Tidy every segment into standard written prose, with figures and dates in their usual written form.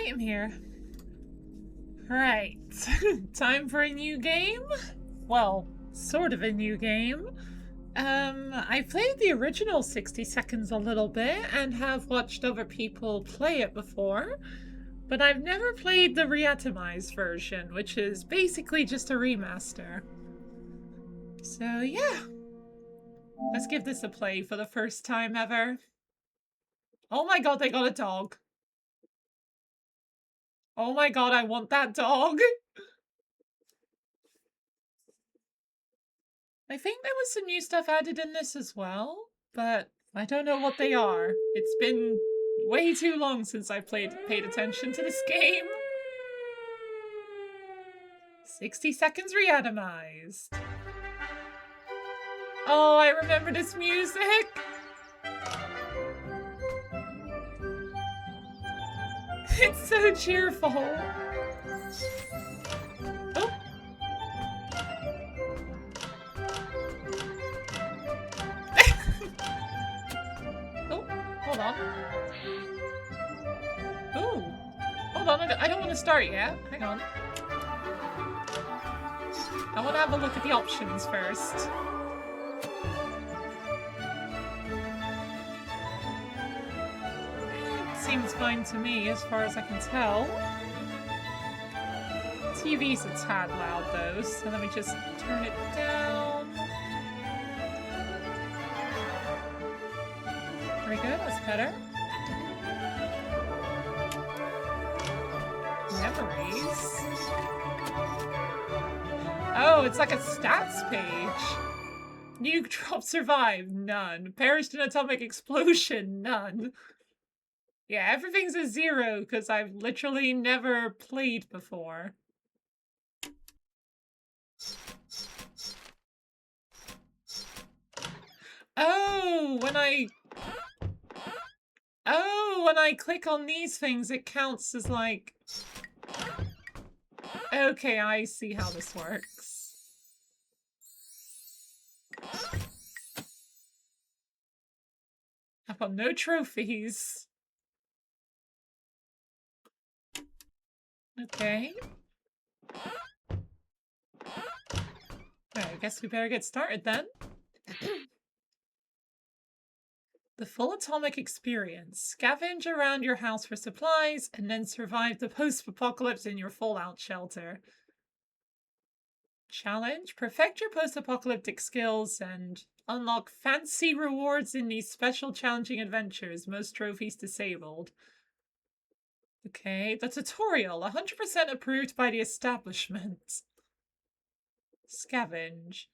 I am here. Right. Time for a new game? Well, sort of a new game. I played the original 60 Seconds a little bit and have watched other people play it before, but I've never played the Reatomized version, which is basically just a remaster. So yeah, let's give this a play for the first time ever. Oh my god, they got a dog. Oh my god, I want that dog. I think there was some new stuff added in this as well, but I don't know what they are. It's been way too long since I paid attention to this game. 60 Seconds Reatomized. Oh, I remember this music! It's so cheerful! Oh! Oh, hold on. Ooh! Hold on, I don't want to start yet. Hang on. I want to have a look at the options first. Seems fine to me as far as I can tell. TV's a tad loud though, so let me just turn it down. Very good, that's better. Memories. Oh, it's like a stats page. Nuke drop survived, none. Perished in atomic explosion, none. Yeah, everything's a 0 because I've literally never played before. Oh, when I click on these things, it counts as like... Okay, I see how this works. I've got no trophies. Okay. Alright, I guess we better get started then. The full atomic experience. Scavenge around your house for supplies and then survive the post-apocalypse in your fallout shelter. Challenge. Perfect your post-apocalyptic skills and unlock fancy rewards in these special challenging adventures. Most trophies disabled. Okay, the tutorial. 100% approved by the establishment. Scavenge.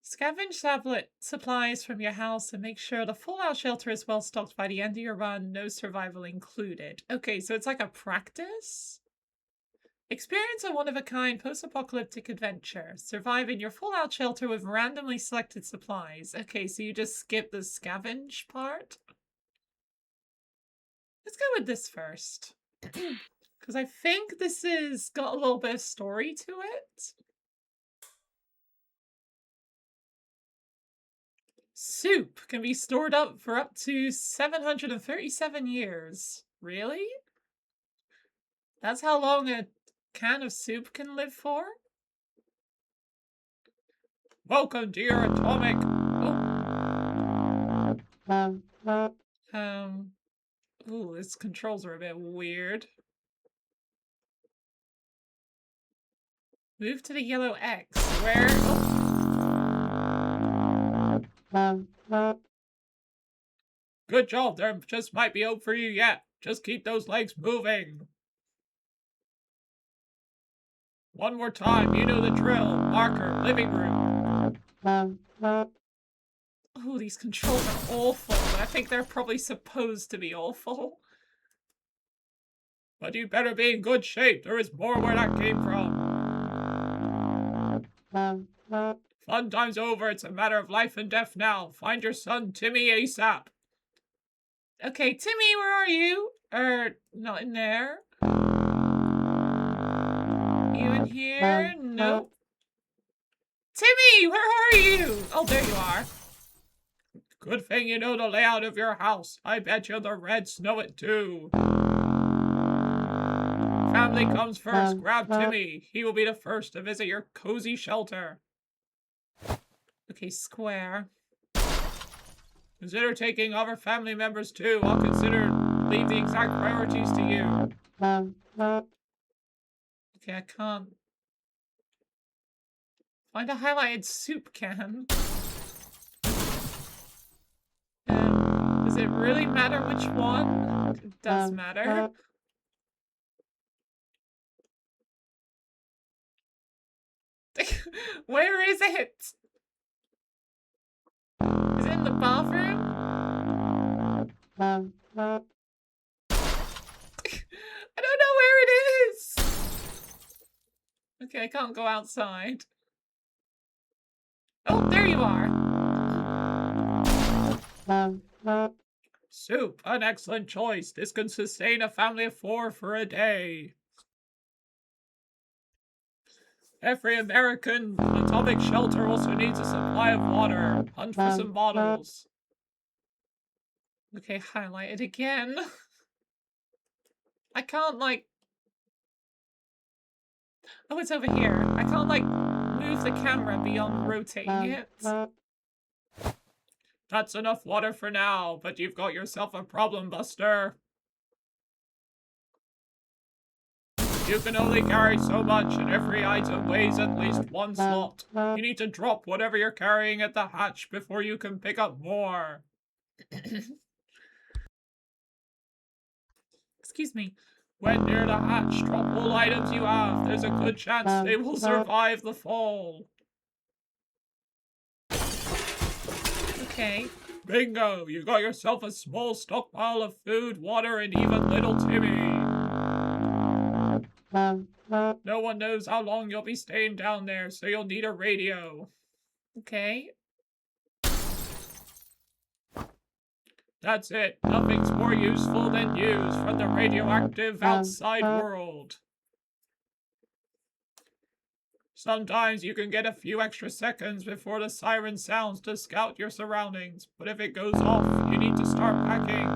Scavenge tablet supplies from your house and make sure the fallout shelter is well stocked by the end of your run, no survival included. Okay, so it's like a practice? Experience a one-of-a-kind post-apocalyptic adventure. Survive in your fallout shelter with randomly selected supplies. Okay, so you just skip the scavenge part? Let's go with this first. Because I think this has got a little bit of story to it. Soup can be stored up for up to 737 years. Really? That's how long a can of soup can live for? Welcome to your atomic... Oh. Ooh, its controls are a bit weird. Move to the yellow X, where... Oh. Good job, there just might be hope for you yet. Just keep those legs moving. One more time, you know the drill. Marker, living room. Oh, these controls are awful, but I think they're probably supposed to be awful. But you'd better be in good shape. There is more where that came from. Fun time's over. It's a matter of life and death now. Find your son, Timmy, ASAP. Okay, Timmy, where are you? Not in there. You in here? Nope. Timmy, where are you? Oh, there you are. Good thing you know the layout of your house. I bet you the Reds know it too. family comes first, grab Timmy. He will be the first to visit your cozy shelter. Okay, square. Consider taking other family members too. I'll leave the exact priorities to you. Okay, I can't find a highlighted soup can. Does it really matter which one? It does matter. Where is it? Is it in the bathroom? I don't know where it is! Okay, I can't go outside. Oh, there you are! Soup, an excellent choice. This can sustain a family of 4 for a day. Every American atomic shelter also needs a supply of water. Hunt for some bottles. Okay, highlight it again. I can't, like... Oh, it's over here. I can't, like, move the camera beyond rotating it. That's enough water for now, but you've got yourself a problem, Buster. You can only carry so much, and every item weighs at least 1 slot. You need to drop whatever you're carrying at the hatch before you can pick up more. Excuse me. When near the hatch, drop all items you have. There's a good chance they will survive the fall. Okay. Bingo! You got yourself a small stockpile of food, water, and even little Timmy. No one knows how long you'll be staying down there, so you'll need a radio. Okay. That's it. Nothing's more useful than news from the radioactive outside world. Sometimes you can get a few extra seconds before the siren sounds to scout your surroundings, but if it goes off, you need to start packing.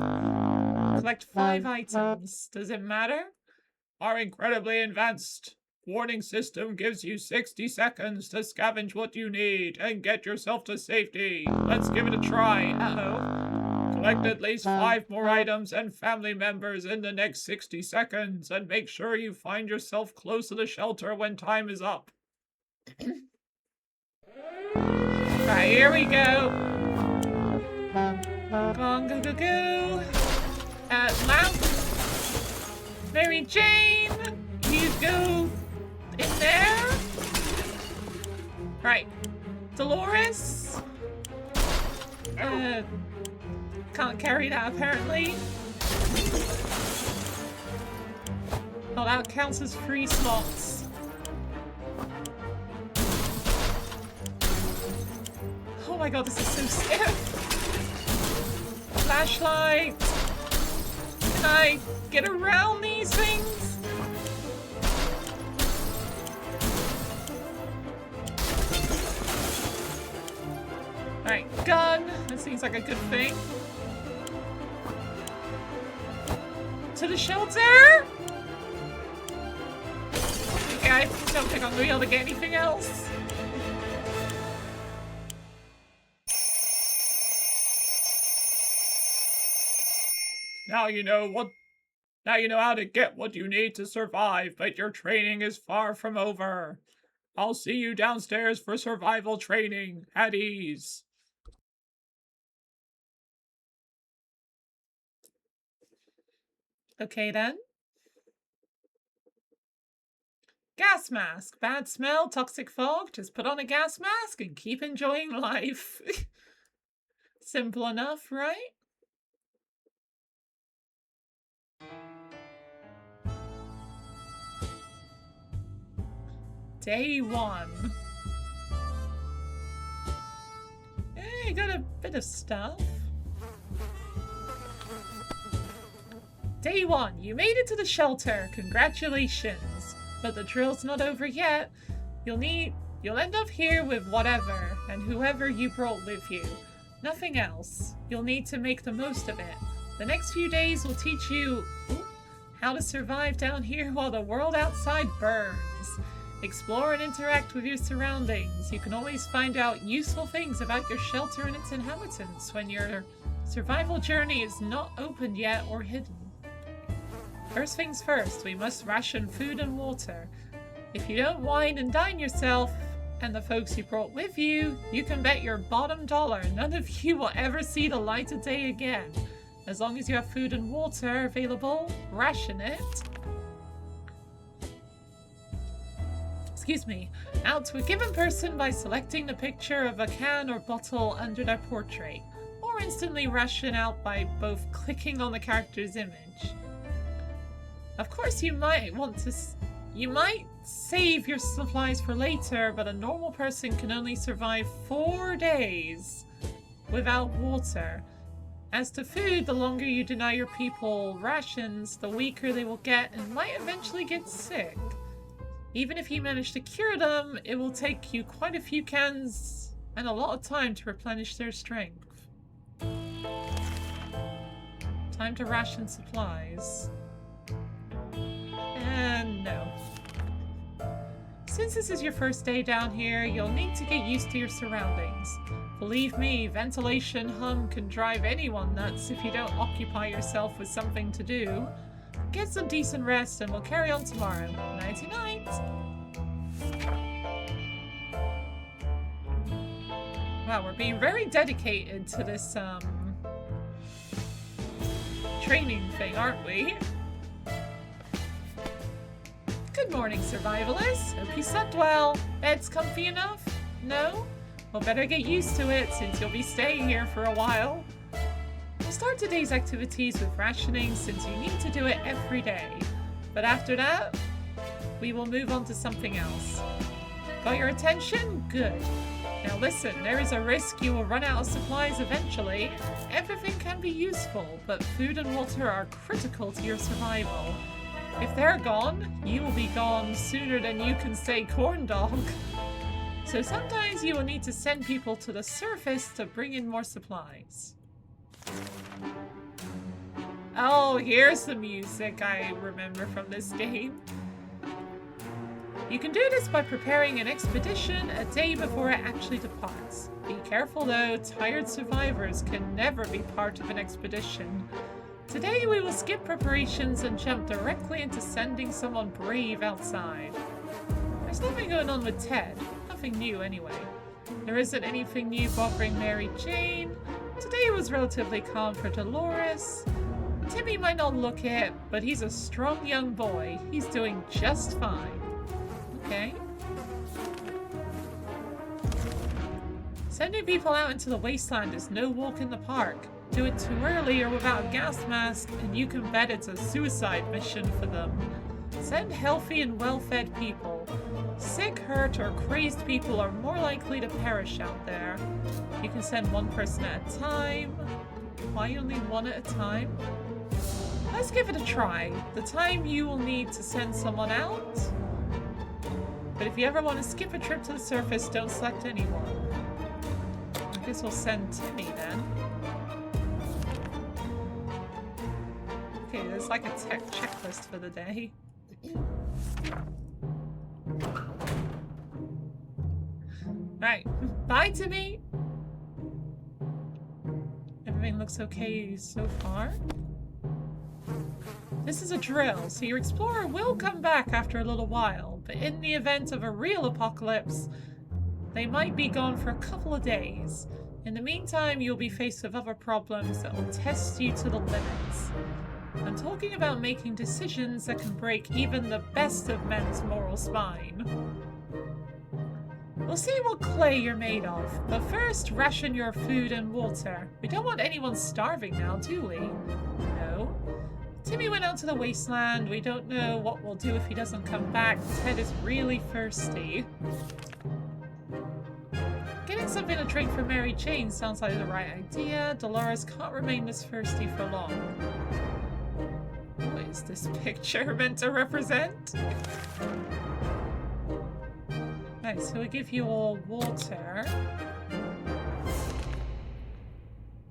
Collect 5 items. Does it matter? Our incredibly advanced warning system gives you 60 seconds to scavenge what you need and get yourself to safety. Let's give it a try. Uh-oh. Collect at least 5 more items and family members in the next 60 seconds and make sure you find yourself close to the shelter when time is up. Right, here we go. Go on, go, go, go. Lamp. Mary Jane, you go in there. Right. Dolores. Can't carry that apparently. Oh, that counts as 3 slots. Oh my god, this is so scary. Flashlight. Can I get around these things? Alright, gun. That seems like a good thing. To the shelter? Okay, I don't think I'm gonna be able to get anything else. Now you know how to get what you need to survive, but your training is far from over. I'll see you downstairs for survival training. At ease. Okay then. Gas mask. Bad smell, toxic fog. Just put on a gas mask and keep enjoying life. Simple enough, right? Day 1. You got a bit of stuff. Day 1. You made it to the shelter. Congratulations. But the drill's not over yet. You'll end up here with whatever and whoever you brought with you. Nothing else. You'll need to make the most of it. The next few days will teach you How to survive down here while the world outside burns. Explore and interact with your surroundings. You can always find out useful things about your shelter and its inhabitants when your survival journey is not opened yet or hidden. First things first, we must ration food and water. If you don't wine and dine yourself and the folks you brought with you, you can bet your bottom dollar none of you will ever see the light of day again. As long as you have food and water available, ration it. Excuse me. Out to a given person by selecting the picture of a can or bottle under their portrait, or instantly ration out by both clicking on the character's image. Of course, you might save your supplies for later, but a normal person can only survive 4 days without water. As to food, the longer you deny your people rations, the weaker they will get and might eventually get sick. Even if you manage to cure them, it will take you quite a few cans and a lot of time to replenish their strength. Time to ration supplies. And no. Since this is your first day down here, you'll need to get used to your surroundings. Believe me, ventilation hum can drive anyone nuts if you don't occupy yourself with something to do. Get some decent rest and we'll carry on tomorrow. Nighty-night! Wow, we're being very dedicated to this, training thing, aren't we? Good morning, survivalists. Hope you slept well. Bed's comfy enough? No? Well, better get used to it since you'll be staying here for a while. We'll start today's activities with rationing since you need to do it every day. But after that, we will move on to something else. Got your attention? Good. Now listen, there is a risk you will run out of supplies eventually. Everything can be useful, but food and water are critical to your survival. If they're gone, you will be gone sooner than you can say corn dog. So sometimes you will need to send people to the surface to bring in more supplies. Oh, here's the music I remember from this game. You can do this by preparing an expedition a day before it actually departs. Be careful though, tired survivors can never be part of an expedition. Today we will skip preparations and jump directly into sending someone brave outside. There's nothing going on with Ted. Nothing new anyway. There isn't anything new bothering Mary Jane. Today was relatively calm for Dolores. Timmy might not look it, but he's a strong young boy. He's doing just fine. Okay. Sending people out into the wasteland is no walk in the park. Do it too early or without a gas mask, and you can bet it's a suicide mission for them. Send healthy and well-fed people. Sick, hurt, or crazed people are more likely to perish out there. You can send one person at a time. Why only one at a time? Let's give it a try. The time you will need to send someone out. But if you ever want to skip a trip to the surface, don't select anyone. I guess we'll send Timmy then. Okay, there's like a checklist for the day. Right, bye Timmy! Everything looks okay so far. This is a drill, so your explorer will come back after a little while, but in the event of a real apocalypse, they might be gone for a couple of days. In the meantime, you'll be faced with other problems that will test you to the limits. I'm talking about making decisions that can break even the best of men's moral spine. We'll see what clay you're made of, but first ration your food and water. We don't want anyone starving now, do we? No. Timmy went out to the wasteland. We don't know what we'll do if he doesn't come back. Ted is really thirsty. Getting something to drink for Mary Jane sounds like the right idea. Dolores can't remain this thirsty for long. What is this picture meant to represent? Right, so we give you all water.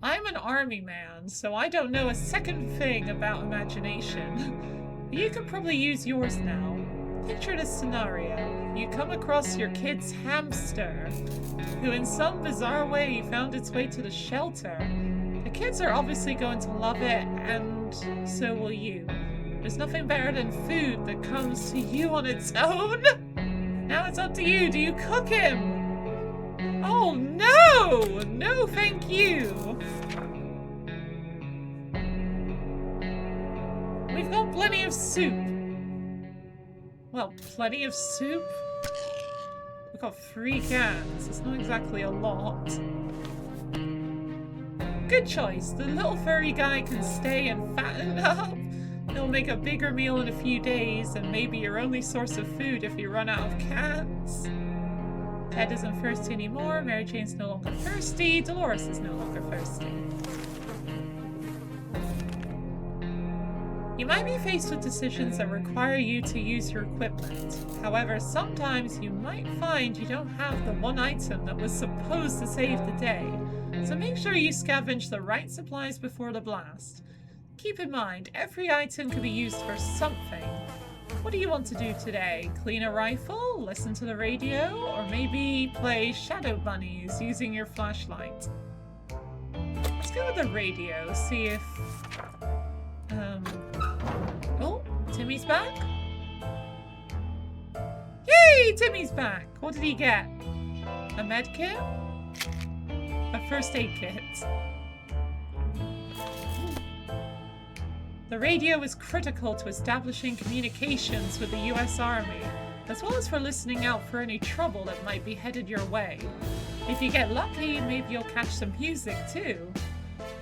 I'm an army man, so I don't know a second thing about imagination. But you could probably use yours now. Picture this scenario. You come across your kid's hamster, who in some bizarre way found its way to the shelter. The kids are obviously going to love it, and so will you. There's nothing better than food that comes to you on its own. Now it's up to you. Do you cook him? Oh no! No, thank you. We've got plenty of soup. Well, plenty of soup? We've got 3 cans. It's not exactly a lot. Good choice. The little furry guy can stay and fatten up. He'll make a bigger meal in a few days and maybe your only source of food if you run out of cans. Ted isn't thirsty anymore. Mary Jane's no longer thirsty. Dolores is no longer thirsty. You might be faced with decisions that require you to use your equipment. However, sometimes you might find you don't have the one item that was supposed to save the day. So make sure you scavenge the right supplies before the blast. Keep in mind, every item can be used for something. What do you want to do today? Clean a rifle, listen to the radio, or maybe play Shadow Bunnies using your flashlight? Let's go with the radio, see if... Oh, Timmy's back? Yay, Timmy's back! What did he get? A med kit? A first aid kit. The radio is critical to establishing communications with the US Army, as well as for listening out for any trouble that might be headed your way. If you get lucky, maybe you'll catch some music too.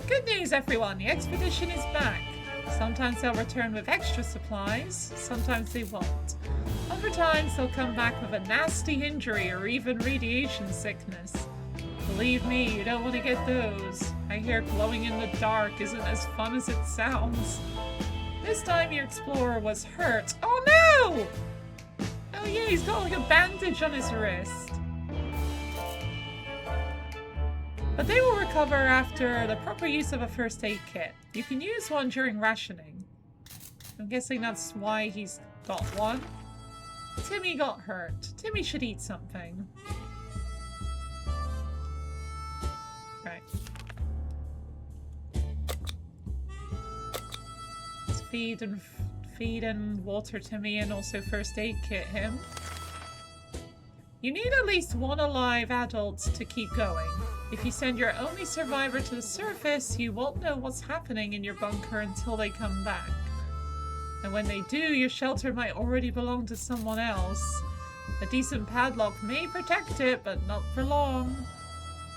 Good news, everyone! The expedition is back. Sometimes they'll return with extra supplies, sometimes they won't. Other times they'll come back with a nasty injury or even radiation sickness. Believe me, you don't want to get those. I hear glowing in the dark isn't as fun as it sounds. This time your explorer was hurt. Oh no! Oh yeah, he's got like a bandage on his wrist. But they will recover after the proper use of a first aid kit. You can use one during rationing. I'm guessing that's why he's got one. Timmy got hurt. Timmy should eat something. Right. Let's feed and water Timmy and also first aid kit him. You need at least one alive adult to keep going. If you send your only survivor to the surface, you won't know what's happening in your bunker until they come back. And when they do, your shelter might already belong to someone else. A decent padlock may protect it, but not for long.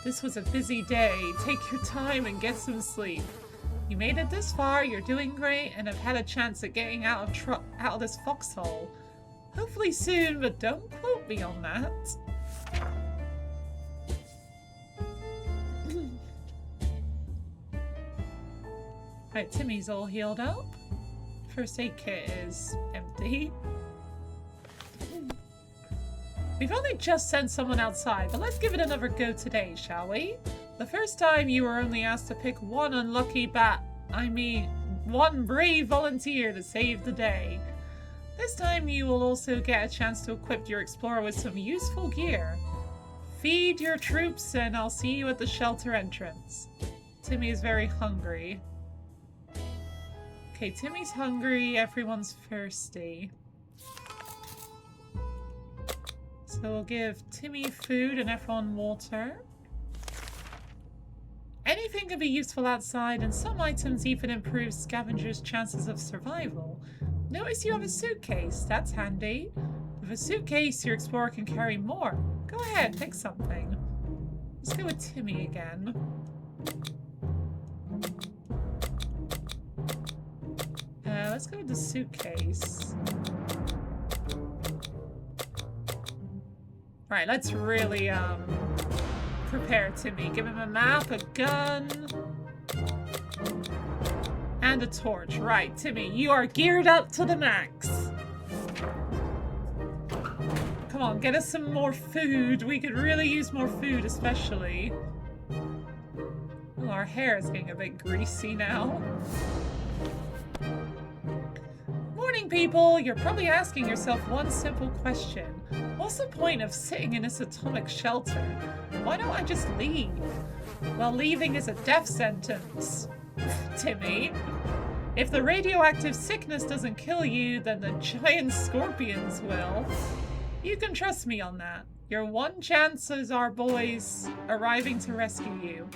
This was a busy day. Take your time and get some sleep. You made it this far, you're doing great, and have had a chance at getting out of this foxhole. Hopefully soon, but don't quote me on that. Right, Timmy's all healed up. First aid kit is empty. We've only just sent someone outside, but let's give it another go today, shall we? The first time you were only asked to pick one unlucky one brave volunteer to save the day. This time you will also get a chance to equip your explorer with some useful gear. Feed your troops and I'll see you at the shelter entrance. Timmy is very hungry. Okay, Timmy's hungry, everyone's thirsty. So we'll give Timmy food and everyone water. Anything can be useful outside, and some items even improve scavengers' chances of survival. Notice you have a suitcase, that's handy. With a suitcase, your explorer can carry more. Go ahead, pick something. Let's go with Timmy again. Let's go with the suitcase. Right, let's really, prepare Timmy. Give him a map, a gun, and a torch. Right, Timmy, you are geared up to the max. Come on, get us some more food. We could really use more food, especially. Oh, our hair is getting a bit greasy now. morning, people! You're probably asking yourself one simple question. What's the point of sitting in this atomic shelter? Why don't I just leave? Well, leaving is a death sentence, Timmy. If the radioactive sickness doesn't kill you, then the giant scorpions will. You can trust me on that. Your one chance is our boys arriving to rescue you.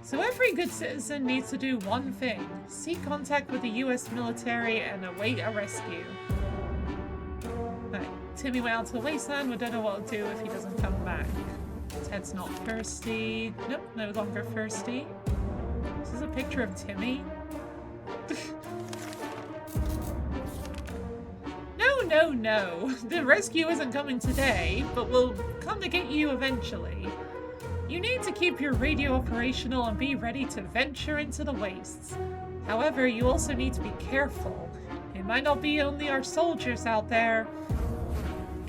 So every good citizen needs to do one thing. Seek contact with the US military and await a rescue. Right, Timmy went out to the wasteland. We don't know what to do if he doesn't come back. Ted's not thirsty. Nope, no longer thirsty. This is a picture of Timmy. No. The rescue isn't coming today, but we'll come to get you eventually. You need to keep your radio operational and be ready to venture into the wastes. However, you also need to be careful. It might not be only our soldiers out there.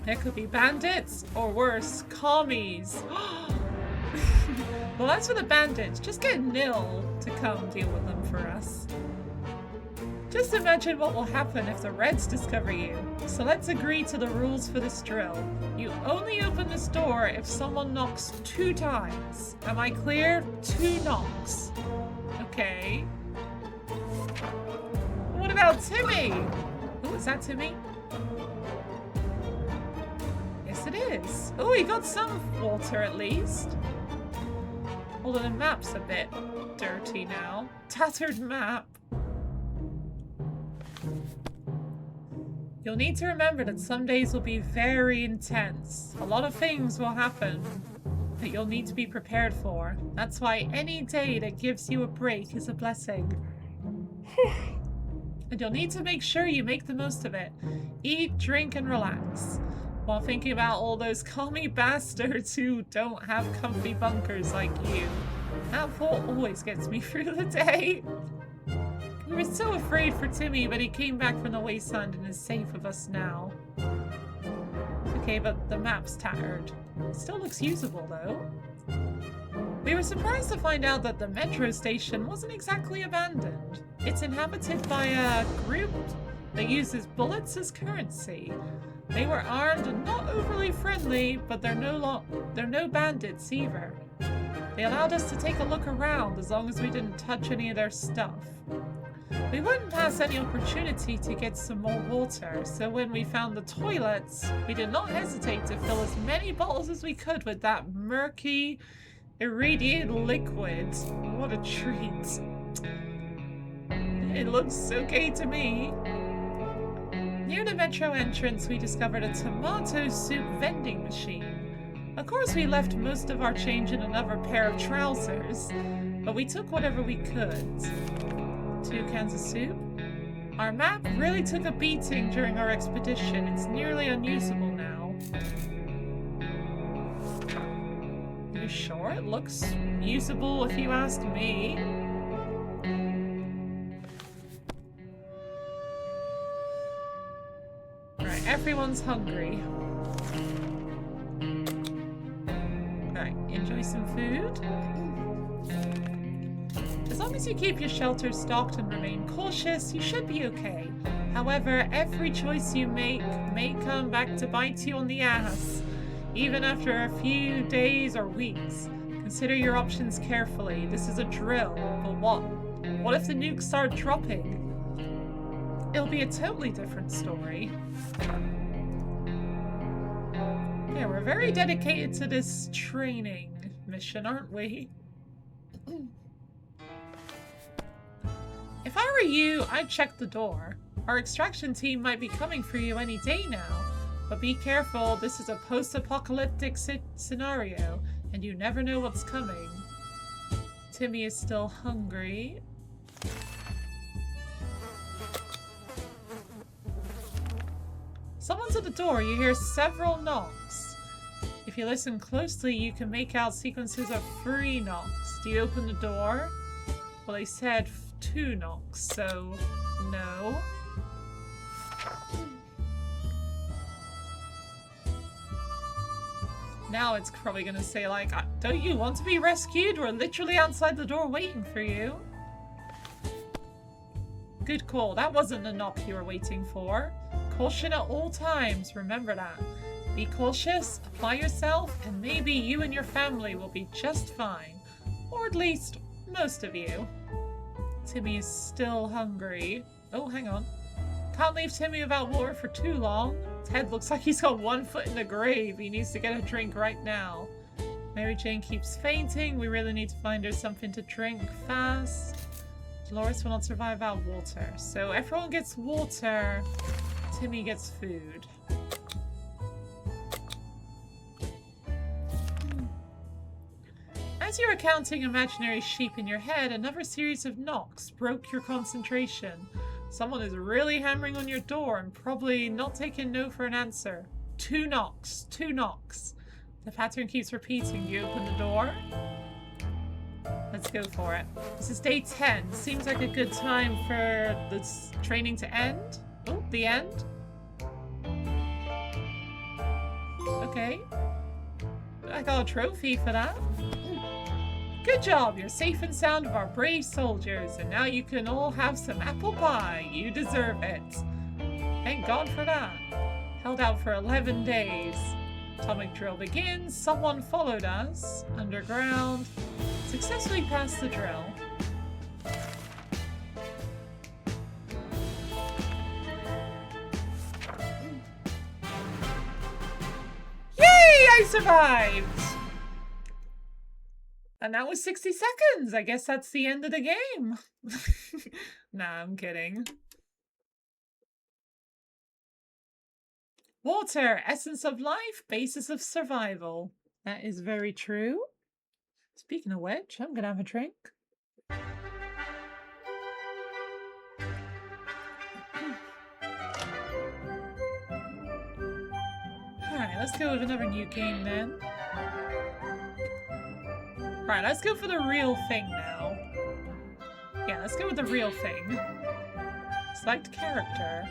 There could be bandits, or worse, commies. Well, as for the bandits, just get Nil to come deal with them for us. Just imagine what will happen if the Reds discover you. So let's agree to the rules for this drill. You only open this door if someone knocks 2 times. Am I clear? 2 knocks. Okay. What about Timmy? Oh, is that Timmy? Yes, it is. Oh, he got some water at least. Although the map's a bit dirty now. Tattered map. You'll need to remember that some days will be very intense. A lot of things will happen that you'll need to be prepared for. That's why any day that gives you a break is a blessing. And you'll need to make sure you make the most of it. Eat, drink, and relax. While thinking about all those commie bastards who don't have comfy bunkers like you. That thought always gets me through the day. We were so afraid for Timmy, but he came back from the wasteland and is safe with us now. Okay, but the map's tattered. It still looks usable, though. We were surprised to find out that the metro station wasn't exactly abandoned. It's inhabited by a group that uses bullets as currency. They were armed and not overly friendly, but they're no bandits either. They allowed us to take a look around as long as we didn't touch any of their stuff. We wouldn't pass any opportunity to get some more water, so when we found the toilets, we did not hesitate to fill as many bottles as we could with that murky, irradiated liquid. What a treat. It looks okay to me. Near the metro entrance, we discovered a tomato soup vending machine. Of course, we left most of our change in another pair of trousers, but we took whatever we could. 2 cans of soup. Our map really took a beating during our expedition. It's nearly unusable now. Are you sure? It looks usable if you ask me. Alright, everyone's hungry. Alright, enjoy some food. As long as you keep your shelter stocked and remain cautious, you should be okay. However, every choice you make may come back to bite you on the ass, even after a few days or weeks. Consider your options carefully. This is a drill, but what? What if the nukes start dropping? It'll be a totally different story. Yeah, we're very dedicated to this training mission, aren't we? If I were you, I'd check the door. Our extraction team might be coming for you any day now. But be careful, this is a post-apocalyptic scenario, and you never know what's coming. Timmy is still hungry. Someone's at the door. You hear several knocks. If you listen closely, you can make out sequences of 3 knocks. Do you open the door? Well, they said 2 knocks, so no. Now it's probably gonna say like, don't you want to be rescued? We're literally outside the door waiting for you. Good call. That wasn't the knock you were waiting for. Caution at all times, remember that. Be cautious, apply yourself, and maybe you and your family will be just fine. Or at least, most of you. Timmy is still hungry. Oh, hang on. Can't leave Timmy without water for too long. Ted looks like he's got one foot in the grave. He needs to get a drink right now. Mary Jane keeps fainting. We really need to find her something to drink fast. Dolores will not survive without water. So everyone gets water. Timmy gets food. As you were counting imaginary sheep in your head, another series of knocks broke your concentration. Someone is really hammering on your door and probably not taking no for an answer. 2 knocks. 2 knocks. The pattern keeps repeating. Do you open the door? Let's go for it. This is day 10. Seems like a good time for this training to end. Oh, the end? Okay. I got a trophy for that. Good job, you're safe and sound of our brave soldiers, and now you can all have some apple pie. You deserve it. Thank God for that. Held out for 11 days. Atomic drill begins. Someone followed us. Underground. Successfully passed the drill. Yay! I survived! And that was 60 seconds. I guess that's the end of the game. Nah, I'm kidding. Water, essence of life, basis of survival. That is very true. Speaking of which, I'm gonna have a drink. Alright, let's go with another new game then. Alright, let's go for the real thing now. Yeah, let's go with the real thing. Select character.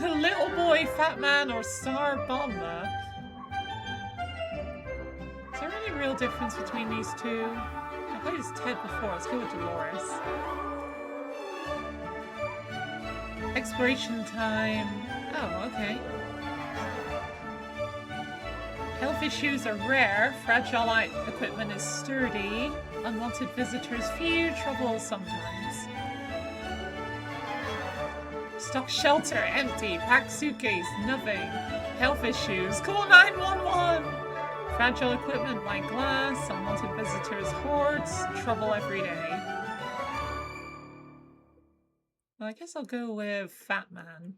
The little boy, fat man, or star bomber. Is there any real difference between these two? I played as Ted before. Let's go with Dolores. Exploration time. Oh, okay. Health issues are rare. Fragile equipment is sturdy. Unwanted visitors few. Trouble sometimes. Stock shelter empty. Pack suitcase nothing. Health issues. Call 911. Fragile equipment like glass. Unwanted visitors hordes. Trouble every day. Well, I guess I'll go with Fat Man.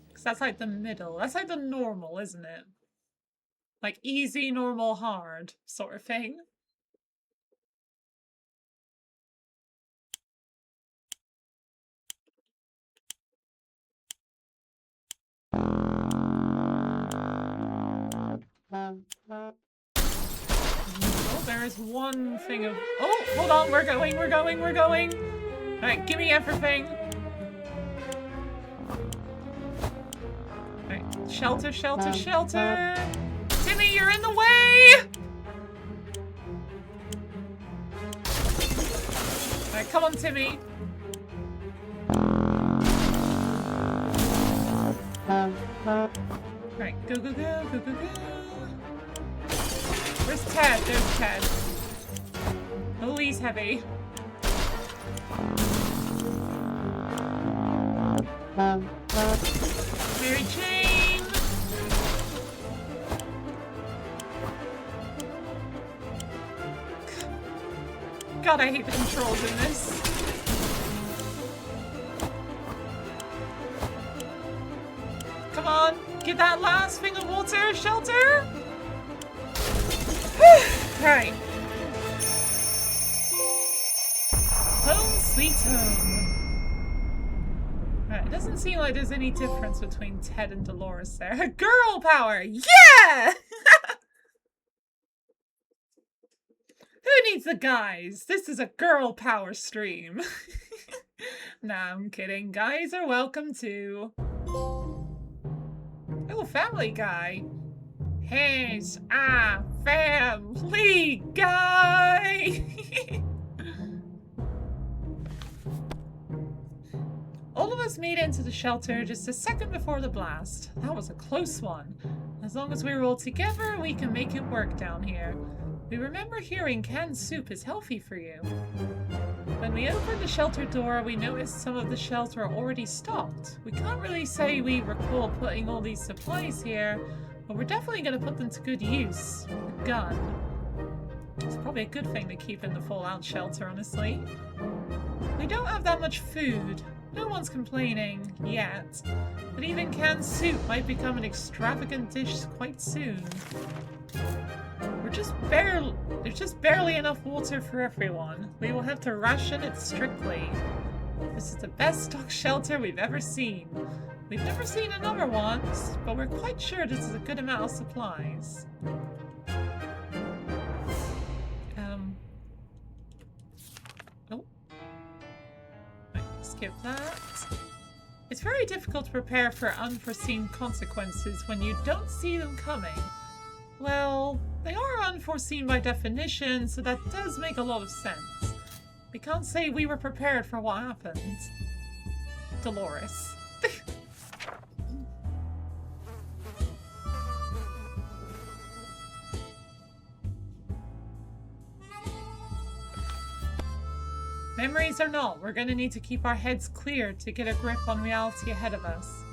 Because that's like the middle. That's like the normal, isn't it? Like easy, normal, hard sort of thing. Oh, there is one thing of... Oh, hold on, we're going. Alright, give me everything. Alright, shelter. Timmy, you're in the way! Alright, come on, Timmy. Alright, go. Where's Ted? There's Ted. Oh, he's heavy. Mary Jane! God, I hate the controls in this. Come on, get that last thing of water, shelter! Alright. Home sweet home. Alright, it doesn't seem like there's any difference between Ted and Dolores there. Girl power! Yeah! Who needs the guys? This is a girl power stream. Nah, I'm kidding. Guys are welcome too. Oh, Family Guy. He's a family guy. All of us made it into the shelter just a second before the blast. That was a close one. As long as we're all together, we can make it work down here. We remember hearing canned soup is healthy for you. When we opened the shelter door, we noticed some of the shelves were already stocked. We can't really say we recall putting all these supplies here, but we're definitely going to put them to good use. A gun. It's probably a good thing to keep in the fallout shelter, honestly. We don't have that much food. No one's complaining, yet. But even canned soup might become an extravagant dish quite soon. There's just barely enough water for everyone. We will have to ration it strictly. This is the best stock shelter we've ever seen. We've never seen another one, but we're quite sure this is a good amount of supplies. Oh. Right, skip that. It's very difficult to prepare for unforeseen consequences when you don't see them coming. Well, they are unforeseen by definition, so that does make a lot of sense. We can't say we were prepared for what happened. Dolores. Memories or not, we're gonna need to keep our heads clear to get a grip on reality ahead of us.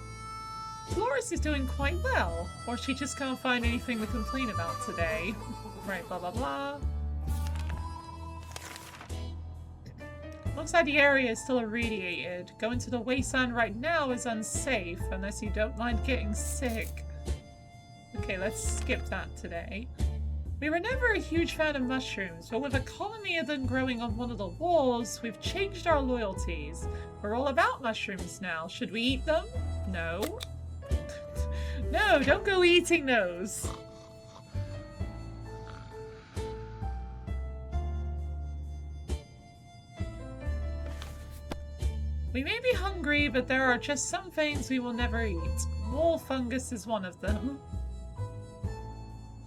Dolores is doing quite well, or she just can't find anything to complain about today. Right, blah blah blah. Looks like the area is still irradiated. Going to the wasteland right now is unsafe, unless you don't mind getting sick. Okay, let's skip that today. We were never a huge fan of mushrooms, but with a colony of them growing on one of the walls, we've changed our loyalties. We're all about mushrooms now. Should we eat them? No. No, don't go eating those. We may be hungry, but there are just some things we will never eat. Wall fungus is one of them.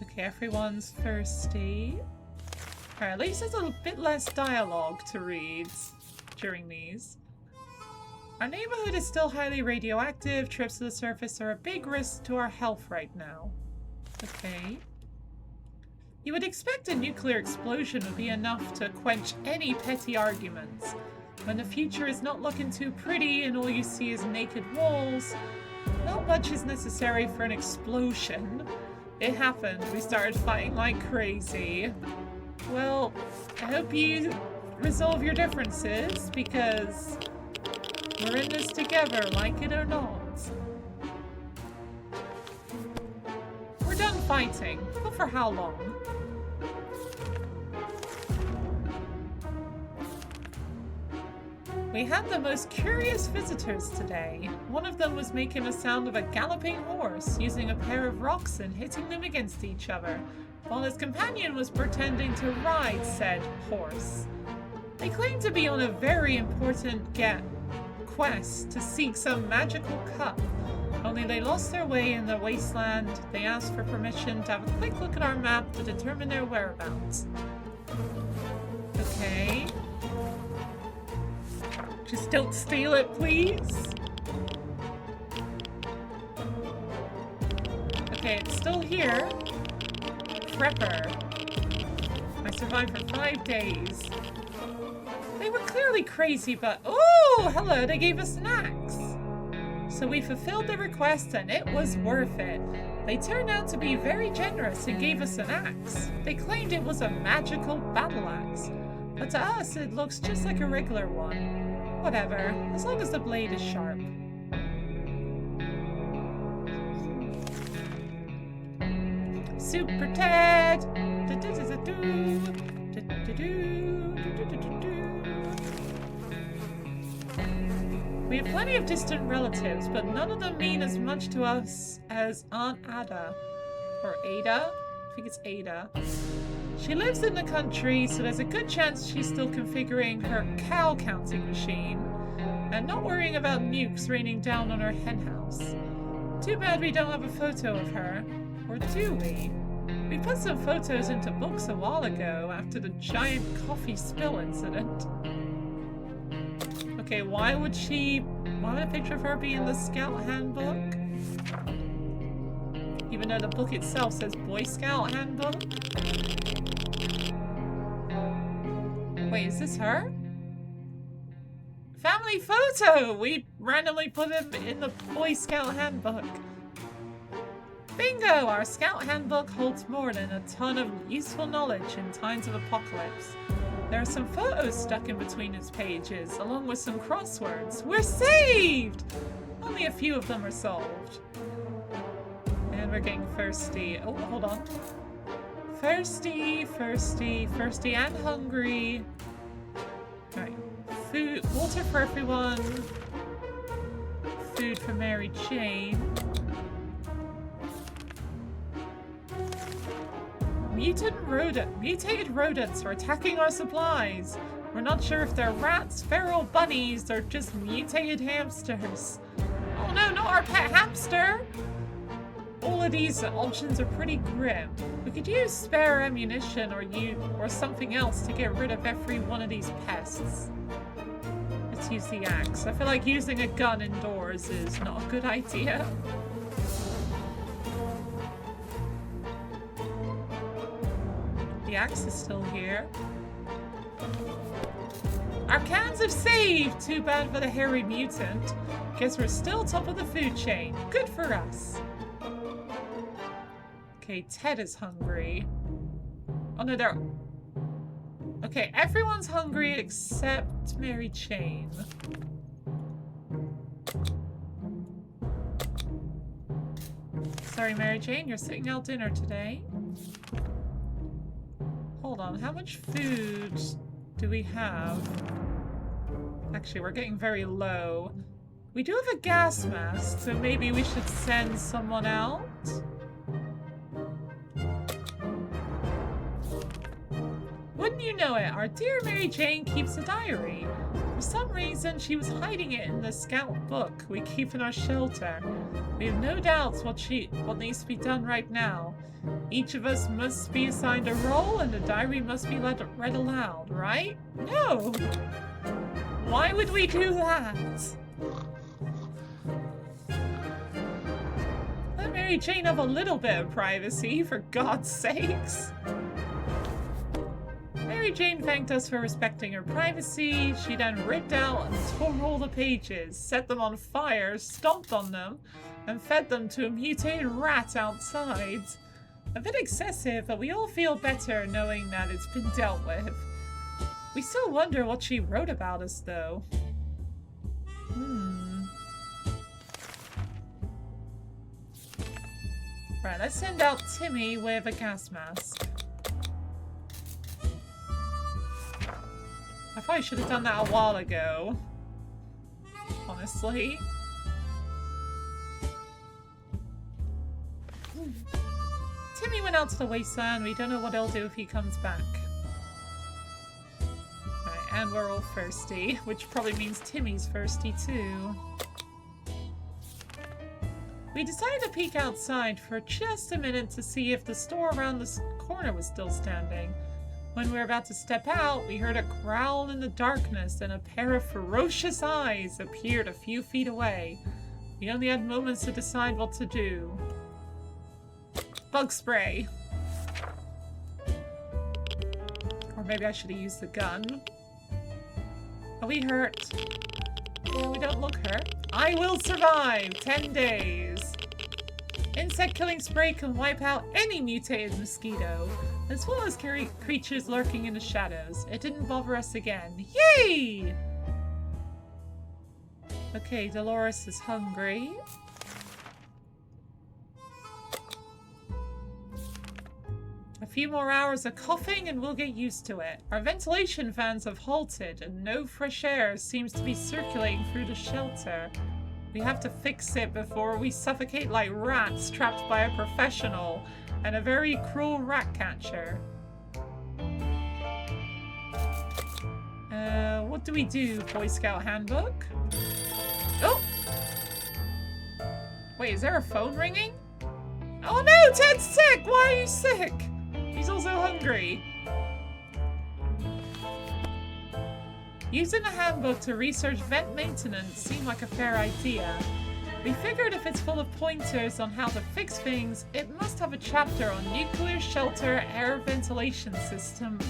Okay, everyone's thirsty. Alright, at least there's a bit less dialogue to read during these. Our neighborhood is still highly radioactive. Trips to the surface are a big risk to our health right now. Okay. You would expect a nuclear explosion would be enough to quench any petty arguments. When the future is not looking too pretty and all you see is naked walls, not much is necessary for an explosion. It happened. We started fighting like crazy. Well, I hope you resolve your differences, because we're in this together, like it or not. We're done fighting, but for how long? We had the most curious visitors today. One of them was making the sound of a galloping horse, using a pair of rocks and hitting them against each other, while his companion was pretending to ride said horse. They claimed to be on a very important quest to seek some magical cup. Only they lost their way in the wasteland. They asked for permission to have a quick look at our map to determine their whereabouts. Okay. Just don't steal it, please. Okay, it's still here. Prepper. I survived for 5 days. They were clearly crazy, but... Oh, hello, they gave us an axe. So we fulfilled the request and it was worth it. They turned out to be very generous and gave us an axe. They claimed it was a magical battle axe. But to us, it looks just like a regular one. Whatever, as long as the blade is sharp. Super Ted! We have plenty of distant relatives, but none of them mean as much to us as Aunt Ada. Or Ada? I think it's Ada. She lives in the country, so there's a good chance she's still configuring her cow counting machine and not worrying about nukes raining down on her henhouse. Too bad we don't have a photo of her. Or do we? We put some photos into books a while ago after the giant coffee spill incident. Okay, why would a picture of her be in the Scout Handbook? Even though the book itself says Boy Scout Handbook? Wait, is this her? Family photo! We randomly put him in the Boy Scout Handbook. Bingo! Our Scout Handbook holds more than a ton of useful knowledge in times of apocalypse. There are some photos stuck in between its pages, along with some crosswords. We're saved! Only a few of them are solved. And we're getting thirsty. Oh, hold on. Thirsty and hungry. Alright. Food, water for everyone. Food for Mary Jane. Mutated rodents are attacking our supplies. We're not sure if they're rats, feral bunnies, or just mutated hamsters. Oh no, not our pet hamster! All of these options are pretty grim. We could use spare ammunition or something else to get rid of every one of these pests. Let's use the axe. I feel like using a gun indoors is not a good idea. The axe is still here. Our cans have saved! Too bad for the hairy mutant. Guess we're still top of the food chain. Good for us. Okay, Ted is hungry. Oh no, they're... Okay, everyone's hungry except Mary Jane. Sorry, Mary Jane, you're sitting out dinner today. Hold on, how much food do we have? Actually, we're getting very low. We do have a gas mask, so maybe we should send someone out? Wouldn't you know it, our dear Mary Jane keeps a diary. For some reason, she was hiding it in the Scout book we keep in our shelter. We have no doubts what needs to be done right now. Each of us must be assigned a role, and the diary must be read aloud, right? No! Why would we do that? Let Mary Jane have a little bit of privacy, for God's sakes. Mary Jane thanked us for respecting her privacy. She then ripped out and tore all the pages, set them on fire, stomped on them, and fed them to a mutated rat outside. A bit excessive, but we all feel better knowing that it's been dealt with. We still wonder what she wrote about us, though. Right, let's send out Timmy with a gas mask. I probably should have done that a while ago. Honestly. Timmy went out to the wasteland. We don't know what he'll do if he comes back. Right, and we're all thirsty, which probably means Timmy's thirsty too. We decided to peek outside for just a minute to see if the store around the corner was still standing. When we were about to step out, we heard a growl in the darkness and a pair of ferocious eyes appeared a few feet away. We only had moments to decide what to do. Bug spray. Or maybe I should have used the gun. Are we hurt? No, we don't look hurt. I will survive 10 days. Insect killing spray can wipe out any mutated mosquito, as well as creatures lurking in the shadows. It didn't bother us again. Yay! Okay, Dolores is hungry. A few more hours of coughing and we'll get used to it. Our ventilation fans have halted and no fresh air seems to be circulating through the shelter. We have to fix it before we suffocate like rats trapped by a professional and a very cruel rat catcher. What do we do, Boy Scout Handbook? Oh! Wait, is there a phone ringing? Oh no, Ted's sick! Why are you sick? He's also hungry. Using a handbook to research vent maintenance seemed like a fair idea. We figured if it's full of pointers on how to fix things, it must have a chapter on nuclear shelter air ventilation systems.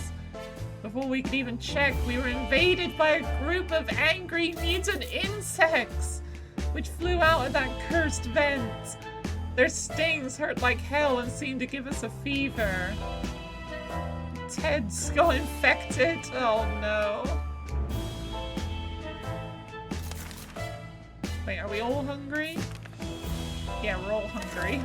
Before we could even check, we were invaded by a group of angry mutant insects, which flew out of that cursed vent. Their stings hurt like hell and seemed to give us a fever. Ted's got infected. Oh no. Wait, are we all hungry? Yeah, we're all hungry.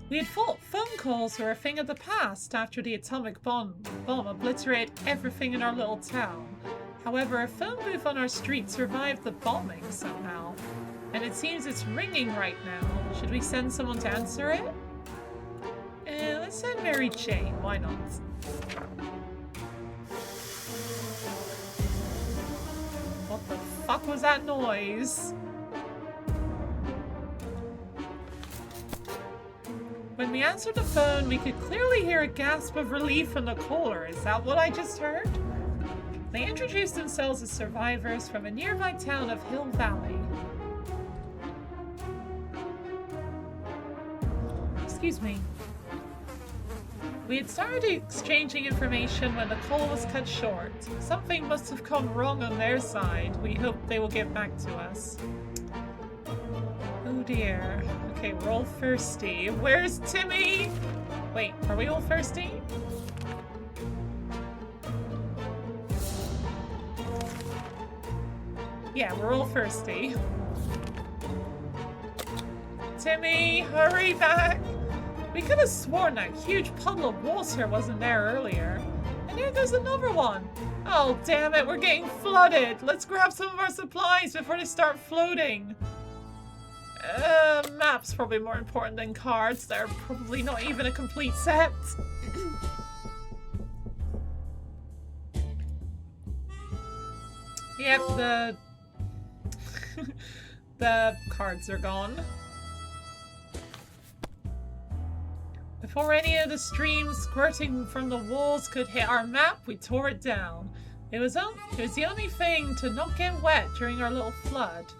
We had thought phone calls were a thing of the past after the atomic bomb obliterated everything in our little town. However, a phone booth on our street survived the bombing somehow. And it seems it's ringing right now. Should we send someone to answer it? Let's send Mary Jane. Why not? What the fuck was that noise? When we answered the phone, we could clearly hear a gasp of relief from the caller. Is that what I just heard? They introduced themselves as survivors from a nearby town of Hill Valley. Excuse me. We had started exchanging information when the call was cut short. Something must have gone wrong on their side. We hope they will get back to us. Oh dear. Okay, we're all thirsty. Where's Timmy? Wait, are we all thirsty? Yeah, we're all thirsty. Timmy, hurry back! We could have sworn that huge puddle of water wasn't there earlier. And here there's another one. Oh, damn it, we're getting flooded. Let's grab some of our supplies before they start floating. Maps probably more important than cards. They're probably not even a complete set. Yep, the cards are gone. Before any of the streams squirting from the walls could hit our map, we tore it down. It was the only thing to not get wet during our little flood.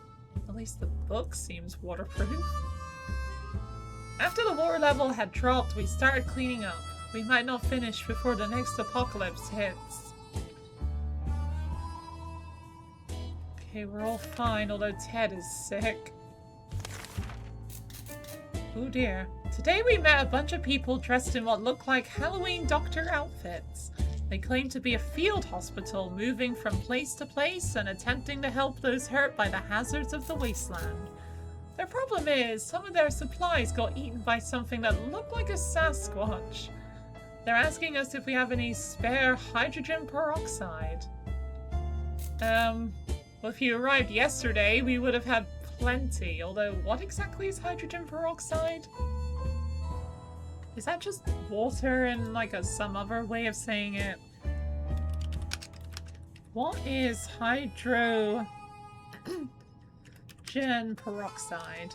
At least the book seems waterproof. After the water level had dropped, we started cleaning up. We might not finish before the next apocalypse hits. Okay, we're all fine, although Ted is sick. Oh dear. Today we met a bunch of people dressed in what looked like Halloween doctor outfits. They claimed to be a field hospital moving from place to place and attempting to help those hurt by the hazards of the wasteland. Their problem is, some of their supplies got eaten by something that looked like a Sasquatch. They're asking us if we have any spare hydrogen peroxide. Well, if you arrived yesterday, we would have had plenty, although what exactly is hydrogen peroxide? Is that just water and like some other way of saying it? What is hydrogen peroxide?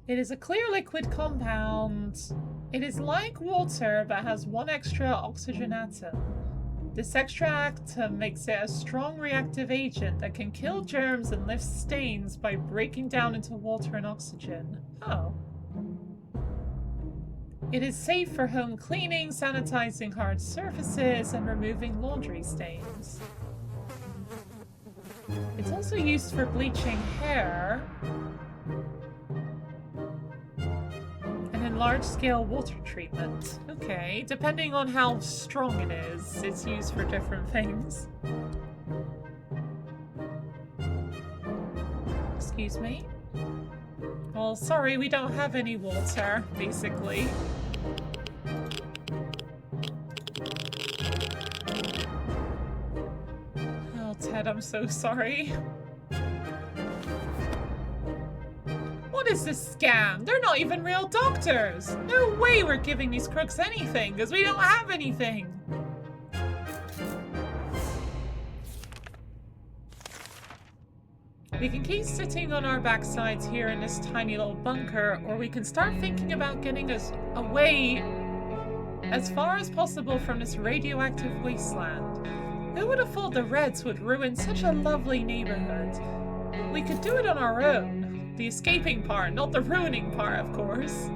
It is a clear liquid compound. It is like water but has one extra oxygen atom. This extra atom makes it a strong reactive agent that can kill germs and lift stains by breaking down into water and oxygen. Oh. It is safe for home cleaning, sanitizing hard surfaces, and removing laundry stains. It's also used for bleaching hair and in large-scale water treatment. Okay, depending on how strong it is, it's used for different things. Excuse me? Well, sorry, we don't have any water, basically. Oh, Ted, I'm so sorry. What is this scam? They're not even real doctors! No way we're giving these crooks anything, because we don't have anything! We can keep sitting on our backsides here in this tiny little bunker, or we can start thinking about getting us away as far as possible from this radioactive wasteland. Who would have thought the Reds would ruin such a lovely neighborhood? We could do it on our own. The escaping part, not the ruining part, of course.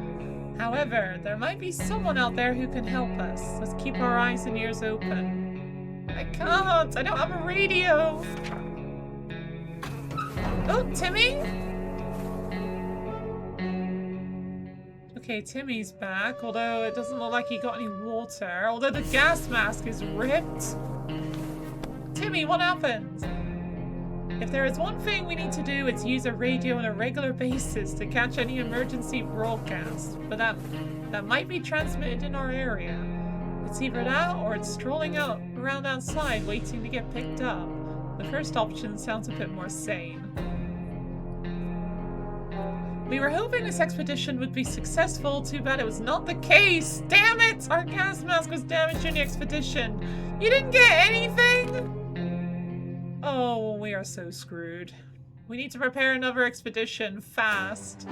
However, there might be someone out there who can help us. Let's keep our eyes and ears open. I can't! I don't have a radio! Oh, Timmy? Okay, Timmy's back, although it doesn't look like he got any water. Although the gas mask is ripped. Timmy, what happened? If there is one thing we need to do, it's use a radio on a regular basis to catch any emergency broadcast. But that might be transmitted in our area. It's either that or it's strolling out around outside waiting to get picked up. The first option sounds a bit more sane. We were hoping this expedition would be successful. Too bad it was not the case. Damn it! Our gas mask was damaged during the expedition. You didn't get anything? Oh, we are so screwed. We need to prepare another expedition fast.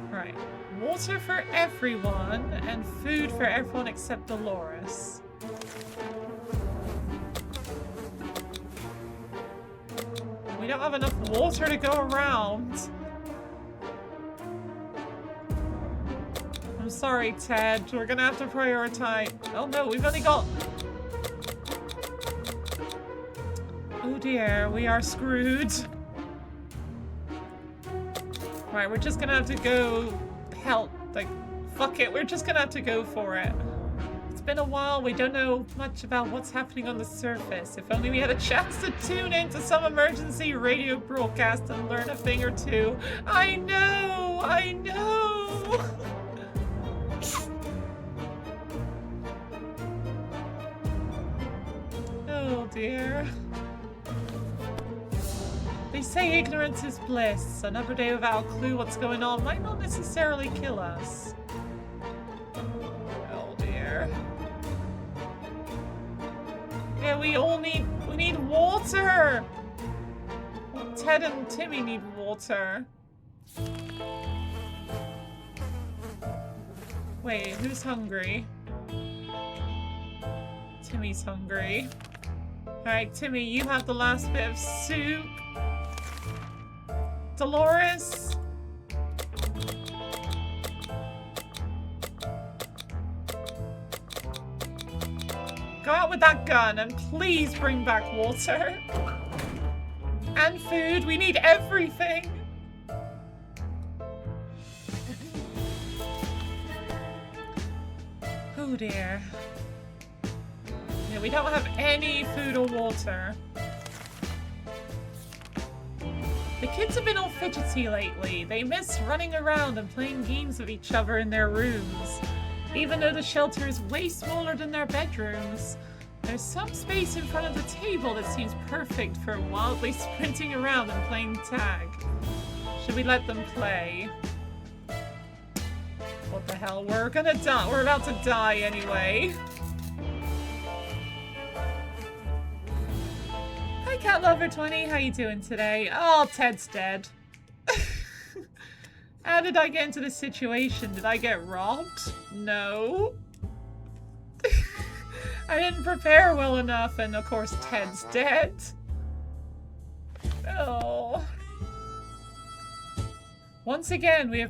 Right. Water for everyone and food for everyone except Dolores. We don't have enough water to go around. I'm sorry, Ted. We're gonna have to prioritize. Oh no, we've only got... Oh dear, we are screwed. Right, we're just gonna have to go help. Like, fuck it, we're just gonna have to go for it. It's been a while, we don't know much about what's happening on the surface. If only we had a chance to tune into some emergency radio broadcast and learn a thing or two. I know! I know! Oh dear. They say ignorance is bliss. Another day without a clue what's going on might not necessarily kill us. Oh dear. Yeah, we need water! Ted and Timmy need water. Wait, who's hungry? Timmy's hungry. Alright, Timmy, you have the last bit of soup. Dolores? Go out with that gun and please bring back water. And food. We need everything. Oh dear. Yeah, we don't have any food or water. The kids have been all fidgety lately. They miss running around and playing games with each other in their rooms. Even though the shelter is way smaller than their bedrooms, there's some space in front of the table that seems perfect for wildly sprinting around and playing tag. Should we let them play? What the hell? We're gonna die. We're about to die anyway. Hi, Cat Lover 20. How you doing today? Oh, Ted's dead. How did I get into this situation? Did I get robbed? No. I didn't prepare well enough, and of course Ted's dead. Oh. Once again, we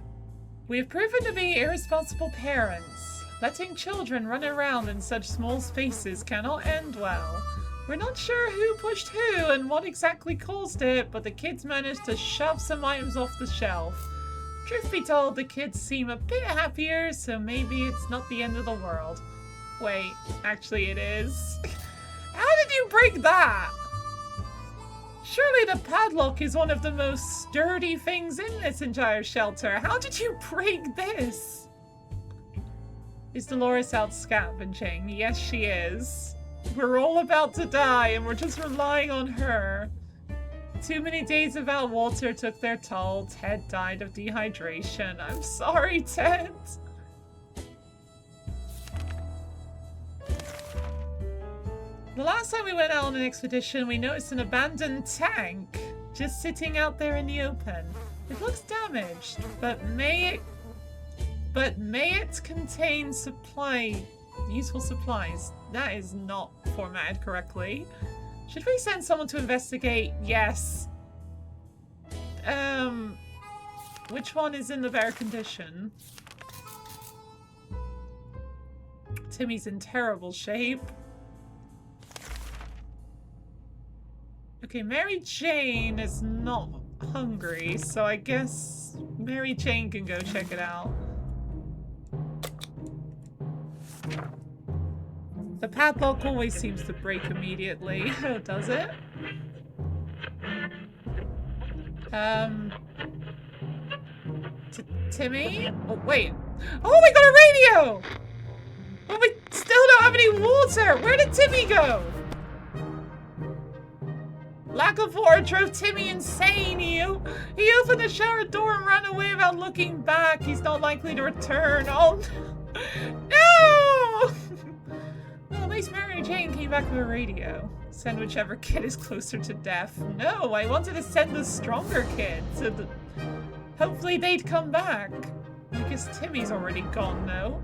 have proven to be irresponsible parents. Letting children run around in such small spaces cannot end well. We're not sure who pushed who and what exactly caused it, but the kids managed to shove some items off the shelf. Truth be told, the kids seem a bit happier, so maybe it's not the end of the world. Wait, actually it is. How did you break that? Surely the padlock is one of the most sturdy things in this entire shelter. How did you break this? Is Dolores out scavenging? Yes, she is. We're all about to die and we're just relying on her. Too many days without water took their toll. Ted died of dehydration. I'm sorry, Ted. The last time we went out on an expedition, we noticed an abandoned tank just sitting out there in the open. It looks damaged, but may it contain useful supplies. That is not formatted correctly. Should we send someone to investigate? Yes. Which one is in the better condition? Timmy's in terrible shape. Okay, Mary Jane is not hungry, so I guess Mary Jane can go check it out. The padlock always seems to break immediately. Oh, does it? Timmy? Oh, wait. Oh, we got a radio! Oh, we still don't have any water! Where did Timmy go? Lack of water drove Timmy insane. He opened the shower door and ran away without looking back. He's not likely to return. Oh, no! Well, at least Mary Jane came back with a radio. Send whichever kid is closer to death. No, I wanted to send the stronger kid. Hopefully they'd come back. I guess Timmy's already gone, though.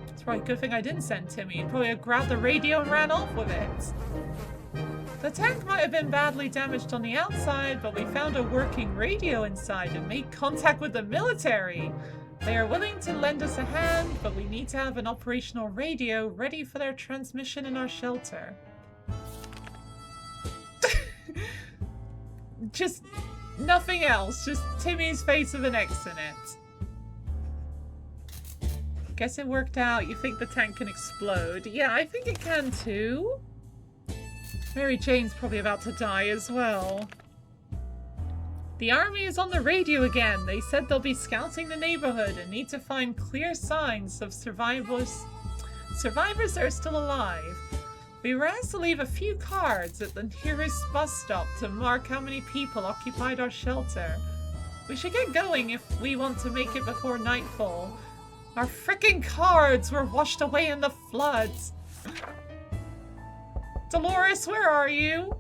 That's right, good thing I didn't send Timmy. He'd probably have grabbed the radio and ran off with it. The tank might have been badly damaged on the outside, but we found a working radio inside and made contact with the military. They are willing to lend us a hand, but we need to have an operational radio ready for their transmission in our shelter. Just nothing else, just Timmy's face with an X in it. Guess it worked out. You think the tank can explode? Yeah, I think it can too. Mary Jane's probably about to die as well. The army is on the radio again. They said they'll be scouting the neighborhood and need to find clear signs of survivors that are still alive. We were asked to leave a few cards at the nearest bus stop to mark how many people occupied our shelter. We should get going if we want to make it before nightfall. Our frickin' cards were washed away in the floods. Dolores, where are you?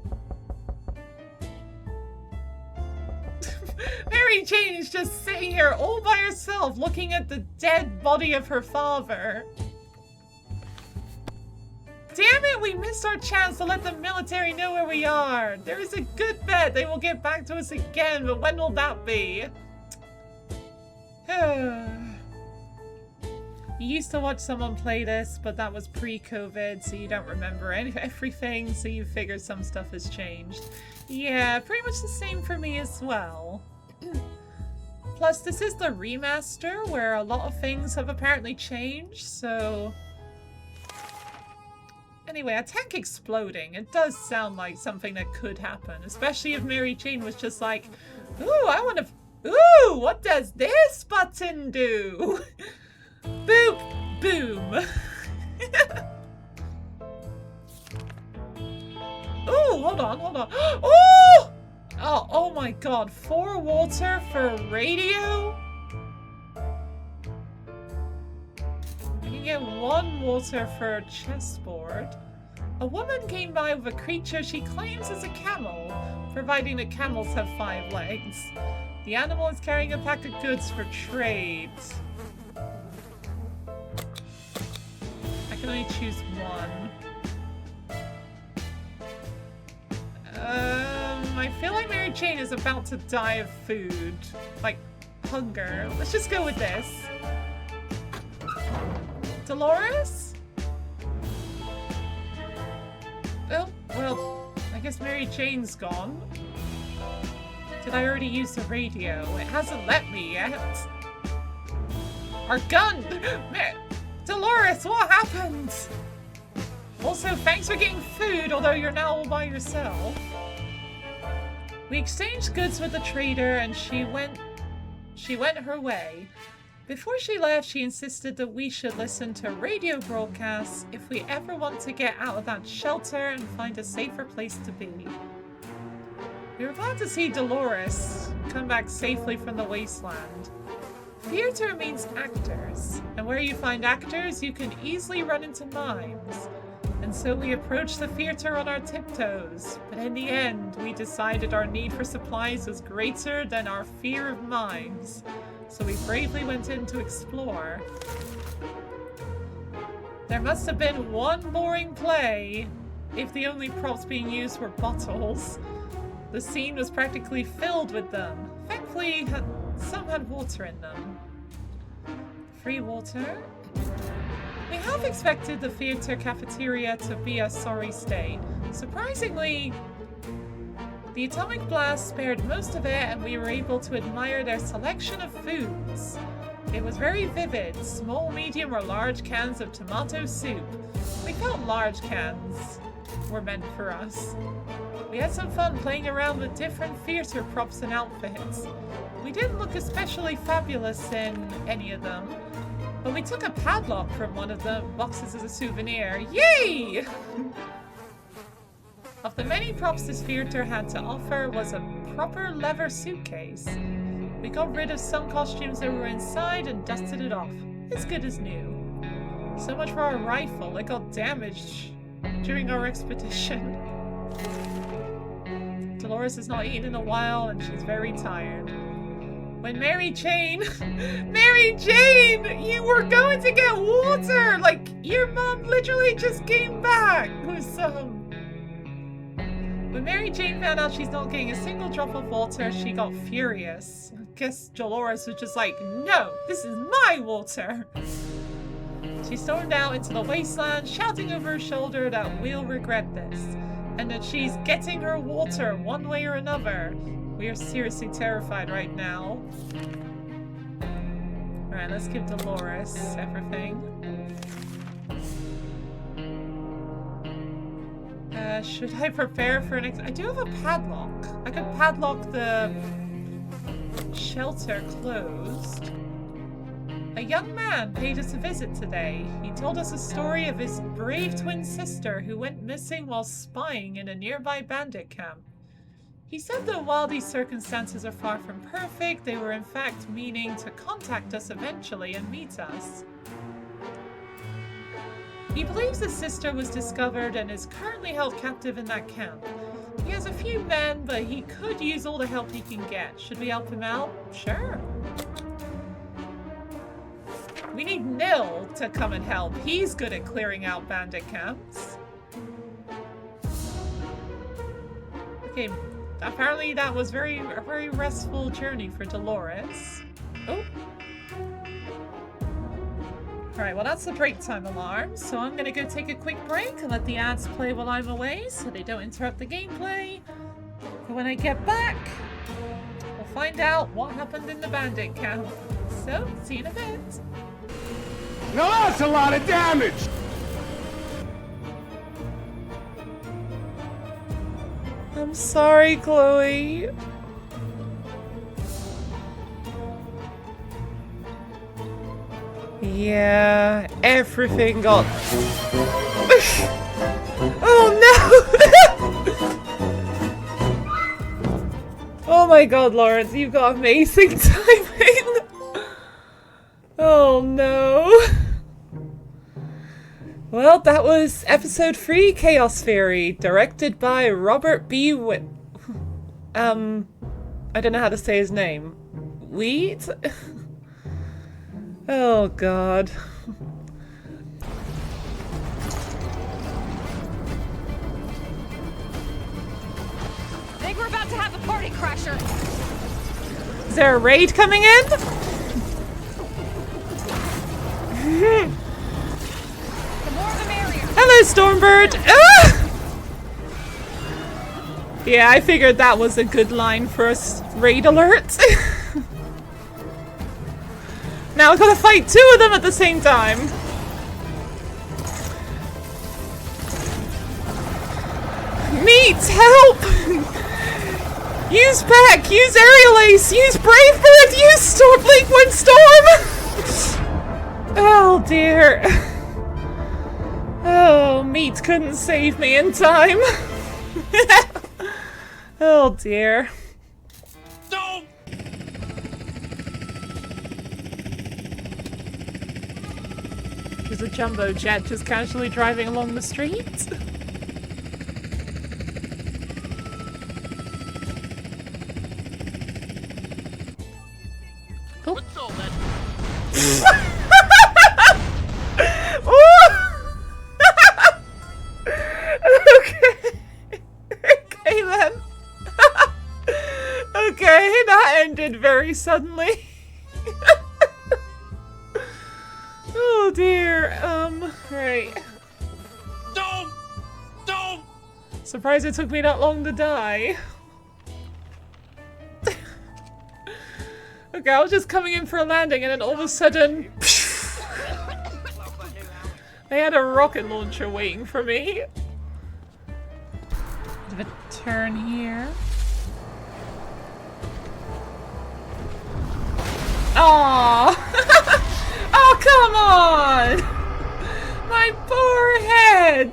Mary Jane is just sitting here all by herself looking at the dead body of her father. Damn it, we missed our chance to let the military know where we are. There is a good bet they will get back to us again, but when will that be? You used to watch someone play this, but that was pre-COVID, so you don't remember everything, so you figure some stuff has changed. Yeah, pretty much the same for me as well. Plus, this is the remaster, where a lot of things have apparently changed, so... Anyway, a tank exploding. It does sound like something that could happen, especially if Mary Jane was just like, ooh, I want to... Ooh, what does this button do? Boop! Boom! Ooh, hold on. Oh! Oh my god, 4 water for radio? I can get 1 water for a chessboard. A woman came by with a creature she claims is a camel, providing that camels have 5 legs. The animal is carrying a pack of goods for trade. I can only choose 1. I feel like Mary Jane is about to die of food. Like, hunger. Let's just go with this. Dolores? Oh, well, I guess Mary Jane's gone. Did I already use the radio? It hasn't let me yet. Our gun! Dolores, what happened? Also, thanks for getting food, although you're now all by yourself. We exchanged goods with the trader, and she went her way. Before she left, she insisted that we should listen to radio broadcasts if we ever want to get out of that shelter and find a safer place to be. We were glad to see Dolores come back safely from the wasteland. Theater means actors, and where you find actors, you can easily run into mimes. and so we approached the theater on our tiptoes. But in the end, we decided our need for supplies was greater than our fear of mimes. So we bravely went in to explore. There must have been one boring play if the only props being used were bottles. The scene was practically filled with them. Thankfully, some had water in them. Free water? We half expected the theater cafeteria to be a sorry state. Surprisingly, the atomic blast spared most of it and we were able to admire their selection of foods. It was very vivid. Small, medium, or large cans of tomato soup. We felt large cans were meant for us. We had some fun playing around with different theater props and outfits. We didn't look especially fabulous in any of them, but we took a padlock from one of the boxes as a souvenir. Yay! Of the many props this theater had to offer was a proper leather suitcase. We got rid of some costumes that were inside and dusted it off. As good as new. So much for our rifle. It got damaged during our expedition. Dolores has not eaten in a while and she's very tired. When Mary Jane... Mary Jane! You were going to get water! Like, your mom literally just came back with some. When Mary Jane found out she's not getting a single drop of water, she got furious. I guess Dolores was just like, no, this is my water! She stormed out into the wasteland, shouting over her shoulder that we'll regret this, and that she's getting her water one way or another. We are seriously terrified right now. Alright, let's give Dolores everything. Should I prepare for an I do have a padlock. I could padlock the shelter closed. A young man paid us a visit today. He told us a story of his brave twin sister who went missing while spying in a nearby bandit camp. He said that while these circumstances are far from perfect, they were in fact meaning to contact us eventually and meet us. He believes his sister was discovered and is currently held captive in that camp. He has a few men, but he could use all the help he can get. Should we help him out? Sure. We need Nil to come and help. He's good at clearing out bandit camps. Okay, apparently that was a very restful journey for Dolores. Oh. Alright, well that's the break time alarm, so I'm gonna go take a quick break and let the ads play while I'm away so they don't interrupt the gameplay. But when I get back, we'll find out what happened in the bandit camp. So, see you in a bit. Now that's a lot of damage! I'm sorry, Chloe. Yeah, everything got... Oh no! Oh my god, Lawrence, you've got amazing timing! Oh no! Well, that was episode 3, Chaos Theory, directed by Robert B. I don't know how to say his name. Wheat? Oh god. I think we're about to have a party crasher. Is there a raid coming in? The more the merrier. Hello, Stormbird! Ah! Yeah, I figured that was a good line for a raid alert. Now I've got to fight 2 of them at the same time. Meat, help! Use Peck, use Aerial Ace, use Brave Bird, use Storm Liquid Storm! Oh dear. Oh, Meat couldn't save me in time. Oh dear. No! Is There's a jumbo jet just casually driving along the street. Oh. What's all that? Okay then. Okay, that ended very suddenly. Oh dear. Right. Don't! Surprised it took me that long to die. Okay, I was just coming in for a landing and then all of a sudden they had a rocket launcher waiting for me. Bit of a turn here. Aww! Oh, come on! My poor head!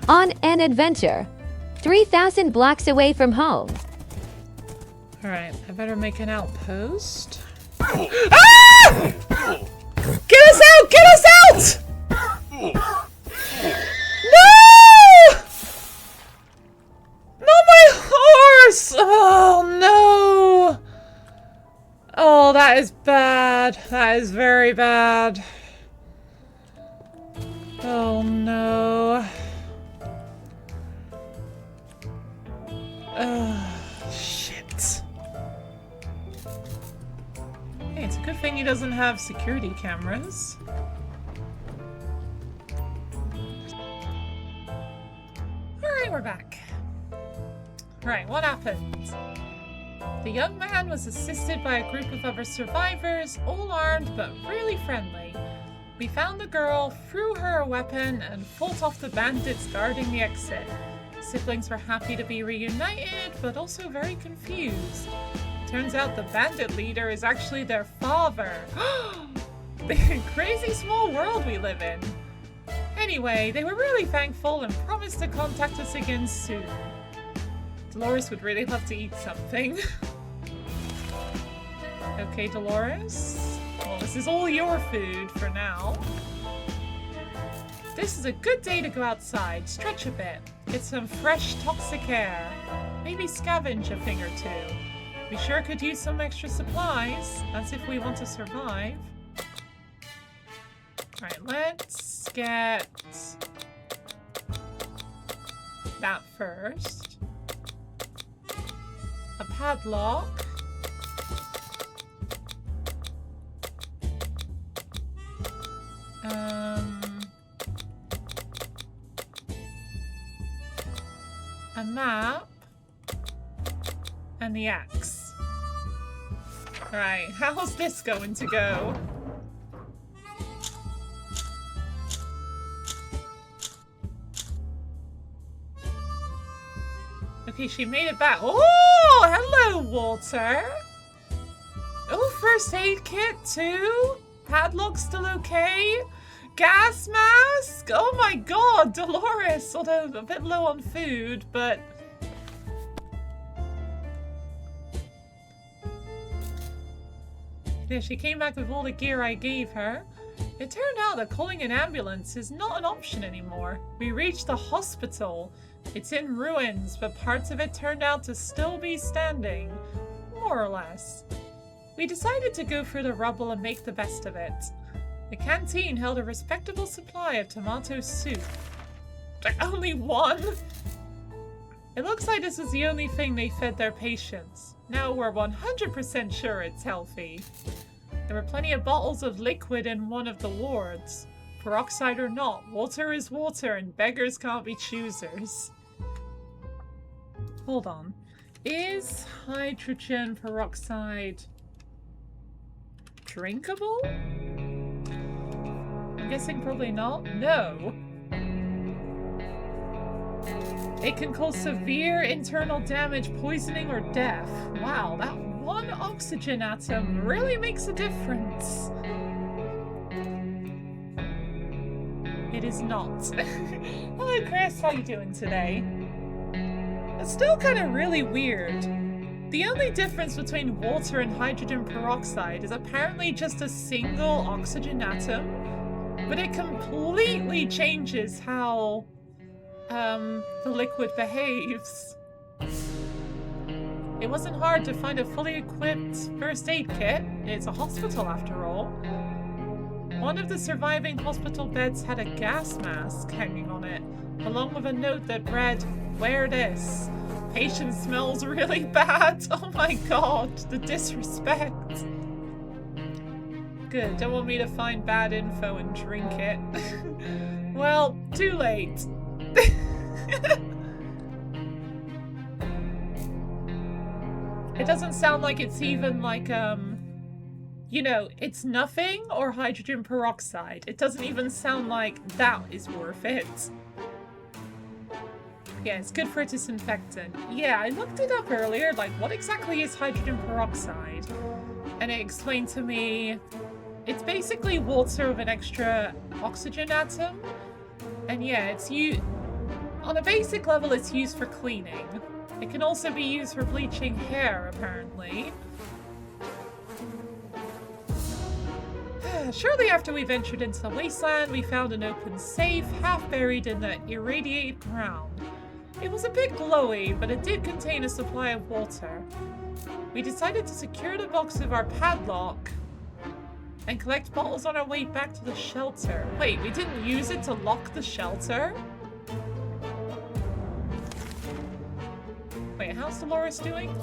On an adventure, 3,000 blocks away from home. Alright, I better make an outpost. Ah! Get us out! Get us out! No! Not my horse! Oh no! Oh, that is bad. That is very bad. Oh no. Shit. Hey, it's a good thing he doesn't have security cameras. Alright, we're back. Right, what happened? The young man was assisted by a group of other survivors, all armed but really friendly. We found the girl, threw her a weapon, and fought off the bandits guarding the exit. Siblings were happy to be reunited, but also very confused. Turns out the bandit leader is actually their father. The crazy small world we live in. Anyway, they were really thankful and promised to contact us again soon. Dolores would really love to eat something. Okay, Dolores. Well, this is all your food for now. This is a good day to go outside, stretch a bit, get some fresh, toxic air, maybe scavenge a thing or two. We sure could use some extra supplies, as if we want to survive. Alright, let's get that first. A padlock. A map. And the axe. Right, how's this going to go? Okay, she made it back. Oh, hello, Walter. Oh, first aid kit too? Padlock still okay? Gas mask? Oh my god, Dolores. Although a bit low on food, but... yeah, she came back with all the gear I gave her. It turned out that calling an ambulance is not an option anymore. We reached the hospital. It's in ruins, but parts of it turned out to still be standing. More or less. We decided to go through the rubble and make the best of it. The canteen held a respectable supply of tomato soup. Only one? It looks like this is the only thing they fed their patients. Now we're 100% sure it's healthy. There were plenty of bottles of liquid in one of the wards. Peroxide or not, water is water and beggars can't be choosers. Hold on. Is hydrogen peroxide drinkable? I'm guessing probably not. No. It can cause severe internal damage, poisoning, or death. Wow, that one oxygen atom really makes a difference. It is not. Hello, Chris. How you doing today? It's still kind of really weird The only difference between water and hydrogen peroxide is apparently just a single oxygen atom, but it completely changes how the liquid behaves. It wasn't hard to find a fully equipped first aid kit. It's a hospital after all. One of the surviving hospital beds had a gas mask hanging on it, along with a note that read, "Wear this. Patient smells really bad." Oh my god, the disrespect. Good, don't want me to find bad info and drink it. Well, too late. It doesn't sound like it's even like, you know, it's nothing or hydrogen peroxide. It doesn't even sound like that is worth it. Yeah, it's good for a disinfectant. Yeah, I looked it up earlier, like, what exactly is hydrogen peroxide? And it explained to me, it's basically water with an extra oxygen atom. And yeah, it's on a basic level, it's used for cleaning. It can also be used for bleaching hair, apparently. Shortly after we ventured into the wasteland, we found an open safe, half buried in the irradiated ground. It was a bit glowy, but it did contain a supply of water. We decided to secure the box with our padlock and collect bottles on our way back to the shelter. Wait, we didn't use it to lock the shelter? Wait, how's Dolores doing?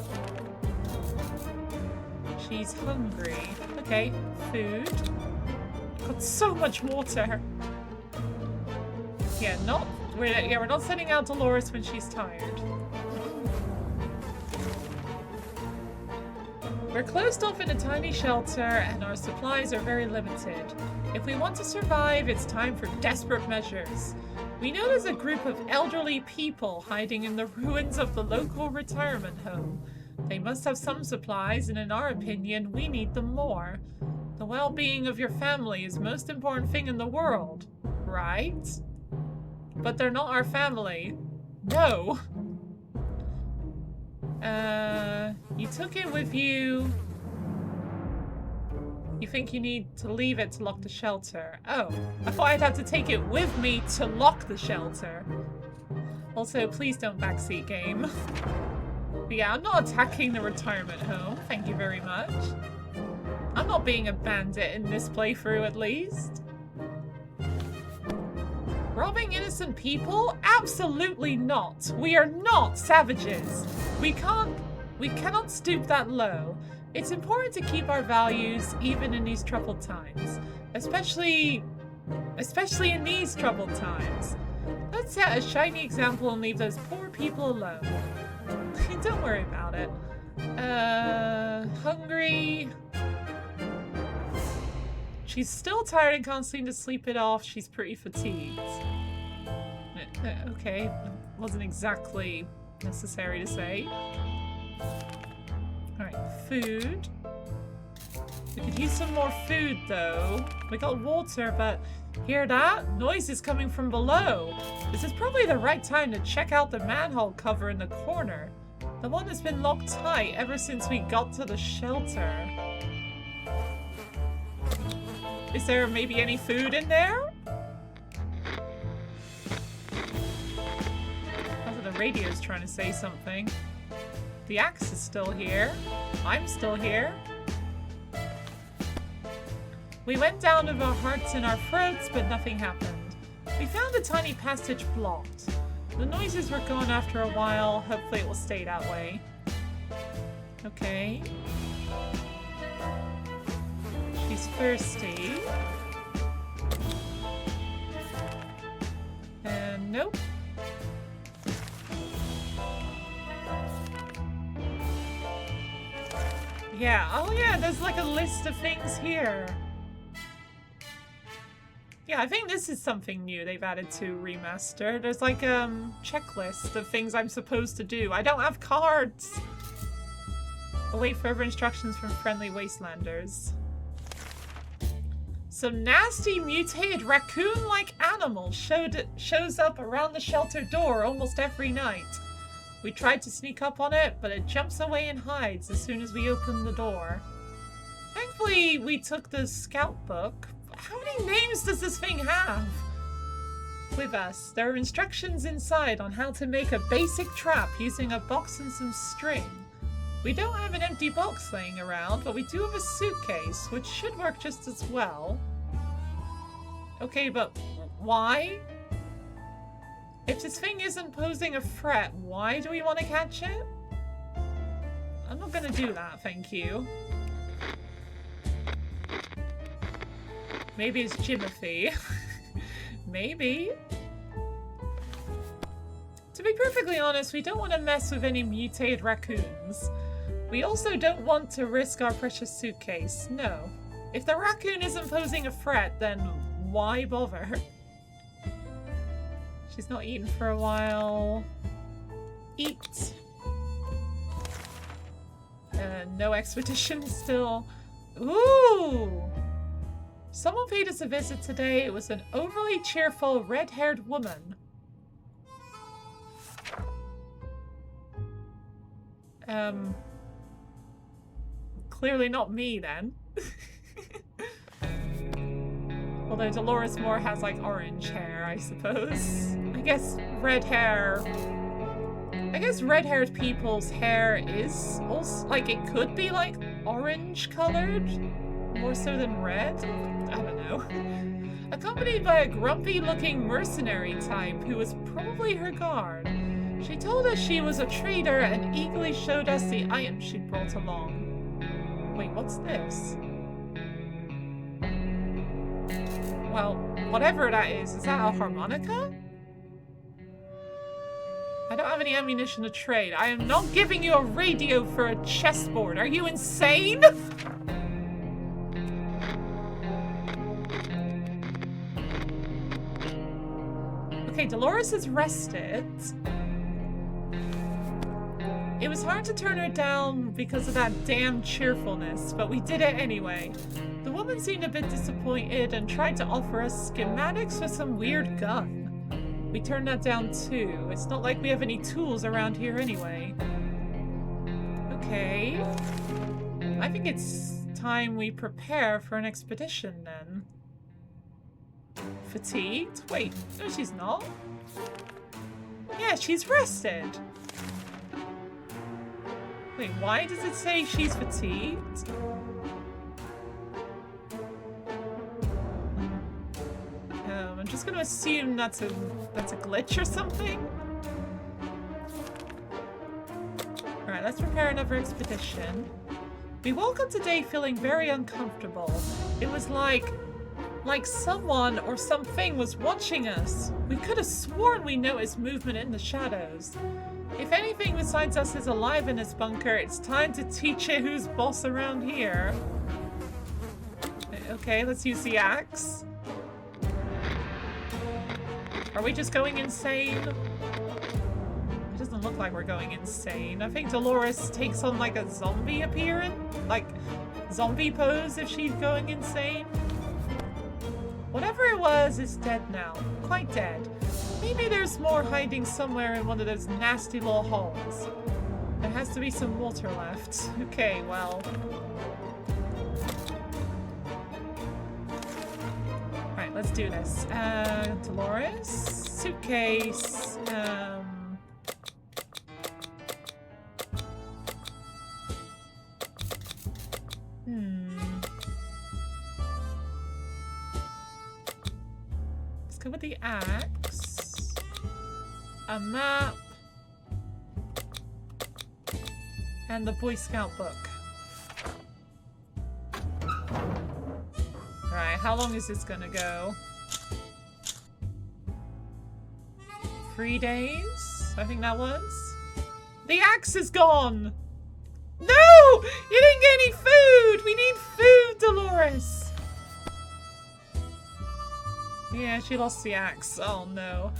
She's hungry. Okay, food. Got so much water. Yeah, we're not sending out Dolores when she's tired. We're closed off in a tiny shelter and our supplies are very limited. If we want to survive, it's time for desperate measures. We know there's a group of elderly people hiding in the ruins of the local retirement home. They must have some supplies, and in our opinion, we need them more. The well-being of your family is the most important thing in the world, right? But they're not our family. No. You took it with you. You think you need to leave it to lock the shelter. Oh, I thought I'd have to take it with me to lock the shelter. Also, please don't backseat game. But yeah, I'm not attacking the retirement home. Thank you very much. I'm not being a bandit in this playthrough, at least. Robbing innocent people? Absolutely not. We are not savages. We cannot stoop that low. It's important to keep our values even in these troubled times. Especially in these troubled times. Let's set a shiny example and leave those poor people alone. Don't worry about it. Hungry. She's still tired and can't seem to sleep it off. She's pretty fatigued. Okay, wasn't exactly necessary to say. Alright, food. We could use some more food though. We got water, but hear that? Noise is coming from below. This is probably the right time to check out the manhole cover in the corner. The one that's been locked tight ever since we got to the shelter. Is there maybe any food in there? Oh, the radio's trying to say something. The axe is still here. I'm still here. We went down with our hearts in our throats, but nothing happened. We found a tiny passage blocked. The noises were gone after a while. Hopefully it will stay that way. Okay. She's thirsty. And nope. Yeah, oh yeah, there's like a list of things here. Yeah, I think this is something new they've added to Remaster. There's like a checklist of things I'm supposed to do. I don't have cards! Await further instructions from friendly wastelanders. Some nasty mutated raccoon-like animal shows up around the shelter door almost every night. We tried to sneak up on it, but it jumps away and hides as soon as we open the door. Thankfully, we took the scout book. How many names does this thing have? With us. There are instructions inside on how to make a basic trap using a box and some string. We don't have an empty box laying around, but we do have a suitcase, which should work just as well. Okay, but why? If this thing isn't posing a threat, why do we want to catch it? I'm not gonna do that, thank you. Maybe it's Jimothy. Maybe. To be perfectly honest, we don't want to mess with any mutated raccoons. We also don't want to risk our precious suitcase. No. If the raccoon isn't posing a threat, then why bother? She's not eaten for a while. Eat. No expedition still. Ooh! Someone paid us a visit today. It was an overly cheerful, red-haired woman. Clearly not me, then. Although Dolores Moore has, like, orange hair, I suppose. I guess red-haired people's hair is also, like, it could be, like, orange-colored? More so than red? I don't know. Accompanied by a grumpy-looking mercenary type who was probably her guard. She told us she was a trader and eagerly showed us the items she'd brought along. Wait, what's this? Well, whatever that is that a harmonica? I don't have any ammunition to trade. I am not giving you a radio for a chessboard. Are you insane? Okay, Dolores is rested. It was hard to turn her down because of that damn cheerfulness, but we did it anyway. The woman seemed a bit disappointed and tried to offer us schematics for some weird gun. We turned that down too. It's not like we have any tools around here anyway. Okay. I think it's time we prepare for an expedition then. Fatigued? Wait, no she's not. Yeah, she's rested. Wait, why does it say she's fatigued? I'm just gonna assume that's a glitch or something. Alright, let's prepare another expedition. We woke up today feeling very uncomfortable. It was like someone or something was watching us. We could have sworn we noticed movement in the shadows. If anything besides us is alive in this bunker, it's time to teach it who's boss around here. Okay, let's use the axe. Are we just going insane? It doesn't look like we're going insane. I think Dolores takes on like a zombie appearance, like zombie pose if she's going insane. Whatever it was is dead now. Quite dead. Maybe there's more hiding somewhere in one of those nasty little holes. There has to be some water left. Okay, well. Alright, let's do this. Dolores. Suitcase. Let's go with the axe. A map. And the Boy Scout book. Alright, how long is this gonna go? 3 days? I think that was. The axe is gone! No! You didn't get any food! We need food, Dolores! Yeah, she lost the axe. Oh no.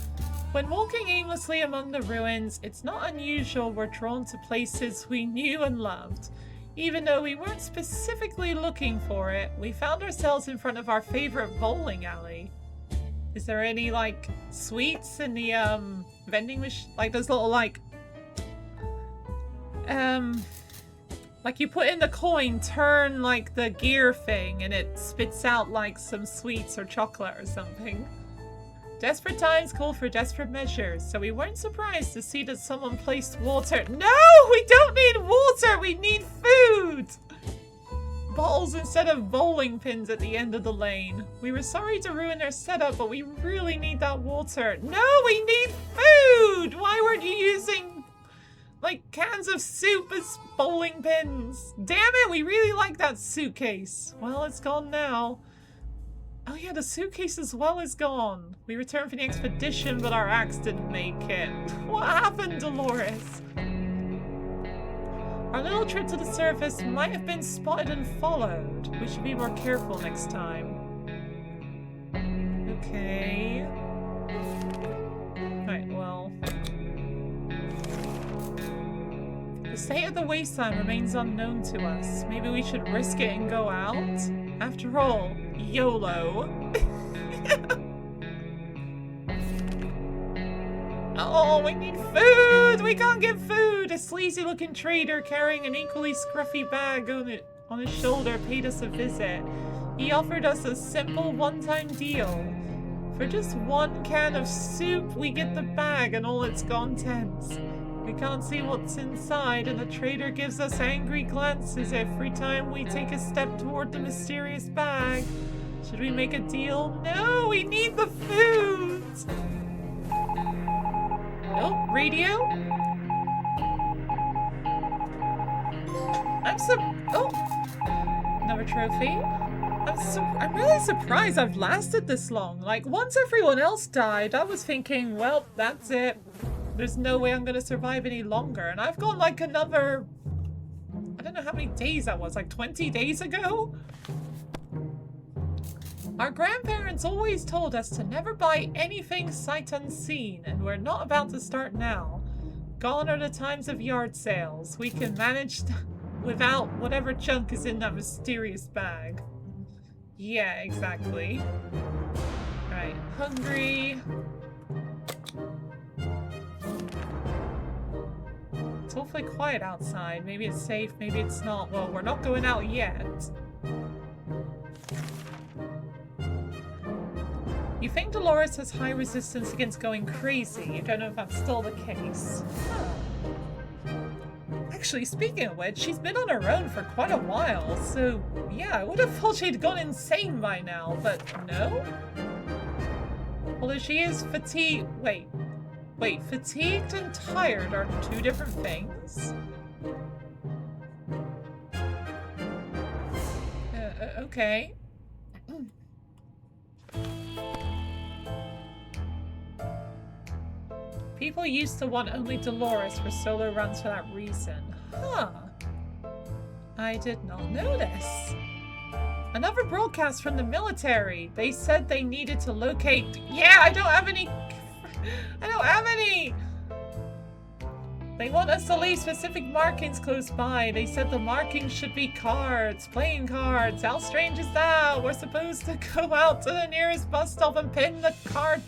When walking aimlessly among the ruins, it's not unusual we're drawn to places we knew and loved. Even though we weren't specifically looking for it, we found ourselves in front of our favorite bowling alley. Is there any, like, sweets in the, vending machine? Like, those little, like, Like you put in the coin, turn like the gear thing, and it spits out like some sweets or chocolate or something. Desperate times call for desperate measures, so we weren't surprised to see that someone placed water. No, we don't need water, we need food! Bottles instead of bowling pins at the end of the lane. We were sorry to ruin our setup, but we really need that water. No, we need food! Why weren't you using, like, cans of soup as bowling pins? Damn it, we really like that suitcase. Well, it's gone now. Oh yeah, the suitcase as well is gone. We returned for the expedition, but our axe didn't make it. What happened, Dolores? Our little trip to the surface might have been spotted and followed. We should be more careful next time. Okay. Right, well. The state of the wasteland remains unknown to us. Maybe we should risk it and go out? After all, YOLO. Oh, we need food! We can't get food! A sleazy-looking trader carrying an equally scruffy bag on his shoulder paid us a visit. He offered us a simple one-time deal. For just one can of soup, we get the bag and all its contents. We can't see what's inside, and the trader gives us angry glances every time we take a step toward the mysterious bag. Should we make a deal? No, we need the food! Oh, radio? Oh! Another trophy. I'm really surprised I've lasted this long. Like, once everyone else died, I was thinking, well, that's it. There's no way I'm gonna survive any longer. And I've gone like another... I don't know how many days that was, like 20 days ago? Our grandparents always told us to never buy anything sight unseen, and we're not about to start now. Gone are the times of yard sales. We can manage without whatever junk is in that mysterious bag. Yeah, exactly. Right, hungry. It's awfully quiet outside. Maybe it's safe, maybe it's not. Well, we're not going out yet. You think Dolores has high resistance against going crazy. You don't know if that's still the case. Huh. Actually, speaking of which, she's been on her own for quite a while, so yeah, I would have thought she'd gone insane by now, but no? Although she is fatigued. Wait, fatigued and tired are two different things? Okay. People used to want only Dolores for solo runs for that reason. Huh. I did not know this. Another broadcast from the military. They said they needed to locate... Yeah, I don't have any... I don't have any! They want us to leave specific markings close by. They said the markings should be cards, playing cards. How strange is that? We're supposed to go out to the nearest bus stop and pin the card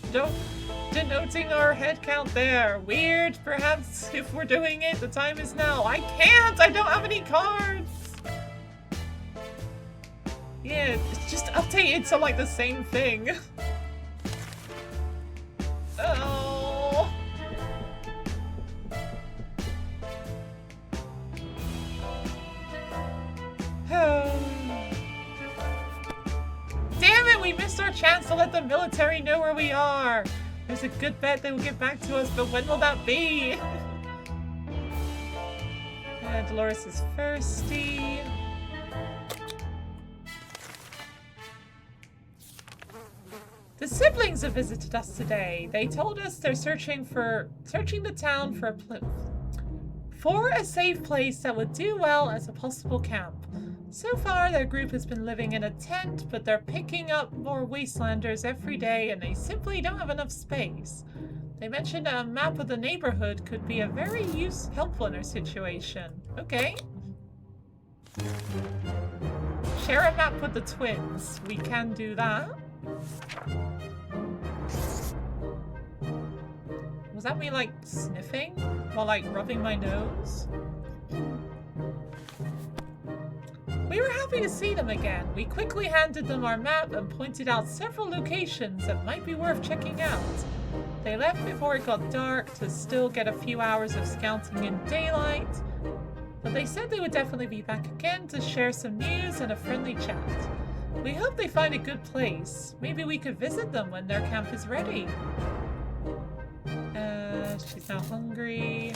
denoting our head count there. Weird. Perhaps if we're doing it, the time is now. I can't! I don't have any cards! Yeah, it's just updated to like the same thing. Oh. Damn it, we missed our chance to let the military know where we are. There's a good bet they will get back to us, but when will that be? Dolores is thirsty. The siblings have visited us today. They told us they're searching the town for a safe place that would do well as a possible camp. So far, their group has been living in a tent, but they're picking up more wastelanders every day, and they simply don't have enough space. They mentioned a map of the neighborhood could be a very helpful in our situation. Okay. Share a map with the twins. We can do that. Was that me, like, sniffing? While, like, rubbing my nose? We were happy to see them again. We quickly handed them our map and pointed out several locations that might be worth checking out. They left before it got dark to still get a few hours of scouting in daylight, but they said they would definitely be back again to share some news and a friendly chat. We hope they find a good place. Maybe we could visit them when their camp is ready. She's now hungry.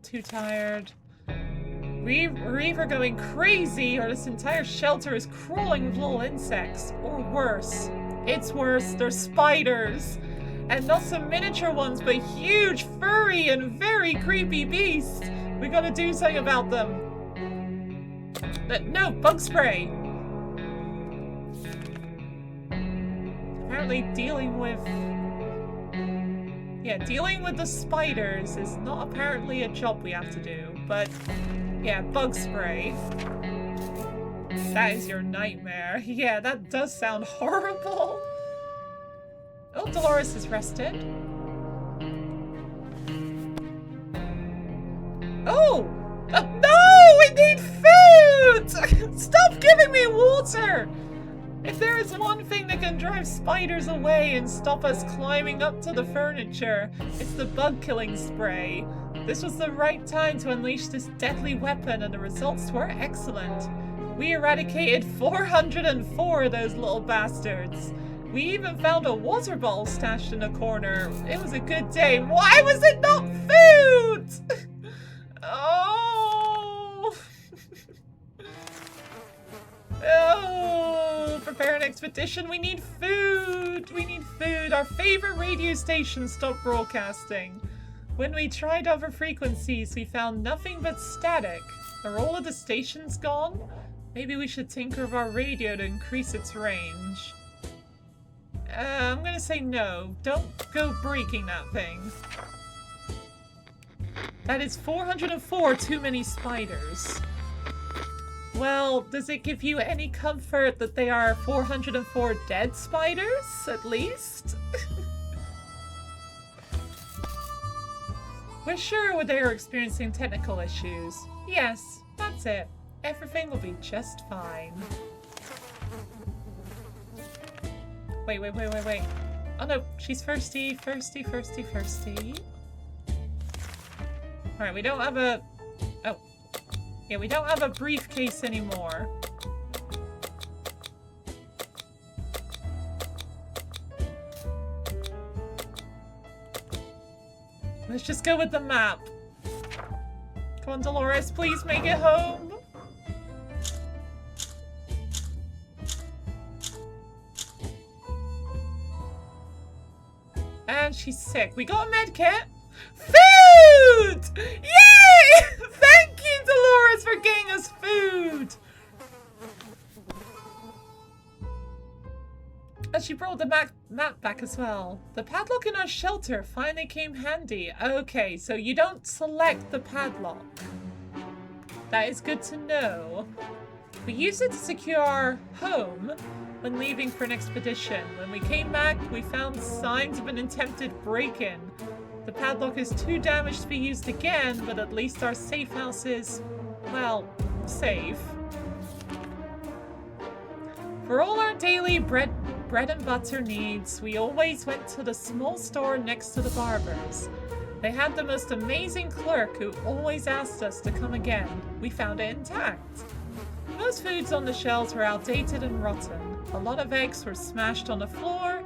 Too tired. We're either going crazy or this entire shelter is crawling with little insects. Or worse. It's worse. They're spiders. And not some miniature ones, but huge, furry, and very creepy beasts. We gotta do something about them. No, bug spray. Apparently dealing with the spiders is not apparently a job we have to do, but yeah, bug spray. That is your nightmare. Yeah, that does sound horrible. Oh, Dolores is rested. Oh! No! We need food! Stop giving me water! If there is one thing that can drive spiders away and stop us climbing up to the furniture, it's the bug-killing spray. This was the right time to unleash this deadly weapon, and the results were excellent. We eradicated 404 of those little bastards. We even found a water bottle stashed in a corner. It was a good day. Why was it not food? Oh! Oh, prepare an expedition. We need food. We need food. Our favorite radio station stopped broadcasting. When we tried other frequencies, we found nothing but static. Are all of the stations gone? Maybe we should tinker with our radio to increase its range. I'm gonna say no. Don't go breaking that thing. That is 404 too many spiders. Well, does it give you any comfort that they are 404 dead spiders, at least? We're sure they are experiencing technical issues. Yes, that's it. Everything will be just fine. Wait. Oh no, she's thirsty. Alright, we don't have a... Oh. Yeah, we don't have a briefcase anymore. Let's just go with the map. Come on, Dolores, please make it home. And she's sick. We got a med kit. Food! Yay! Thank you, Dolores, for getting us food. And she brought the map back as well. The padlock in our shelter finally came handy. Okay, so you don't select the padlock. That is good to know. We used it to secure our home when leaving for an expedition. When we came back, we found signs of an attempted break-in. The padlock is too damaged to be used again, but at least our safe house is, well, safe. For all our daily bread and butter needs, we always went to the small store next to the barber's. They had the most amazing clerk who always asked us to come again. We found it intact. Most foods on the shelves were outdated and rotten. A lot of eggs were smashed on the floor.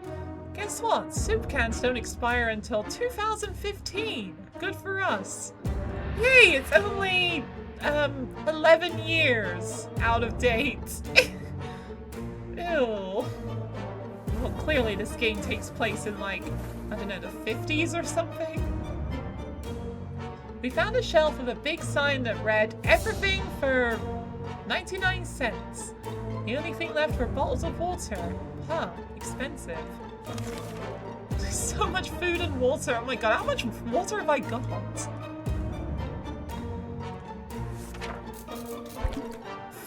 Guess what? Soup cans don't expire until 2015. Good for us. Yay, it's only 11 years out of date. Ew. Well, clearly this game takes place in, like, I don't know, the 50s or something? We found a shelf with a big sign that read, "Everything for 99 cents. The only thing left were bottles of water. Huh, expensive." There's so much food and water. Oh my god, how much water have I got?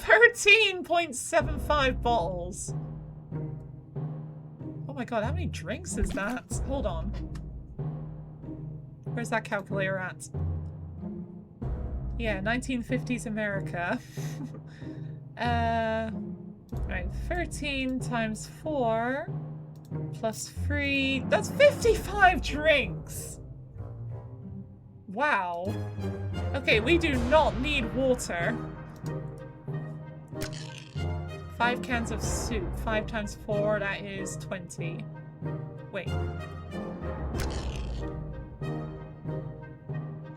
13.75 bottles. Oh my god, how many drinks is that? Hold on. Where's that calculator at? Yeah, 1950s America. Right, 13 times 4 plus 3. That's 55 drinks! Wow. Okay, we do not need water. 5 cans of soup. 5 times 4, that is 20. Wait.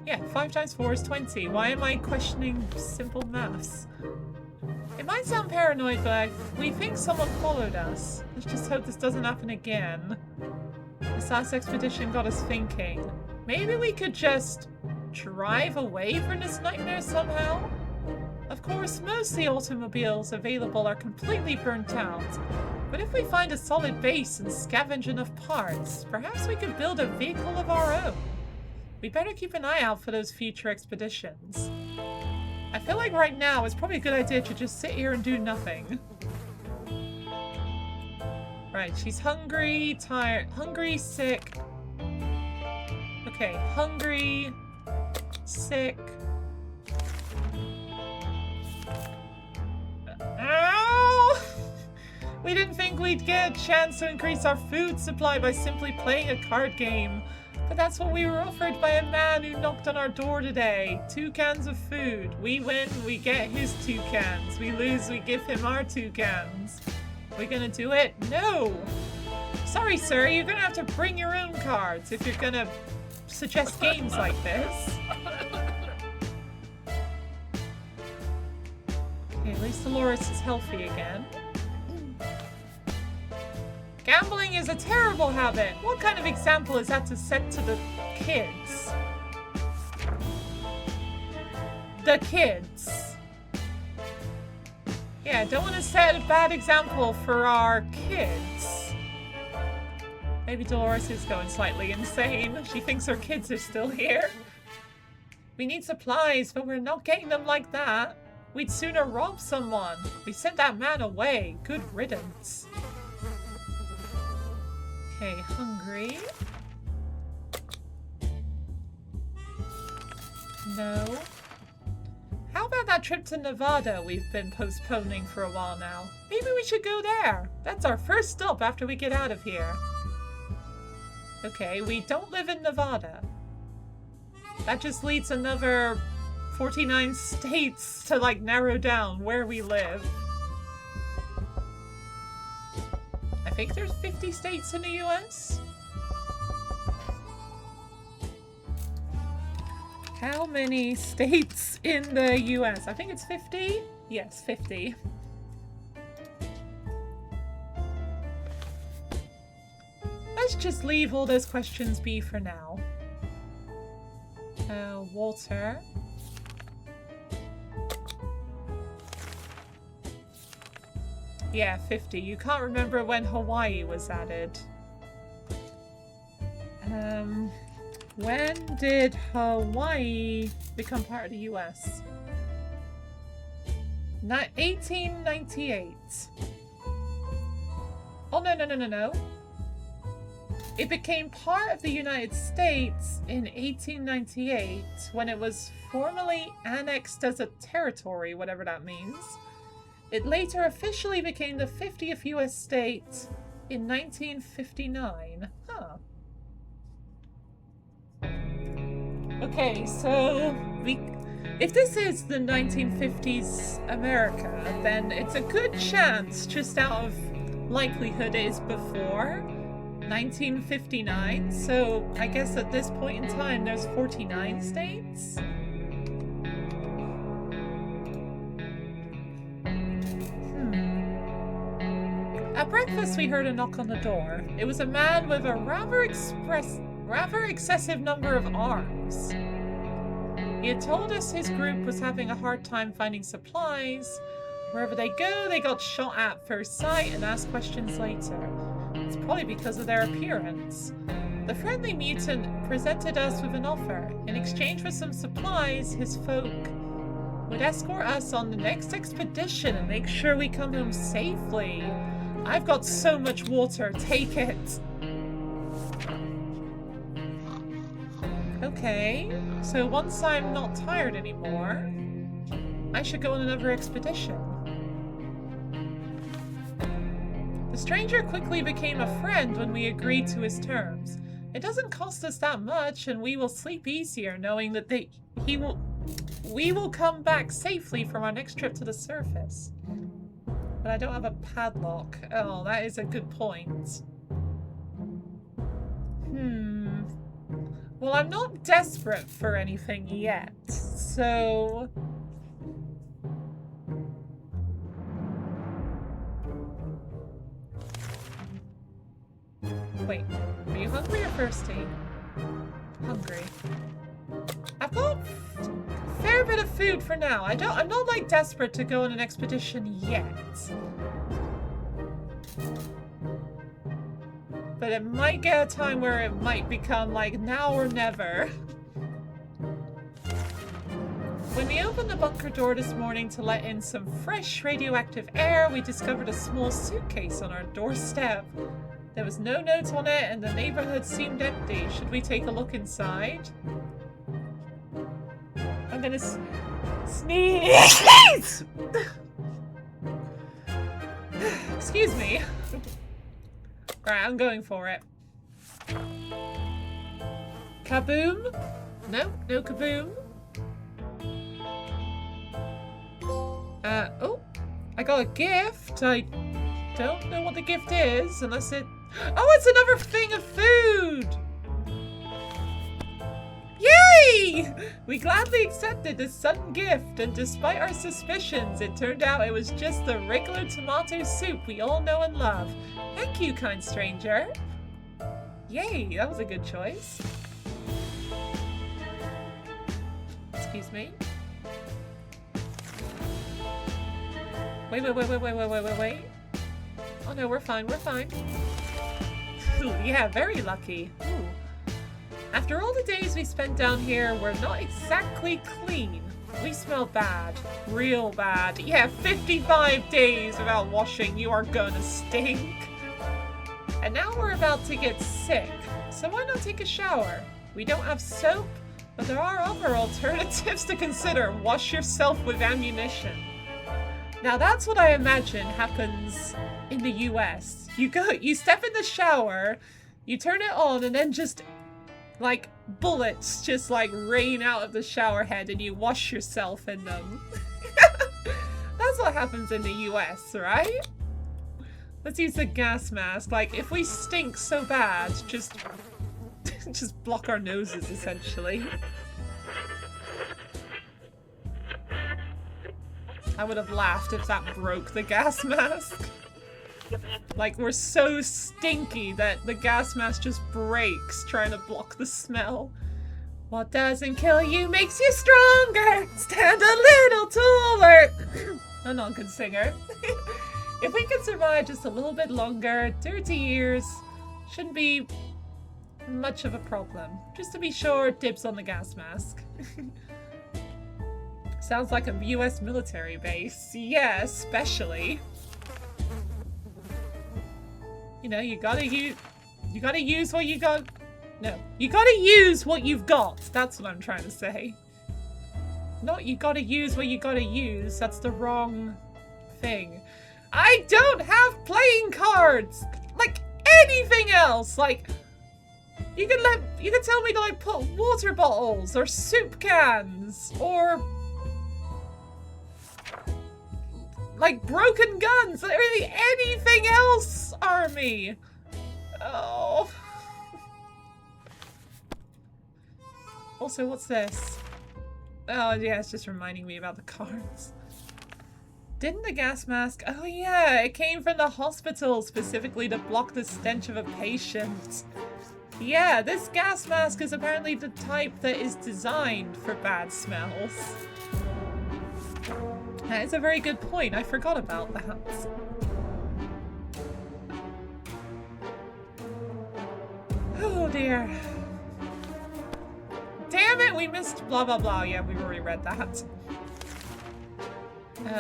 Yeah, 5 times 4 is 20. Why am I questioning simple maths? It might sound paranoid, but we think someone followed us. Let's just hope this doesn't happen again. This last expedition got us thinking. Maybe we could just drive away from this nightmare somehow? Of course, most of the automobiles available are completely burnt out. But if we find a solid base and scavenge enough parts, perhaps we could build a vehicle of our own. We better keep an eye out for those future expeditions. I feel like right now it's probably a good idea to just sit here and do nothing. Right, she's hungry, tired, hungry, sick. Okay, hungry, sick. Ow! We didn't think we'd get a chance to increase our food supply by simply playing a card game. But that's what we were offered by a man who knocked on our door today. 2 cans of food. We win, we get his 2 cans. We lose, we give him our 2 cans. We gonna do it? No! Sorry, sir, you're gonna have to bring your own cards if you're gonna suggest games like this. Okay, at least Dolores is healthy again. Gambling is a terrible habit. What kind of example is that to set to the kids? The kids. Yeah, don't want to set a bad example for our kids. Maybe Dolores is going slightly insane. She thinks her kids are still here. We need supplies, but we're not getting them like that. We'd sooner rob someone. We sent that man away. Good riddance. Okay, hungry. No. How about that trip to Nevada we've been postponing for a while now? Maybe we should go there. That's our first stop after we get out of here. Okay, we don't live in Nevada. That just leads another 49 states to, like, narrow down where we live. I think there's 50 states in the US. How many states in the US? I think it's 50? Yes, 50. Let's just leave all those questions be for now. Water. Yeah, 50. You can't remember when Hawaii was added. When did Hawaii become part of the US? 1898. Oh, no. It became part of the United States in 1898 when it was formally annexed as a territory, whatever that means. It later officially became the 50th US state in 1959. Huh. Okay, so if this is the 1950s America, then it's a good chance, just out of likelihood, it is before 1959. So I guess at this point in time, there's 49 states. At breakfast, we heard a knock on the door. It was a man with a rather excessive number of arms. He had told us his group was having a hard time finding supplies. Wherever they go, they got shot at first sight and asked questions later. It's probably because of their appearance. The friendly mutant presented us with an offer. In exchange for some supplies, his folk would escort us on the next expedition and make sure we come home safely. I've got so much water, take it. Okay, so once I'm not tired anymore, I should go on another expedition. The stranger quickly became a friend when we agreed to his terms. It doesn't cost us that much, and we will sleep easier knowing that we will come back safely from our next trip to the surface. But I don't have a padlock. Oh, that is a good point. Well, I'm not desperate for anything yet, so... Wait, are you hungry or thirsty? Hungry. I've got a fair bit of food for now. I'm not like desperate to go on an expedition yet. But it might get a time where it might become like now or never. When we opened the bunker door this morning to let in some fresh radioactive air, we discovered a small suitcase on our doorstep. There was no note on it and the neighborhood seemed empty. Should we take a look inside? I'm gonna sneeze! Excuse me. Right, I'm going for it. Kaboom? No, no kaboom. Oh, I got a gift. I don't know what the gift is unless it... Oh, it's another thing of food! Yay! We gladly accepted this sudden gift, and despite our suspicions, it turned out it was just the regular tomato soup we all know and love. Thank you, kind stranger. Yay, that was a good choice. Excuse me. Wait. Oh no, we're fine, we're fine. Ooh, yeah, very lucky. Ooh. After all the days we spent down here, we're not exactly clean. We smell bad. Real bad. Yeah, 55 days without washing, you are gonna stink. And now we're about to get sick, so why not take a shower? We don't have soap, but there are other alternatives to consider. Wash yourself with ammunition. Now that's what I imagine happens in the US. You step in the shower, you turn it on, and then just, like, bullets just, like, rain out of the shower head and you wash yourself in them. That's what happens in the US, right? Let's use the gas mask. Like, if we stink so bad, just block our noses, essentially. I would have laughed if that broke the gas mask. Like, we're so stinky that the gas mask just breaks trying to block the smell. What doesn't kill you makes you stronger. Stand a little taller. I'm not a good singer. If we can survive just a little bit longer, 30 years shouldn't be much of a problem. Just to be sure, dibs on the gas mask. Sounds like a US military base. Yeah, especially. You know, you gotta use what you got. No, you gotta use what you've got. That's what I'm trying to say. Not you gotta use what you gotta use. That's the wrong thing. I don't have playing cards! Like, anything else! Like, you can tell me to, like, put water bottles, or soup cans, or... like, broken guns! Literally anything else, Army! Oh... Also, what's this? Oh, yeah, it's just reminding me about the cards. Didn't the gas mask... Oh, yeah, it came from the hospital specifically to block the stench of a patient. Yeah, this gas mask is apparently the type that is designed for bad smells. That is a very good point. I forgot about that. Oh, dear. Damn it, we missed blah blah blah. Yeah, we've already read that.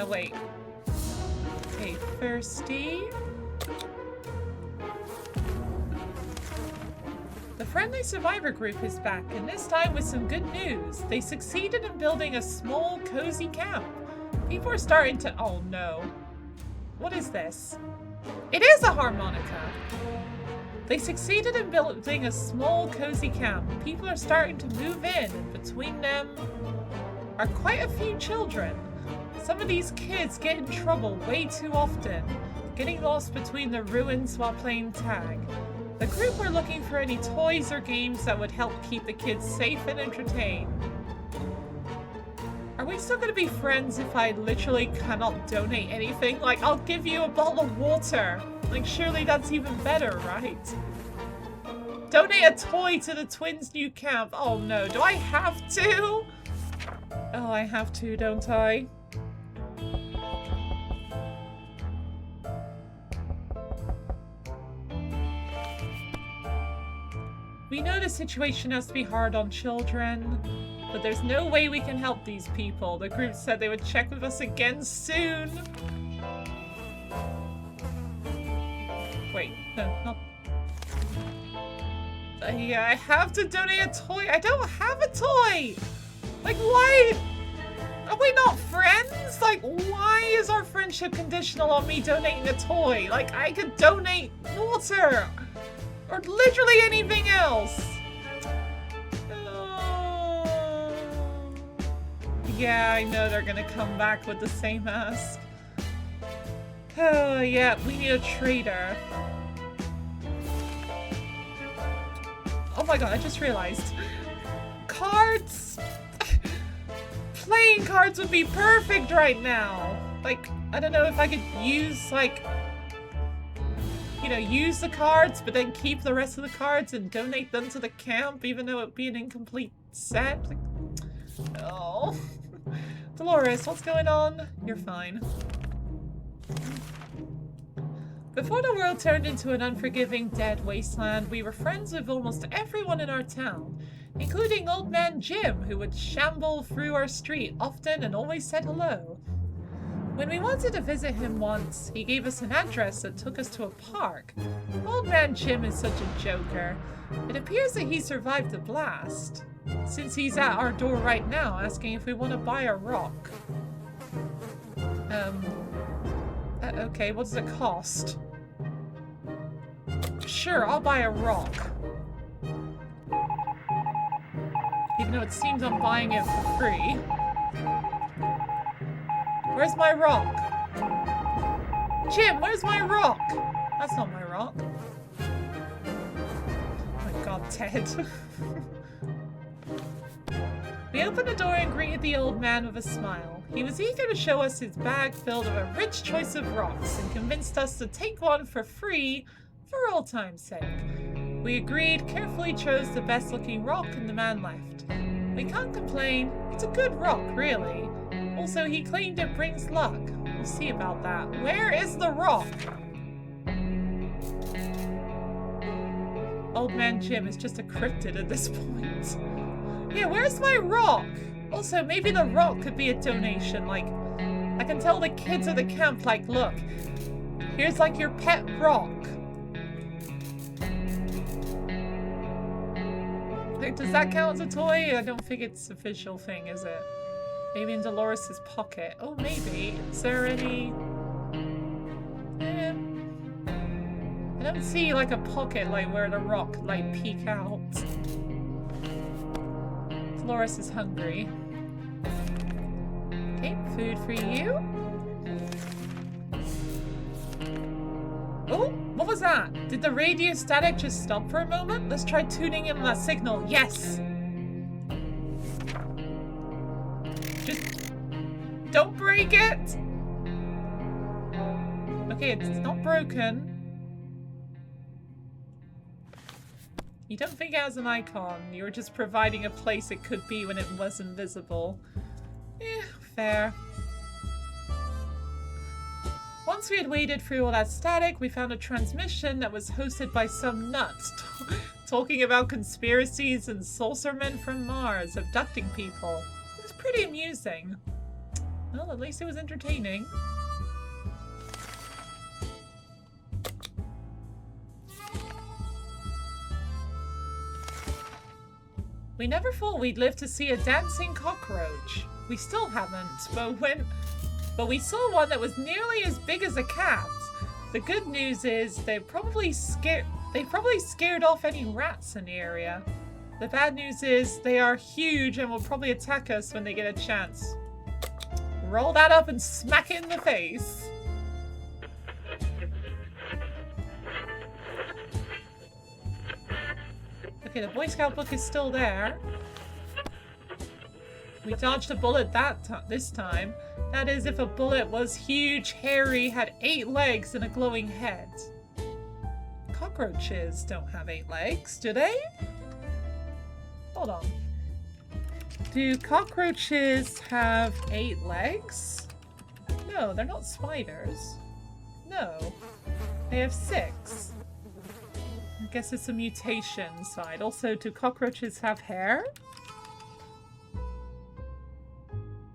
Wait. Okay, thirsty. The The Friendly Survivor group is back, and this time with some good news. They succeeded in building a small, cozy camp. People are starting to... Oh no. What is this? It is a harmonica! They succeeded in building a small, cozy camp. People are starting to move in, and between them are quite a few children. Some of these kids get in trouble way too often, getting lost between the ruins while playing tag. The group are looking for any toys or games that would help keep the kids safe and entertained. Are we still gonna be friends if I literally cannot donate anything? Like, I'll give you a bottle of water. Like, surely that's even better, right? Donate a toy to the twins' new camp. Oh no, do I have to? Oh, I have to, don't I? We know the situation has to be hard on children, but there's no way we can help these people. The group said they would check with us again soon. Wait, no, not... Yeah, I have to donate a toy. I don't have a toy! Like, why? Are we not friends? Like, why is our friendship conditional on me donating a toy? Like, I could donate water! Or literally anything else! Oh. Yeah, I know they're gonna come back with the same ask. Oh, yeah, we need a trader. Oh my god, I just realized. Cards! Playing cards would be perfect right now! Like, I don't know if I could use, like... You know, use the cards, but then keep the rest of the cards and donate them to the camp, even though it'd be an incomplete set. Like, oh. Dolores, what's going on? You're fine. Before the world turned into an unforgiving, dead wasteland, we were friends with almost everyone in our town, including Old Man Jim, who would shamble through our street often and always said hello. When we wanted to visit him once, he gave us an address that took us to a park. Old Man Jim is such a joker. It appears that he survived the blast, since he's at our door right now asking if we want to buy a rock. Okay, what does it cost? Sure, I'll buy a rock. Even though it seems I'm buying it for free. Where's my rock? Jim, where's my rock? That's not my rock. Oh my god, Ted. We opened the door and greeted the old man with a smile. He was eager to show us his bag filled with a rich choice of rocks and convinced us to take one for free for old time's sake. We agreed, carefully chose the best looking rock, and the man left. We can't complain. It's a good rock, really. Also, he claimed it brings luck. We'll see about that. Where is the rock? Old Man Jim is just a cryptid at this point. Yeah, where's my rock? Also, maybe the rock could be a donation. Like, I can tell the kids at the camp, like, look, here's like your pet rock. Like, does that count as a toy? I don't think it's an official thing, is it? Maybe in Dolores' pocket. Oh, maybe. Is there any... I don't see, like, a pocket, like, where the rock could, like, peek out. Dolores is hungry. Okay, food for you. Oh, what was that? Did the radio static just stop for a moment? Let's try tuning in that signal. Yes! Just don't break it! Okay, it's not broken. You don't think it has an icon. You were just providing a place it could be when it wasn't visible. Eh, fair. Once we had waded through all that static, we found a transmission that was hosted by some nuts talking about conspiracies and saucermen from Mars abducting people. It was pretty amusing. Well, at least it was entertaining. We never thought we'd live to see a dancing cockroach. We still haven't, but we saw one that was nearly as big as a cat. The good news is they probably scared off any rats in the area. The bad news is they are huge and will probably attack us when they get a chance. Roll that up and smack it in the face. Okay, the Boy Scout book is still there. We dodged a bullet this time. That is, if a bullet was huge, hairy, had 8 legs and a glowing head. Cockroaches don't have 8 legs, do they? Hold on. Do cockroaches have 8 legs? No, they're not spiders. No. They have 6. I guess it's a mutation side. Also, do cockroaches have hair?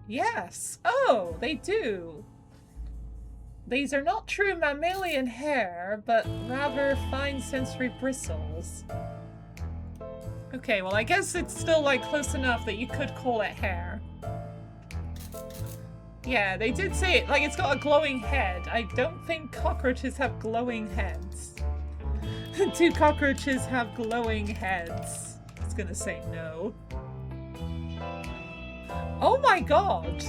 Yes. Oh, they do. These are not true mammalian hair, but rather fine sensory bristles. Okay, well I guess it's still like close enough that you could call it hair. Yeah, they did say it, like it's got a glowing head. I don't think cockroaches have glowing heads. Do cockroaches have glowing heads? I was gonna say no. Oh my god!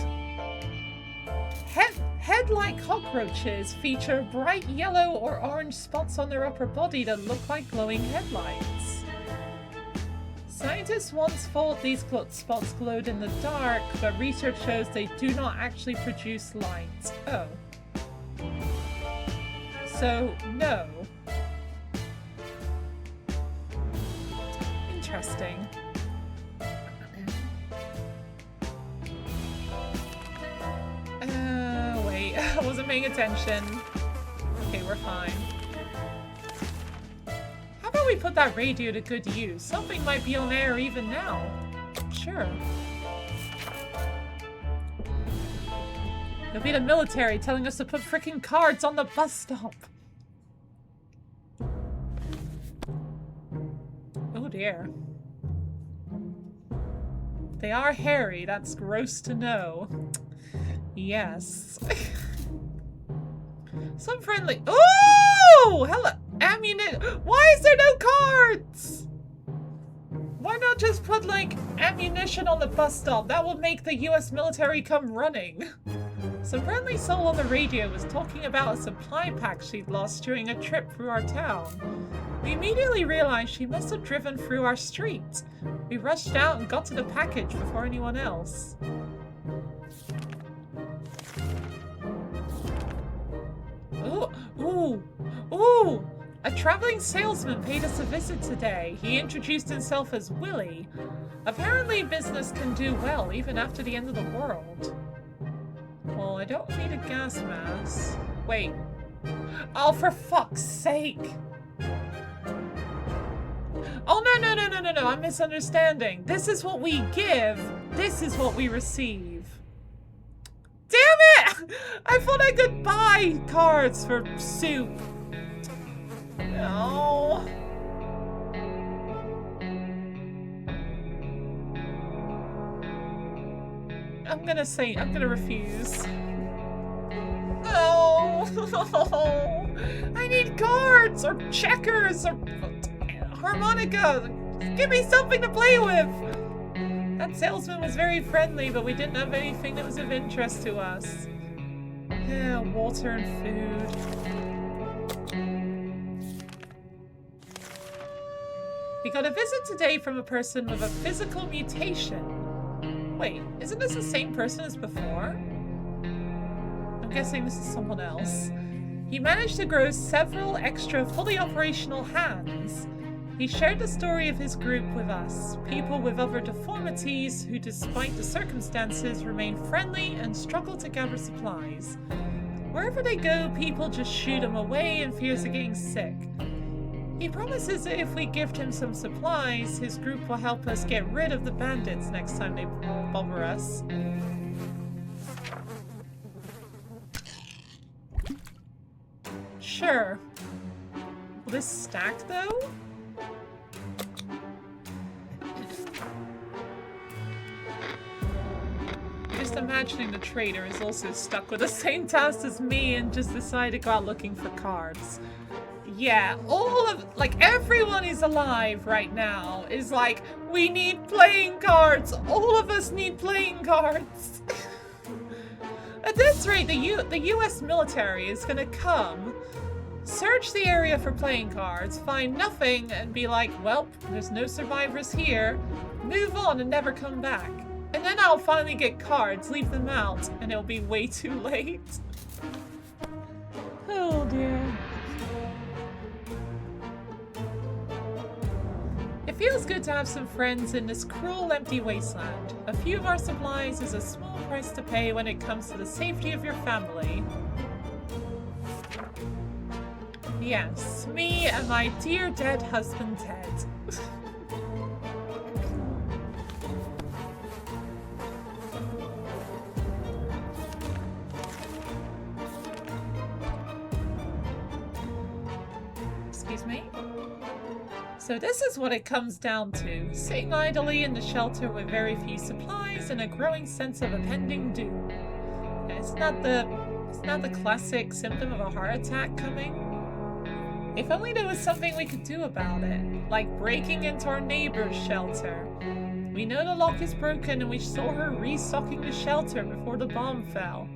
Head-like cockroaches feature bright yellow or orange spots on their upper body that look like glowing headlights. Scientists once thought these spots glowed in the dark, but research shows they do not actually produce light. Oh. So, no. Interesting. Wait, I wasn't paying attention. Okay, we're fine. How about we put that radio to good use? Something might be on air even now. Sure. It'll be the military telling us to put frickin' cards on the bus stop. Oh dear. They are hairy, that's gross to know. Yes. Some friendly— oh! Hello! Ammunition! Why is there no cards? Why not just put, like, ammunition on the bus stop? That will make the US military come running. Some friendly soul on the radio was talking about a supply pack she'd lost during a trip through our town. We immediately realized she must have driven through our street. We rushed out and got to the package before anyone else. Ooh, ooh, ooh! A traveling salesman paid us a visit today. He introduced himself as Willie. Apparently business can do well even after the end of the world. Well, I don't need a gas mask. Wait. Oh, for fuck's sake! Oh, no, I'm misunderstanding. This is what we give. This is what we receive. Damn it! I thought I could buy cards for soup. No. I'm gonna refuse. No. I need cards or checkers or harmonica. Give me something to play with. That salesman was very friendly, but we didn't have anything that was of interest to us. Yeah, water and food. We got a visit today from a person with a physical mutation. Wait, isn't this the same person as before? I'm guessing this is someone else. He managed to grow several extra fully operational hands. He shared the story of his group with us, people with other deformities who, despite the circumstances, remain friendly and struggle to gather supplies. Wherever they go, people just shoot them away in fears of getting sick. He promises that if we gift him some supplies, his group will help us get rid of the bandits next time they bother us. Sure. Will this stack, though? just imagining the trader is also stuck with the same task as me and just decided to go out looking for cards. Yeah, everyone is alive right now is like, we need playing cards. All of us need playing cards. At this rate, the US military is gonna come, search the area for playing cards, find nothing, and be like, well, there's no survivors here, move on and never come back. And then I'll finally get cards, leave them out, and it'll be way too late. Oh dear. It feels good to have some friends in this cruel, empty wasteland. A few of our supplies is a small price to pay when it comes to the safety of your family. Yes, me and my dear dead husband Ted. Excuse me? So this is what it comes down to. Sitting idly in the shelter with very few supplies and a growing sense of impending doom. It's not the classic symptom of a heart attack coming. If only there was something we could do about it, like breaking into our neighbor's shelter. We know the lock is broken and we saw her restocking the shelter before the bomb fell.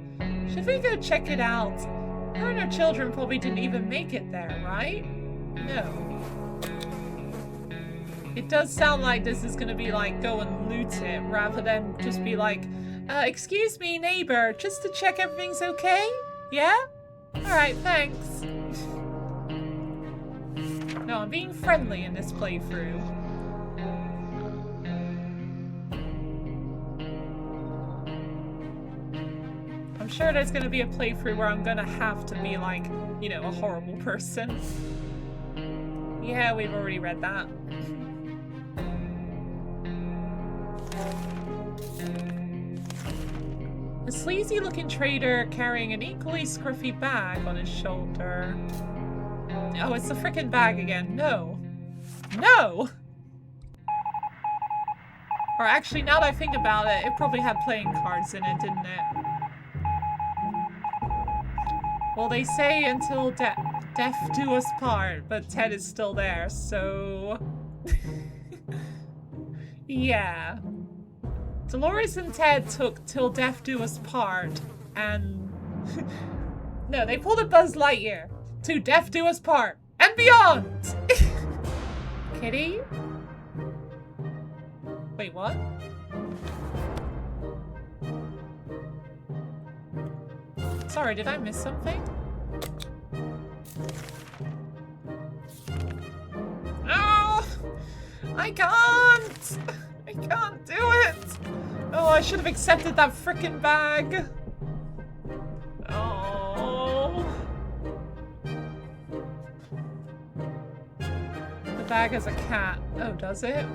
Should we go check it out? Her and her children probably didn't even make it there, right? No. It does sound like this is gonna be like, go and loot it, rather than just be like, excuse me, neighbor, just to check everything's okay? Yeah? Alright, thanks. No, I'm being friendly in this playthrough. I'm sure there's gonna be a playthrough where I'm gonna have to be like, you know, a horrible person. Yeah, we've already read that. A sleazy-looking trader carrying an equally scruffy bag on his shoulder. Oh, it's the frickin' bag again. No. No! Or actually, now that I think about it, it probably had playing cards in it, didn't it? Well, they say until death do us part, but Ted is still there, so... Yeah. Dolores and Ted took till death do us part, and... No, they pulled a Buzz Lightyear. To death do us part, and beyond! Kitty? Wait, what? Sorry, did I miss something? Oh! I can't! I can't do it! Oh, I should have accepted that frickin' bag. Oh. The bag has a cat. Oh, does it?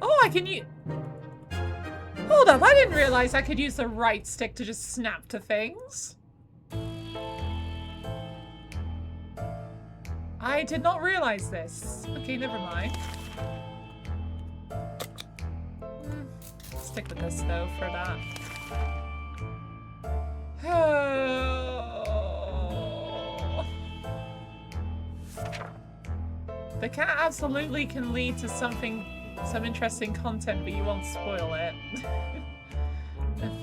Oh, I can use... Hold up, I didn't realize I could use the right stick to just snap to things. I did not realize this. Okay, never mind. Stick with this though for that. Oh. The cat absolutely can lead to some interesting content, but you won't spoil it.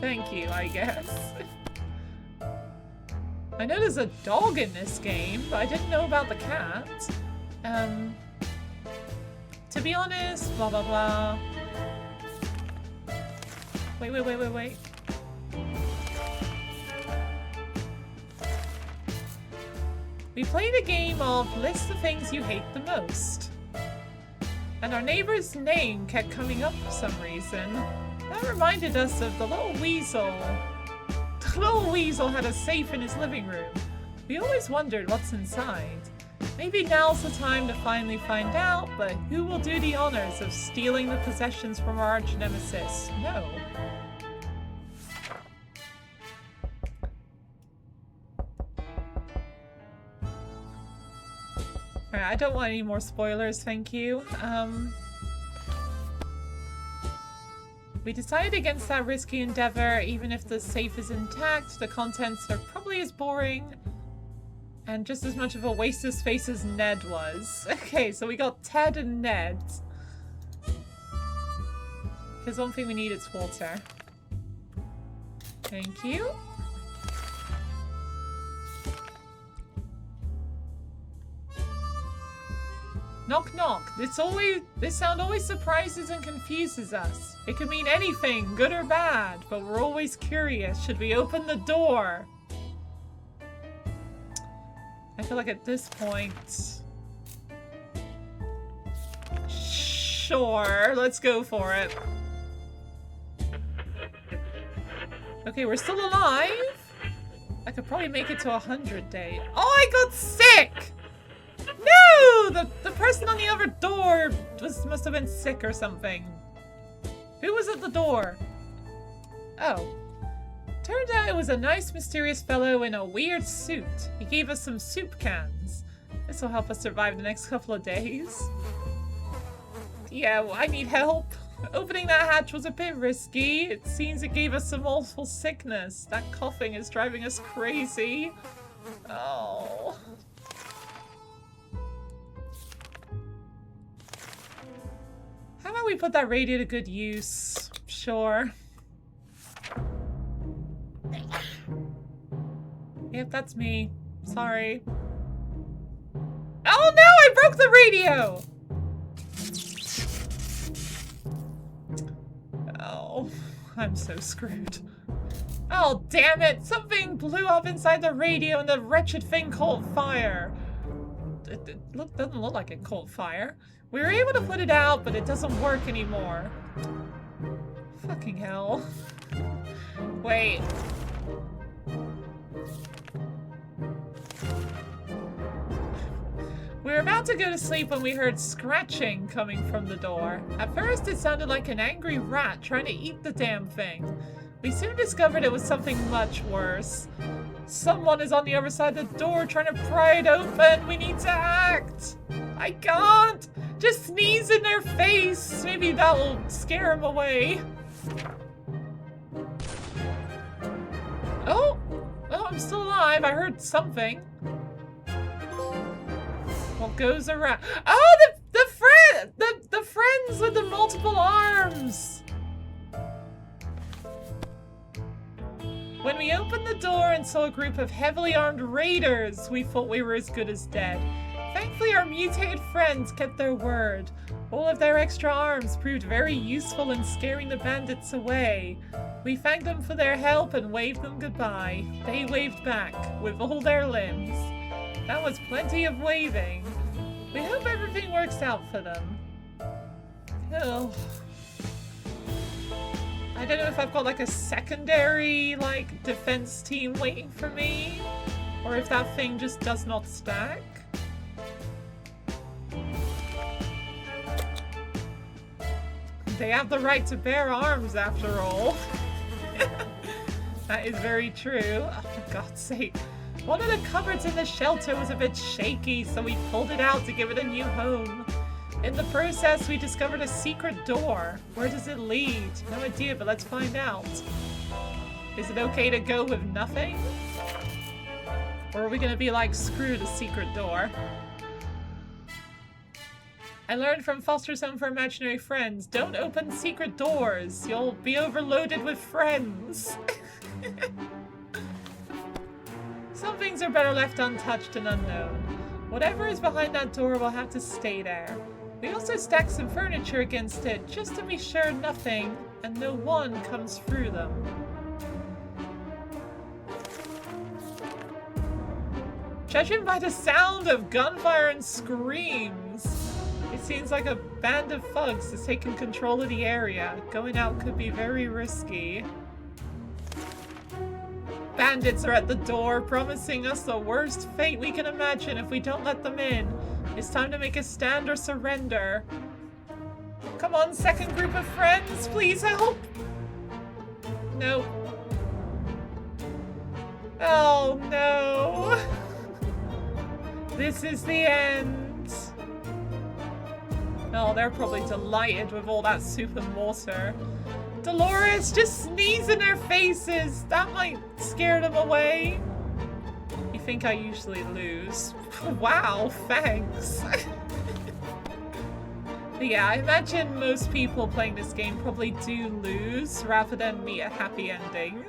Thank you, I guess. I know there's a dog in this game, but I didn't know about the cat. To be honest, blah blah blah. Wait. We played a game of list the things you hate the most. And our neighbor's name kept coming up for some reason. That reminded us of the little weasel. The little weasel had a safe in his living room. We always wondered what's inside. Maybe now's the time to finally find out, but who will do the honors of stealing the possessions from our arch nemesis? No. Alright, I don't want any more spoilers, thank you. We decided against that risky endeavor. Even if the safe is intact, the contents are probably as boring and just as much of a waste of space as Ned was. Okay, so we got Ted and Ned. There's one thing we need, it's water. Thank you. Knock knock. This sound always surprises and confuses us. It could mean anything, good or bad, but we're always curious. Should we open the door? I feel like at this point... Sure, let's go for it. Okay, we're still alive. I could probably make it to 100 days. Oh, I got sick! No! The person on the other door must have been sick or something. Who was at the door? Oh. Turned out it was a nice, mysterious fellow in a weird suit. He gave us some soup cans. This will help us survive the next couple of days. Yeah, well, I need help. Opening that hatch was a bit risky. It seems it gave us some awful sickness. That coughing is driving us crazy. Oh. How about we put that radio to good use? Sure. Yep, that's me. Sorry. Oh no, I broke the radio! Oh, I'm so screwed. Oh, damn it! Something blew up inside the radio and the wretched thing caught fire. It doesn't look like it caught fire. We were able to put it out, but it doesn't work anymore. Fucking hell. Wait. We were about to go to sleep when we heard scratching coming from the door. At first, it sounded like an angry rat trying to eat the damn thing. We soon discovered it was something much worse. Someone is on the other side of the door trying to pry it open. We need to act. I can't. Just sneeze in their face. Maybe that'll scare them away. Oh, I'm still alive. I heard something. What goes around? Oh, the friends with the multiple arms. When we opened the door and saw a group of heavily armed raiders, we thought we were as good as dead. Thankfully, our mutated friends kept their word. All of their extra arms proved very useful in scaring the bandits away. We thanked them for their help and waved them goodbye. They waved back, with all their limbs. That was plenty of waving. We hope everything works out for them. Oh. I don't know if I've got like a secondary like defense team waiting for me, or if that thing just does not stack. They have the right to bear arms after all. That is very true. Oh, for God's sake. One of the cupboards in the shelter was a bit shaky, so we pulled it out to give it a new home. In the process, we discovered a secret door. Where does it lead? No idea, but let's find out. Is it okay to go with nothing? Or are we gonna be like, screw the secret door? I learned from Foster's Home for Imaginary Friends, don't open secret doors. You'll be overloaded with friends. Some things are better left untouched and unknown. Whatever is behind that door will have to stay there. We also stacked some furniture against it, just to be sure nothing and no one comes through them. Judging by the sound of gunfire and screams, it seems like a band of thugs has taken control of the area. Going out could be very risky. Bandits are at the door, promising us the worst fate we can imagine if we don't let them in. It's time to make a stand or surrender. Come on, second group of friends, please help! Nope. Oh no! This is the end. Oh, they're probably delighted with all that soup and water. Dolores, just sneeze in their faces. That might scare them away. You think I usually lose? Wow, thanks. But yeah, I imagine most people playing this game probably do lose rather than meet a happy ending.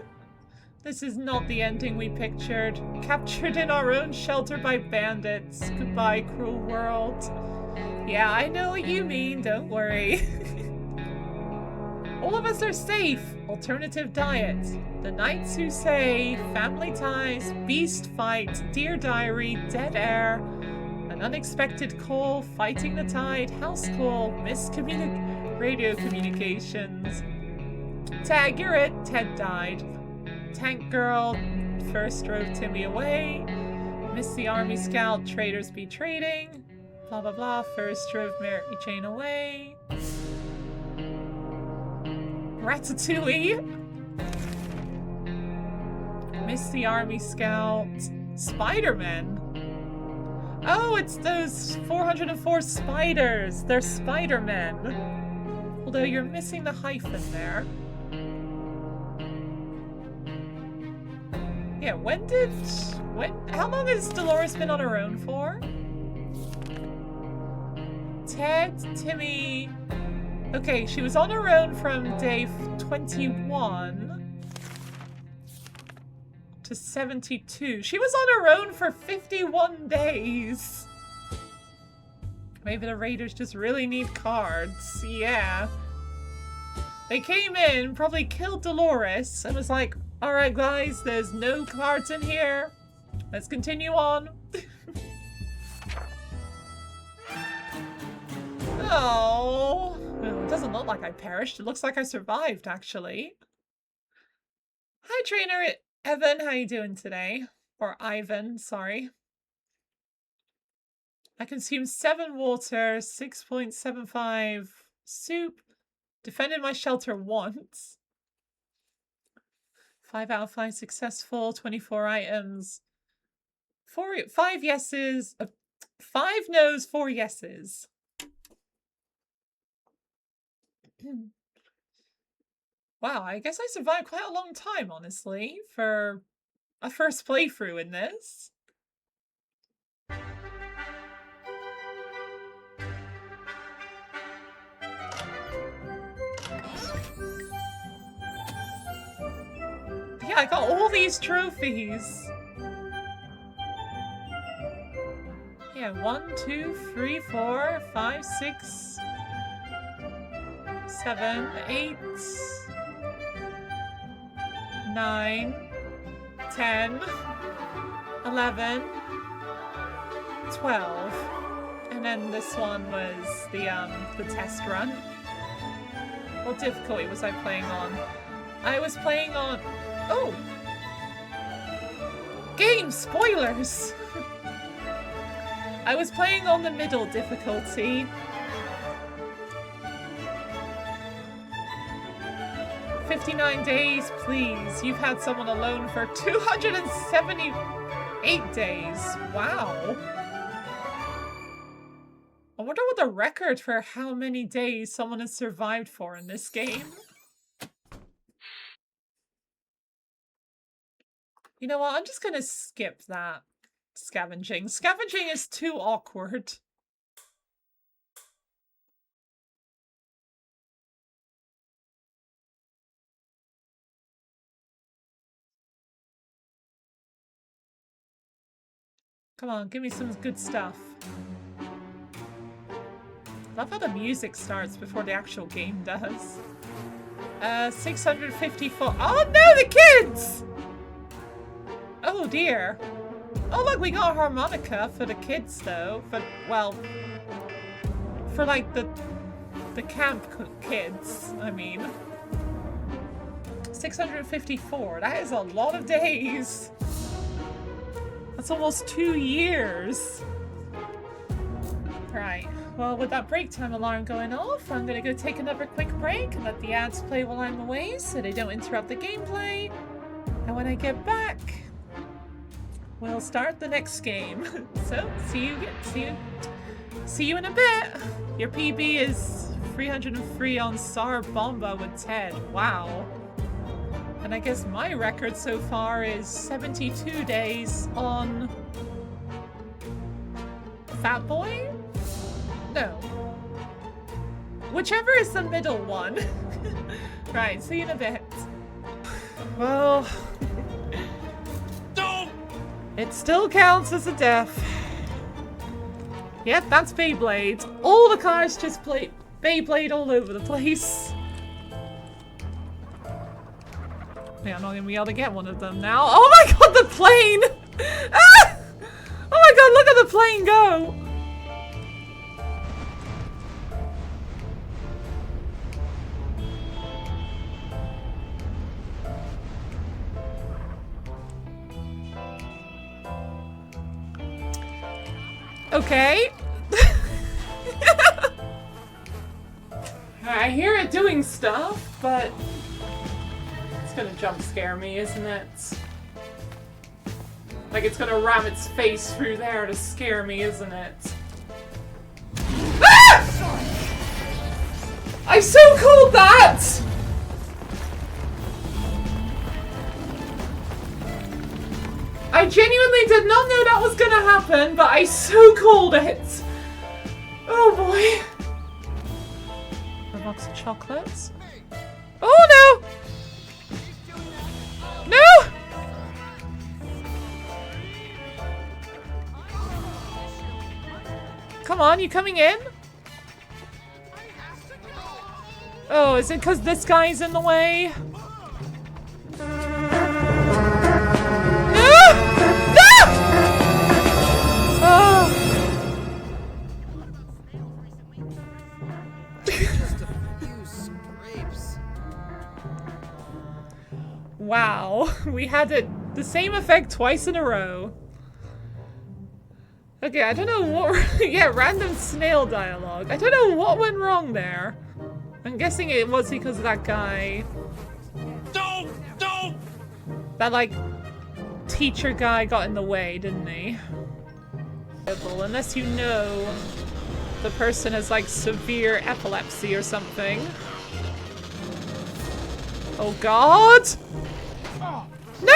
This is not the ending we pictured. Captured in our own shelter by bandits. Goodbye, cruel world. Yeah, I know what you mean, don't worry. All of us are safe. Alternative diet. The Knights Who Say, Family Ties, Beast Fight, Dear Diary, Dead Air, An Unexpected Call, Fighting the Tide, House Call, Radio Communications. Tag, you're it. Ted died. Tank Girl, first drove Timmy away. Miss the Army Scout, Traders Be Trading. Blah blah blah, first drove Mary Jane away. Ratatouille. Miss the Army Scout. Spider-Man. Oh, it's those 404 spiders. They're Spider-Men. Although you're missing the hyphen there. Yeah, how long has Dolores been on her own for? Ted, Timmy... Okay, she was on her own from day 21 to 72. She was on her own for 51 days. Maybe the raiders just really need cards. Yeah. They came in, probably killed Dolores, and was like, alright guys, there's no cards in here. Let's continue on. Oh. Well, it doesn't look like I perished. It looks like I survived, actually. Hi, Trainer Evan. How you doing today? Or Ivan, sorry. I consumed 7 water, 6.75 soup, defended my shelter once. 5 out of 5 successful, 24 items. 5 yeses, 5 no's, 4 yeses. Wow, I guess I survived quite a long time, honestly, for a first playthrough in this. Yeah, I got all these trophies. Yeah, 1, 2, 3, 4, 5, 6... 7, 8, 9, 10, 11, 12, and then this one was the test run. What difficulty was I playing on? I was playing on... Oh! Game spoilers! I was playing on the middle difficulty. 59 days, please. You've had someone alone for 278 days. Wow. I wonder what the record for how many days someone has survived for in this game. You know what? I'm just gonna skip that scavenging. Scavenging is too awkward. Come on, give me some good stuff. Love how the music starts before the actual game does. 654. Oh no, the kids! Oh dear. Oh look, we got a harmonica for the kids though. Well, for like the camp kids, I mean. 654. That is a lot of days. That's almost 2 years. Right. Well, with that break time alarm going off, I'm gonna go take another quick break and let the ads play while I'm away so they don't interrupt the gameplay. And when I get back, we'll start the next game. So, see you in a bit. Your PB is 303 on Sar Bomba with Ted. Wow. And I guess my record so far is 72 days on Fat Boy? No. Whichever is the middle one. Right, see you in a bit. Well... Don't! It still counts as a death. Yep, that's Beyblade. All the cars just play Beyblade all over the place. Yeah, I'm not gonna be able to get one of them now. Oh my god, the plane! Ah! Oh my god, look at the plane go! Okay. I hear it doing stuff, but it's gonna jump scare me, isn't it? Like it's gonna ram its face through there to scare me, isn't it? Ah! I so called that! I genuinely did not know that was gonna happen, but I so called it! Oh boy. A box of chocolates. Oh no! No! Come on, you coming in? Oh, is it because this guy's in the way? Wow, we had the same effect twice in a row. Okay, I don't know what... yeah, random snail dialogue. I don't know what went wrong there. I'm guessing it was because of that guy. Don't! That, like, teacher guy got in the way, didn't he? Unless you know the person has, like, severe epilepsy or something. Oh god! No!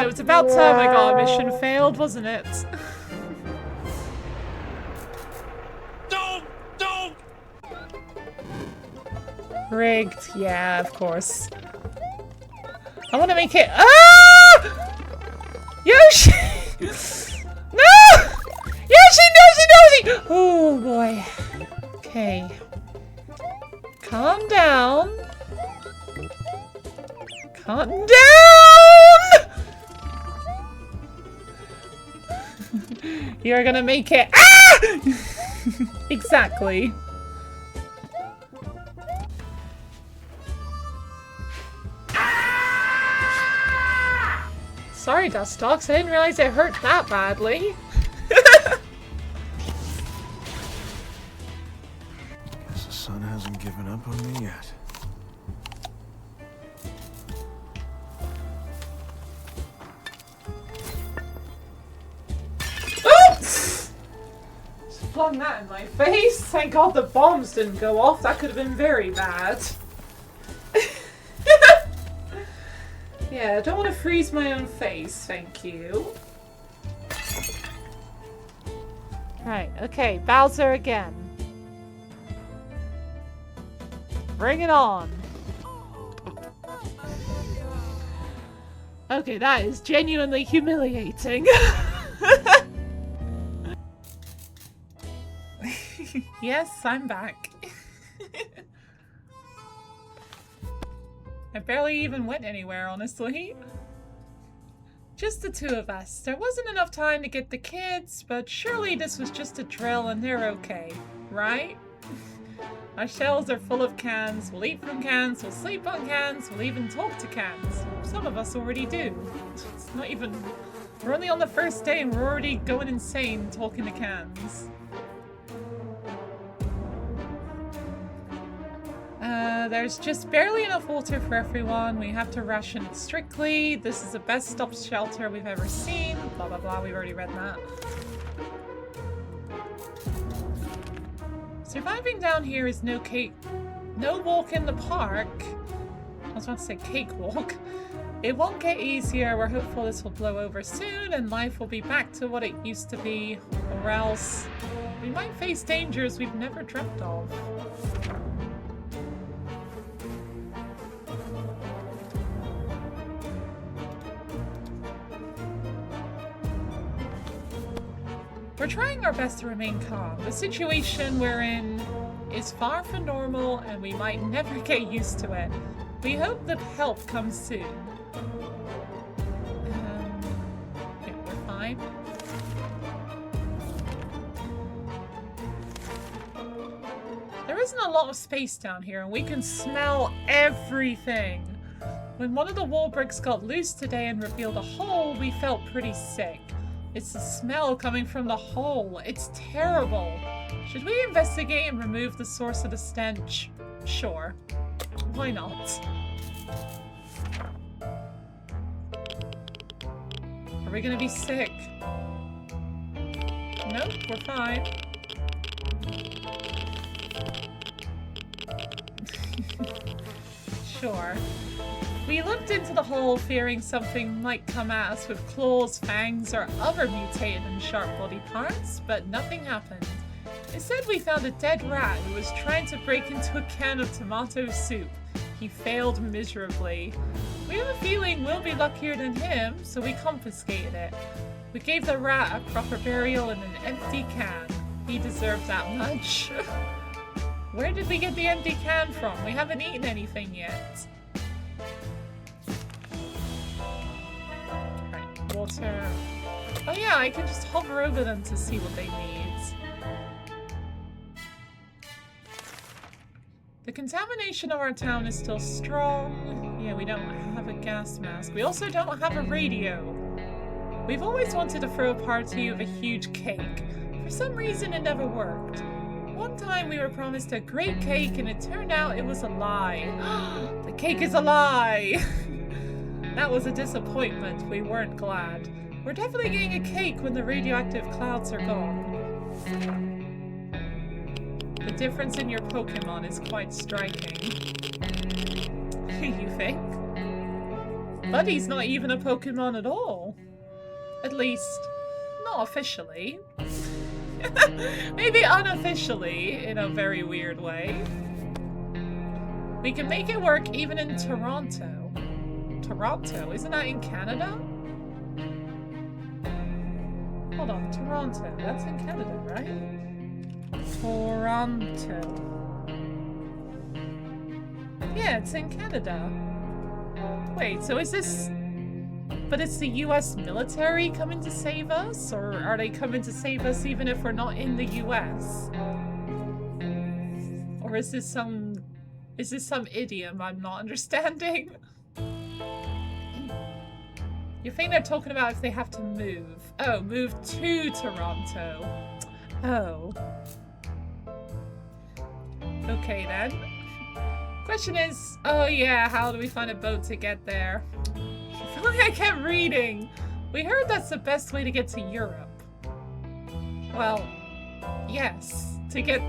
It was about time I got a mission failed, wasn't it? Don't! Rigged, yeah, of course. I want to make it. Ah! Yoshi! No! Yoshi, Nosy! Oh boy. Okay. Calm down. Calm down! You're gonna make it. Ah! Exactly. Sorry, Dustox, I didn't realize it hurt that badly. Guess the sun hasn't given up on me yet. Oops! Just flung that in my face. Thank God the bombs didn't go off. That could have been very bad. Yeah, I don't want to freeze my own face, thank you. Right, okay, Bowser again. Bring it on. Okay, that is genuinely humiliating. Yes, I'm back. I barely even went anywhere, honestly. Just the two of us. There wasn't enough time to get the kids, but surely this was just a drill and they're okay, right? Our shelves are full of cans. We'll eat from cans, we'll sleep on cans, we'll even talk to cans. Some of us already do. It's not even... We're only on the first day and we're already going insane talking to cans. there's just barely enough water for everyone. We have to ration it strictly. This is the best stop shelter we've ever seen. Blah, blah, blah. We've already read that. Surviving down here is no walk in the park. I was about to say cakewalk. It won't get easier. We're hopeful this will blow over soon and life will be back to what it used to be. Or else we might face dangers we've never dreamt of. We're trying our best to remain calm. The situation we're in is far from normal and we might never get used to it. We hope that help comes soon. Yeah, we're fine. There isn't a lot of space down here and we can smell everything. When one of the wall bricks got loose today and revealed a hole, we felt pretty sick. It's the smell coming from the hole. It's terrible. Should we investigate and remove the source of the stench? Sure. Why not? Are we gonna be sick? Nope, we're fine. Sure. We looked into the hole fearing something might come at us with claws, fangs, or other mutated and sharp body parts, but nothing happened. Instead, we found a dead rat who was trying to break into a can of tomato soup. He failed miserably. We have a feeling we'll be luckier than him, so we confiscated it. We gave the rat a proper burial in an empty can. He deserved that much. Where did we get the empty can from? We haven't eaten anything yet. Right, water. Oh yeah, I can just hover over them to see what they need. The contamination of our town is still strong. Yeah, we don't have a gas mask. We also don't have a radio. We've always wanted to throw a party of a huge cake. For some reason, it never worked. One time we were promised a great cake and it turned out it was a lie. The cake is a lie! That was a disappointment. We weren't glad. We're definitely getting a cake when the radioactive clouds are gone. The difference in your Pokemon is quite striking. You think? Buddy's not even a Pokemon at all. At least, not officially. Maybe unofficially, in a very weird way. We can make it work even in Toronto. Toronto? Isn't that in Canada? Hold on, Toronto. That's in Canada, right? Toronto. Yeah, it's in Canada. Wait, so is this... But it's the US military coming to save us? Or are they coming to save us even if we're not in the US? Or is this some idiom I'm not understanding? You think they're talking about if they have to move. Oh, move to Toronto. Oh. Okay then. Question is, oh yeah, how do we find a boat to get there? I feel like I kept reading. We heard that's the best way to get to Europe. Well, yes. To get...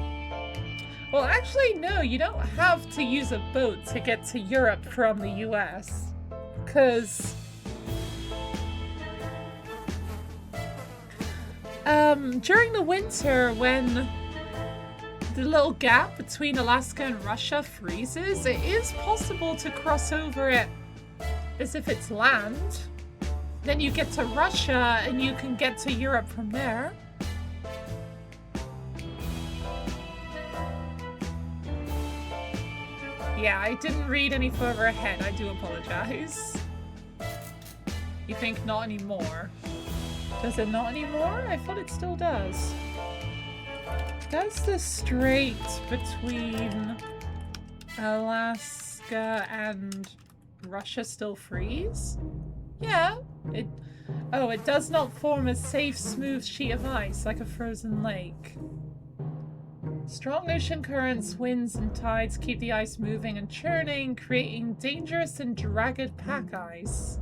Well, actually, no, you don't have to use a boat to get to Europe from the US. Because... during the winter, when the little gap between Alaska and Russia freezes, it is possible to cross over it as if it's land. Then you get to Russia and you can get to Europe from there. Yeah, I didn't read any further ahead. I do apologize. You think not anymore? Does it not anymore? I thought it still does. Does the strait between Alaska and Russia still freeze? Yeah. It does not form a safe, smooth sheet of ice like a frozen lake. Strong ocean currents, winds, and tides keep the ice moving and churning, creating dangerous and jagged pack ice.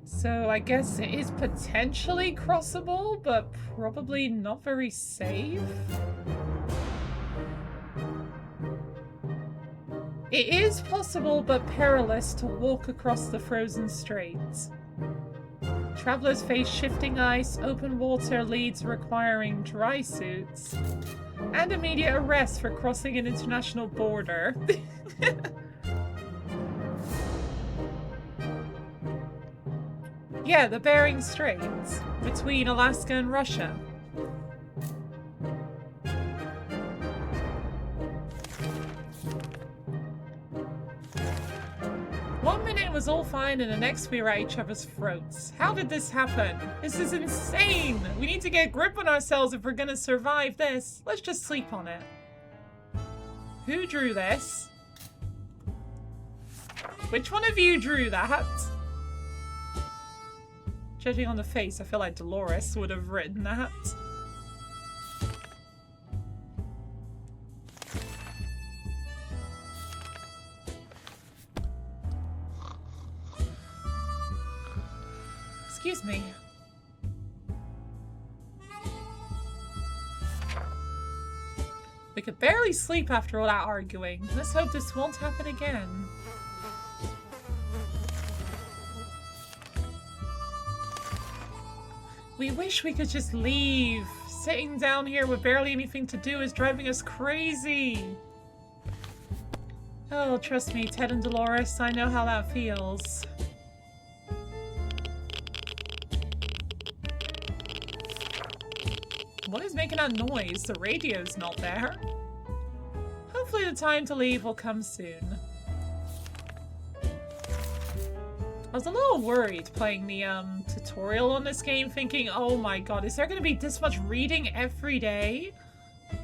So I guess it is potentially crossable, but probably not very safe. It is possible but perilous to walk across the frozen straits. Travelers face shifting ice, open water leads requiring dry suits, and immediate arrest for crossing an international border. Yeah, the Bering Straits, between Alaska and Russia. One minute it was all fine and the next we were at each other's throats. How did this happen? This is insane! We need to get a grip on ourselves if we're gonna survive this. Let's just sleep on it. Who drew this? Which one of you drew that? Judging on the face, I feel like Dolores would have written that. Excuse me. We could barely sleep after all that arguing. Let's hope this won't happen again. We wish we could just leave. Sitting down here with barely anything to do is driving us crazy. Oh, trust me, Ted and Dolores, I know how that feels. What is making that noise? The radio's not there. Hopefully the time to leave will come soon. I was a little worried playing the tutorial on this game, thinking, oh my god, is there going to be this much reading every day?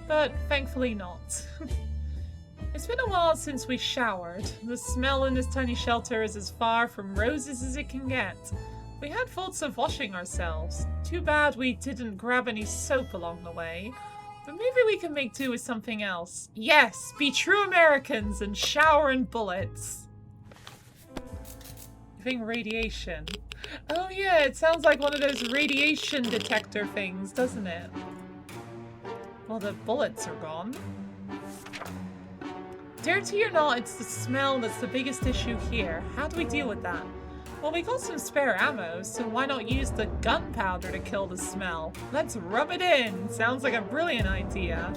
But thankfully not. It's been a while since we showered. The smell in this tiny shelter is as far from roses as it can get. We had thoughts of washing ourselves. Too bad we didn't grab any soap along the way. But maybe we can make do with something else. Yes, be true Americans and shower in bullets. Radiation. Oh yeah, it sounds like one of those radiation detector things, doesn't it? Well, the bullets are gone. Dirty or not, it's the smell that's the biggest issue here. How do we deal with that? Well, we got some spare ammo, so why not use the gunpowder to kill the smell? Let's rub it in. Sounds like a brilliant idea.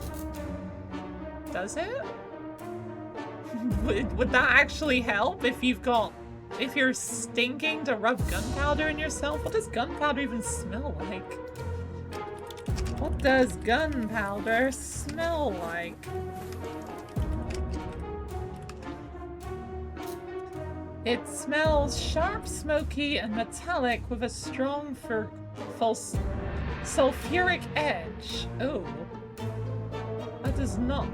Does it? Would that actually help if you're stinking to rub gunpowder in yourself? What does gunpowder even smell like? What does gunpowder smell like? It smells sharp, smoky, and metallic with a strong sulfuric edge. Oh. That does not...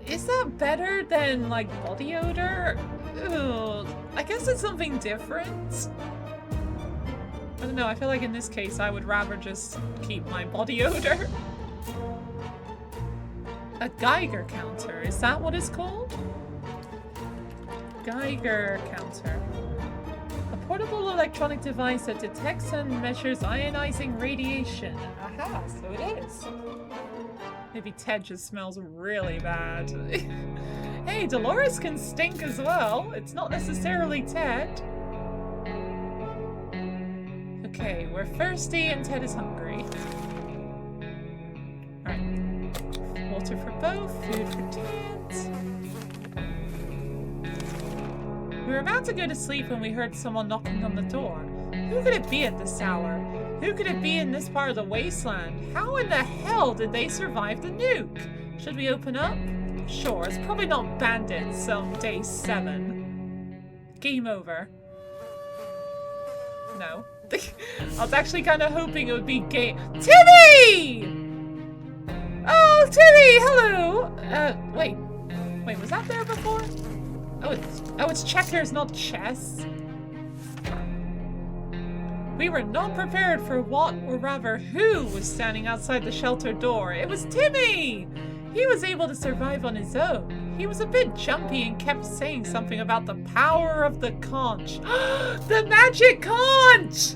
Is that better than, like, body odor? Ugh. I guess it's something different. I don't know, I feel like in this case I would rather just keep my body odor. A Geiger counter, is that what it's called? Geiger counter. A portable electronic device that detects and measures ionizing radiation. Aha, so it is. Maybe Ted just smells really bad. Hey, Dolores can stink as well. It's not necessarily Ted. Okay, we're thirsty and Ted is hungry. Alright. Water for both, food for Ted. We were about to go to sleep when we heard someone knocking on the door. Who could it be at this hour? Who could it be in this part of the wasteland? How in the hell did they survive the nuke? Should we open up? Sure, it's probably not bandits on day 7. Game over. No. I was actually kind of hoping it would be Timmy! Oh, Timmy! Hello! Wait. Wait, was that there before? Oh, it's checkers, not chess. We were not prepared for what, or rather who, was standing outside the shelter door. It was Timmy! He was able to survive on his own. He was a bit jumpy and kept saying something about the power of the conch. The magic conch!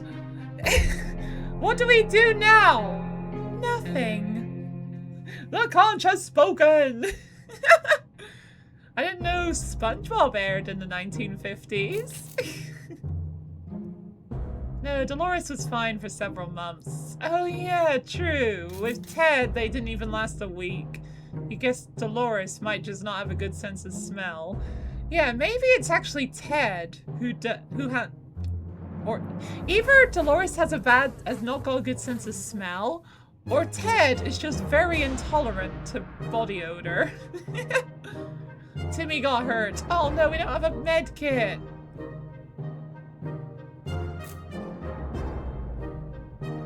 What do we do now? Nothing. The conch has spoken! I didn't know SpongeBob aired in the 1950s. No, Dolores was fine for several months. Oh yeah, true. With Ted, they didn't even last a week. You guess Dolores might just not have a good sense of smell. Yeah, maybe it's actually Ted who had... Or either Dolores has not got a good sense of smell, or Ted is just very intolerant to body odor. Timmy got hurt. Oh no, we don't have a med kit.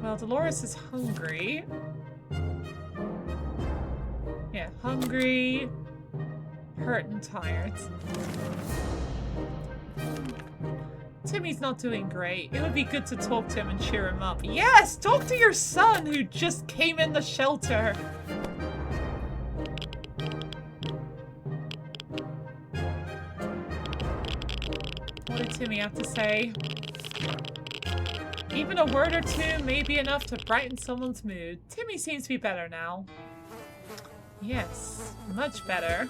Well, Dolores is hungry. Yeah, hungry, hurt, and tired. Timmy's not doing great. It would be good to talk to him and cheer him up. Yes! Talk to your son who just came in the shelter. What did Timmy have to say? Even a word or two may be enough to brighten someone's mood. Timmy seems to be better now. Yes, much better.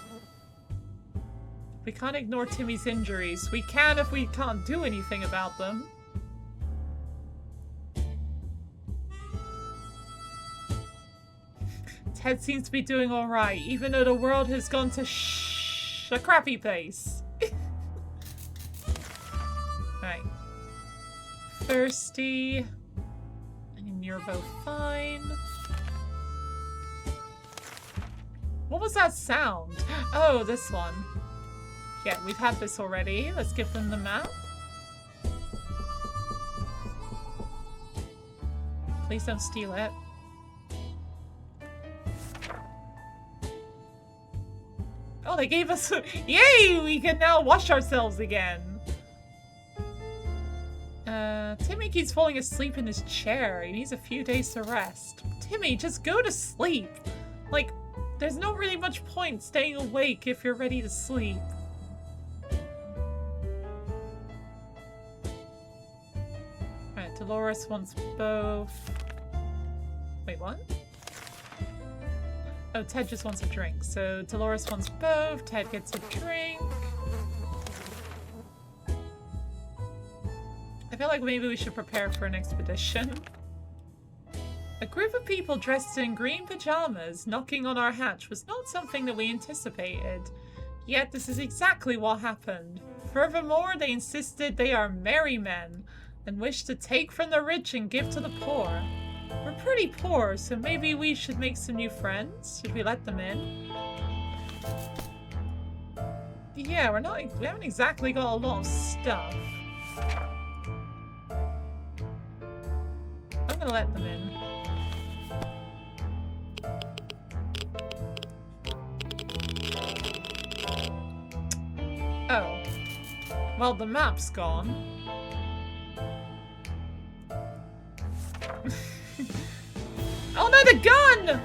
We can't ignore Timmy's injuries. We can if we can't do anything about them. Ted seems to be doing alright, even though the world has gone to a crappy place. Right. Thirsty. And you're both fine. What was that sound? Oh, this one. Yeah, we've had this already. Let's give them the map. Please don't steal it. Oh, they gave us... Yay! We can now wash ourselves again. Timmy keeps falling asleep in his chair. He needs a few days to rest. Timmy, just go to sleep. Like, there's not really much point staying awake if you're ready to sleep. Alright, Dolores wants both. Wait, what? Oh, Ted just wants a drink. So Dolores wants both. Ted gets a drink. I feel like maybe we should prepare for an expedition. A group of people dressed in green pajamas knocking on our hatch was not something that we anticipated. Yet this is exactly what happened. Furthermore, they insisted they are merry men and wish to take from the rich and give to the poor. We're pretty poor, so maybe we should make some new friends. Should we let them in? Yeah, we haven't exactly got a lot of stuff. I'm gonna let them in. Oh. Well, the map's gone. Oh no, the gun!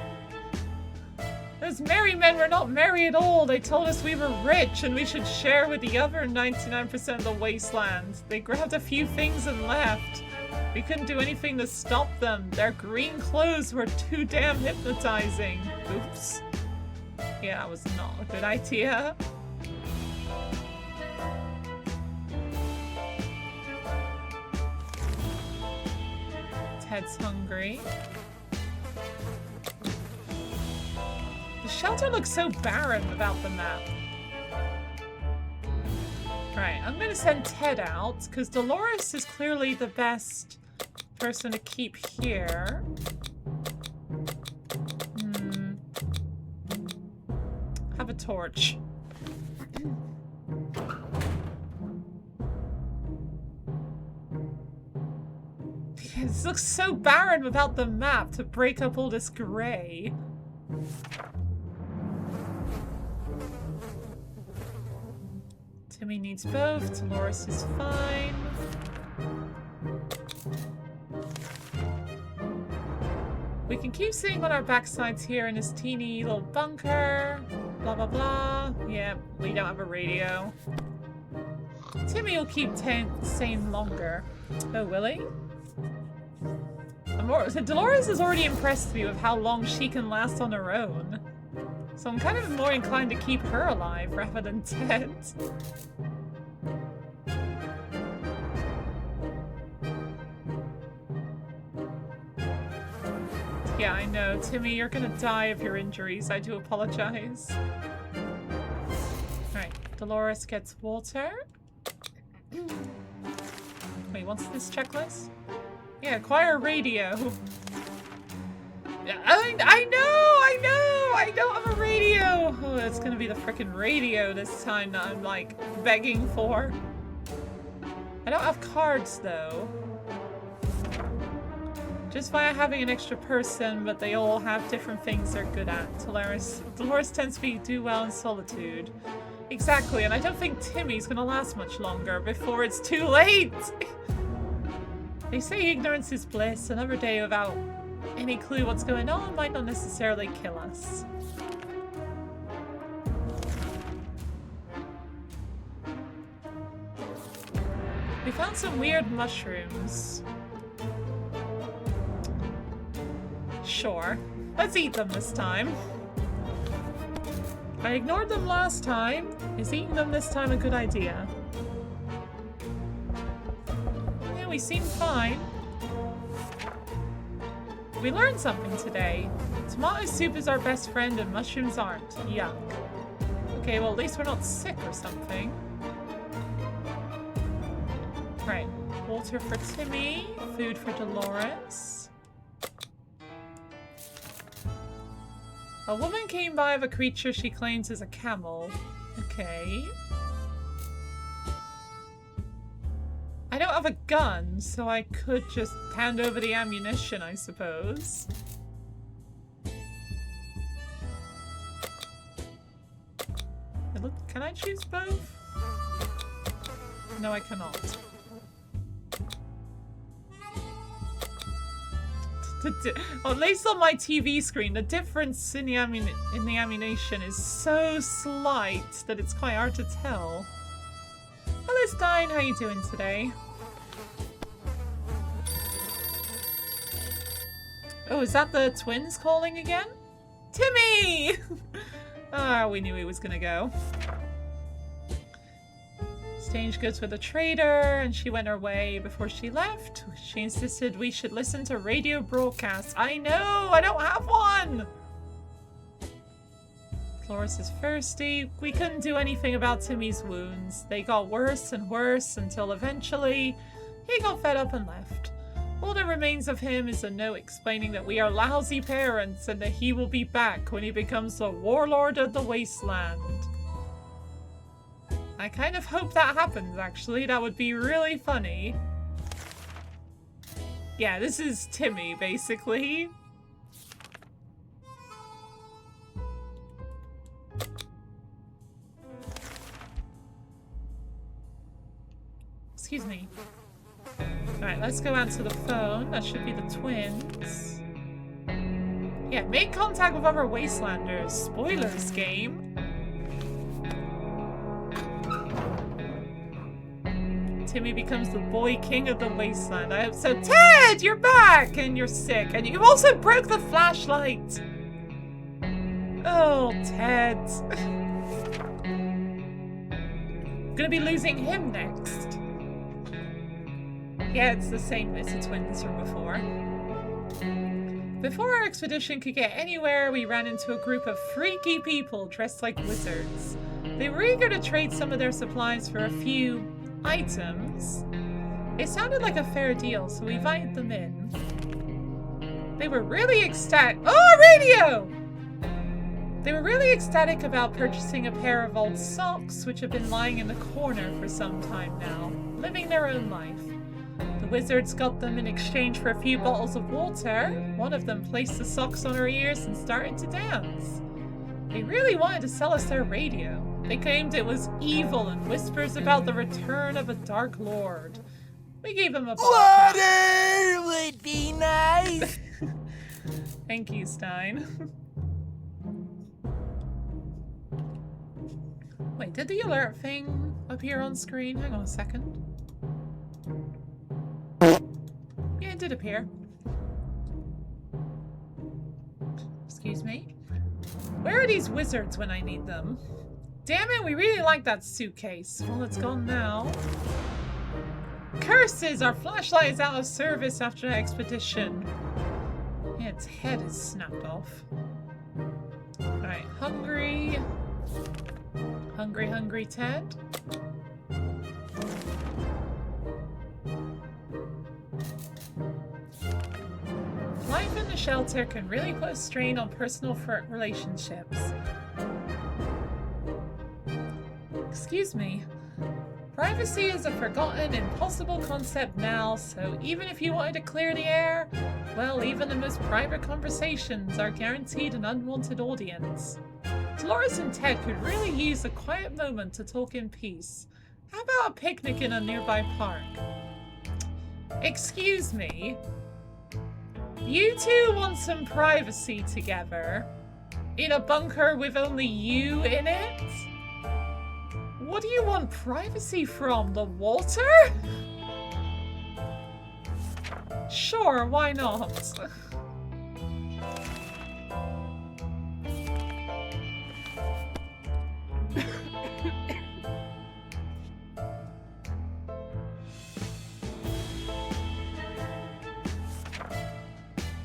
Those merry men were not merry at all. They told us we were rich and we should share with the other 99% of the wasteland. They grabbed a few things and left. We couldn't do anything to stop them. Their green clothes were too damn hypnotizing. Oops. Yeah, that was not a good idea. Ted's hungry. The shelter looks so barren without the map. Right, I'm gonna send Ted out, because Dolores is clearly the best person to keep here. Have a torch. This looks so barren without the map to break up all this gray. Timmy needs both. Dolores is fine. We can keep sitting on our backsides here in this teeny little bunker. Blah, blah, blah. Yeah, we don't have a radio. Timmy will keep sane longer. Oh, will he? Dolores has already impressed me with how long she can last on her own. So I'm kind of more inclined to keep her alive rather than Ted. Yeah, I know. Timmy, you're gonna die of your injuries. I do apologize. Alright, Dolores gets water. Wait, what's this checklist? Yeah, acquire radio. I don't have a radio! Oh, it's gonna be the frickin' radio this time that I'm, like, begging for. I don't have cards, though. Just via having an extra person, but they all have different things they're good at. Dolores tends to do well in solitude. Exactly, and I don't think Timmy's gonna last much longer before it's too late! They say ignorance is bliss. Another day without any clue what's going on might not necessarily kill us. We found some weird mushrooms. Sure. Let's eat them this time. I ignored them last time. Is eating them this time a good idea? Yeah, we seem fine. We learned something today. Tomato soup is our best friend and mushrooms aren't. Yuck. Okay, well at least we're not sick or something. Right. Water for Timmy. Food for Dolores. A woman came by with a creature she claims is a camel. Okay. I don't have a gun, so I could just hand over the ammunition, I suppose. Can I choose both? No, I cannot. Well, at least on my TV screen, the difference in the ammunition is so slight that it's quite hard to tell. Hello, Stein. How you doing today? Oh, is that the twins calling again? Timmy! Ah, we knew he was gonna go. Exchanged goods with a trader, and she went her way. Before she left, she insisted we should listen to radio broadcasts. I know! I don't have one! Dolores is thirsty. We couldn't do anything about Timmy's wounds. They got worse and worse until eventually he got fed up and left. All that remains of him is a note explaining that we are lousy parents and that he will be back when he becomes the warlord of the wasteland. I kind of hope that happens, actually. That would be really funny. Yeah, this is Timmy, basically. Excuse me. Alright, let's go out to the phone. That should be the twins. Yeah, make contact with other Wastelanders. Spoilers, game. Timmy becomes the boy king of the wasteland. I hope so. Ted, you're back! And you're sick. And you also broke the flashlight. Oh, Ted. Gonna be losing him next. Yeah, it's the same as the twins from before. Before our expedition could get anywhere, we ran into a group of freaky people dressed like wizards. They were eager to trade some of their supplies for a few items. It sounded like a fair deal, so we invited them in. They were really ecstatic. Oh, radio! They were really ecstatic about purchasing a pair of old socks, which have been lying in the corner for some time now, living their own life. The wizards got them in exchange for a few bottles of water. One of them placed the socks on her ears and started to dance. They really wanted to sell us their radio. They claimed it was evil and whispers about the return of a dark lord. We gave them a bottle. Water would be nice. Thank you, Stein. Wait, did the alert thing appear on screen? Hang on a second. Yeah, it did appear. Excuse me. Where are these wizards when I need them? Damn it, we really like that suitcase. Well, it's gone now. Curses! Our flashlight is out of service after the expedition. Yeah, its head is snapped off. Alright, hungry. Hungry, hungry Ted. Life in the shelter can really put a strain on personal relationships. Excuse me. Privacy is a forgotten, impossible concept now, so even if you wanted to clear the air, well, even the most private conversations are guaranteed an unwanted audience. Dolores and Ted could really use a quiet moment to talk in peace. How about a picnic in a nearby park? Excuse me. You two want some privacy together? In a bunker with only you in it? What do you want privacy from? The water? Sure, why not?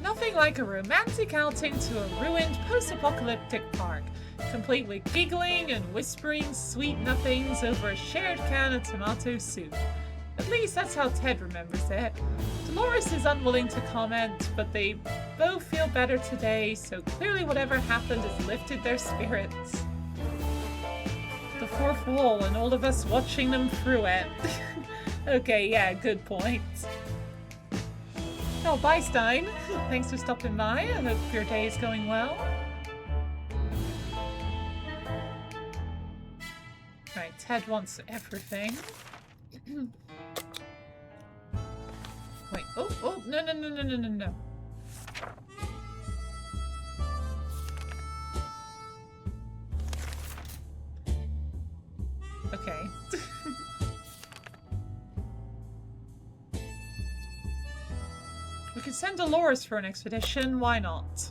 Nothing like a romantic outing to a ruined post-apocalyptic park, complete with giggling and whispering sweet nothings over a shared can of tomato soup. At least that's how Ted remembers it. Dolores is unwilling to comment, but they both feel better today, so clearly whatever happened has lifted their spirits. The fourth wall and all of us watching them through it. Okay, yeah, good point. Oh, bye, Stein. Thanks for stopping by. I hope your day is going well. Right, Ted wants everything. Wait, oh, no. Okay. We could send Dolores for an expedition, why not?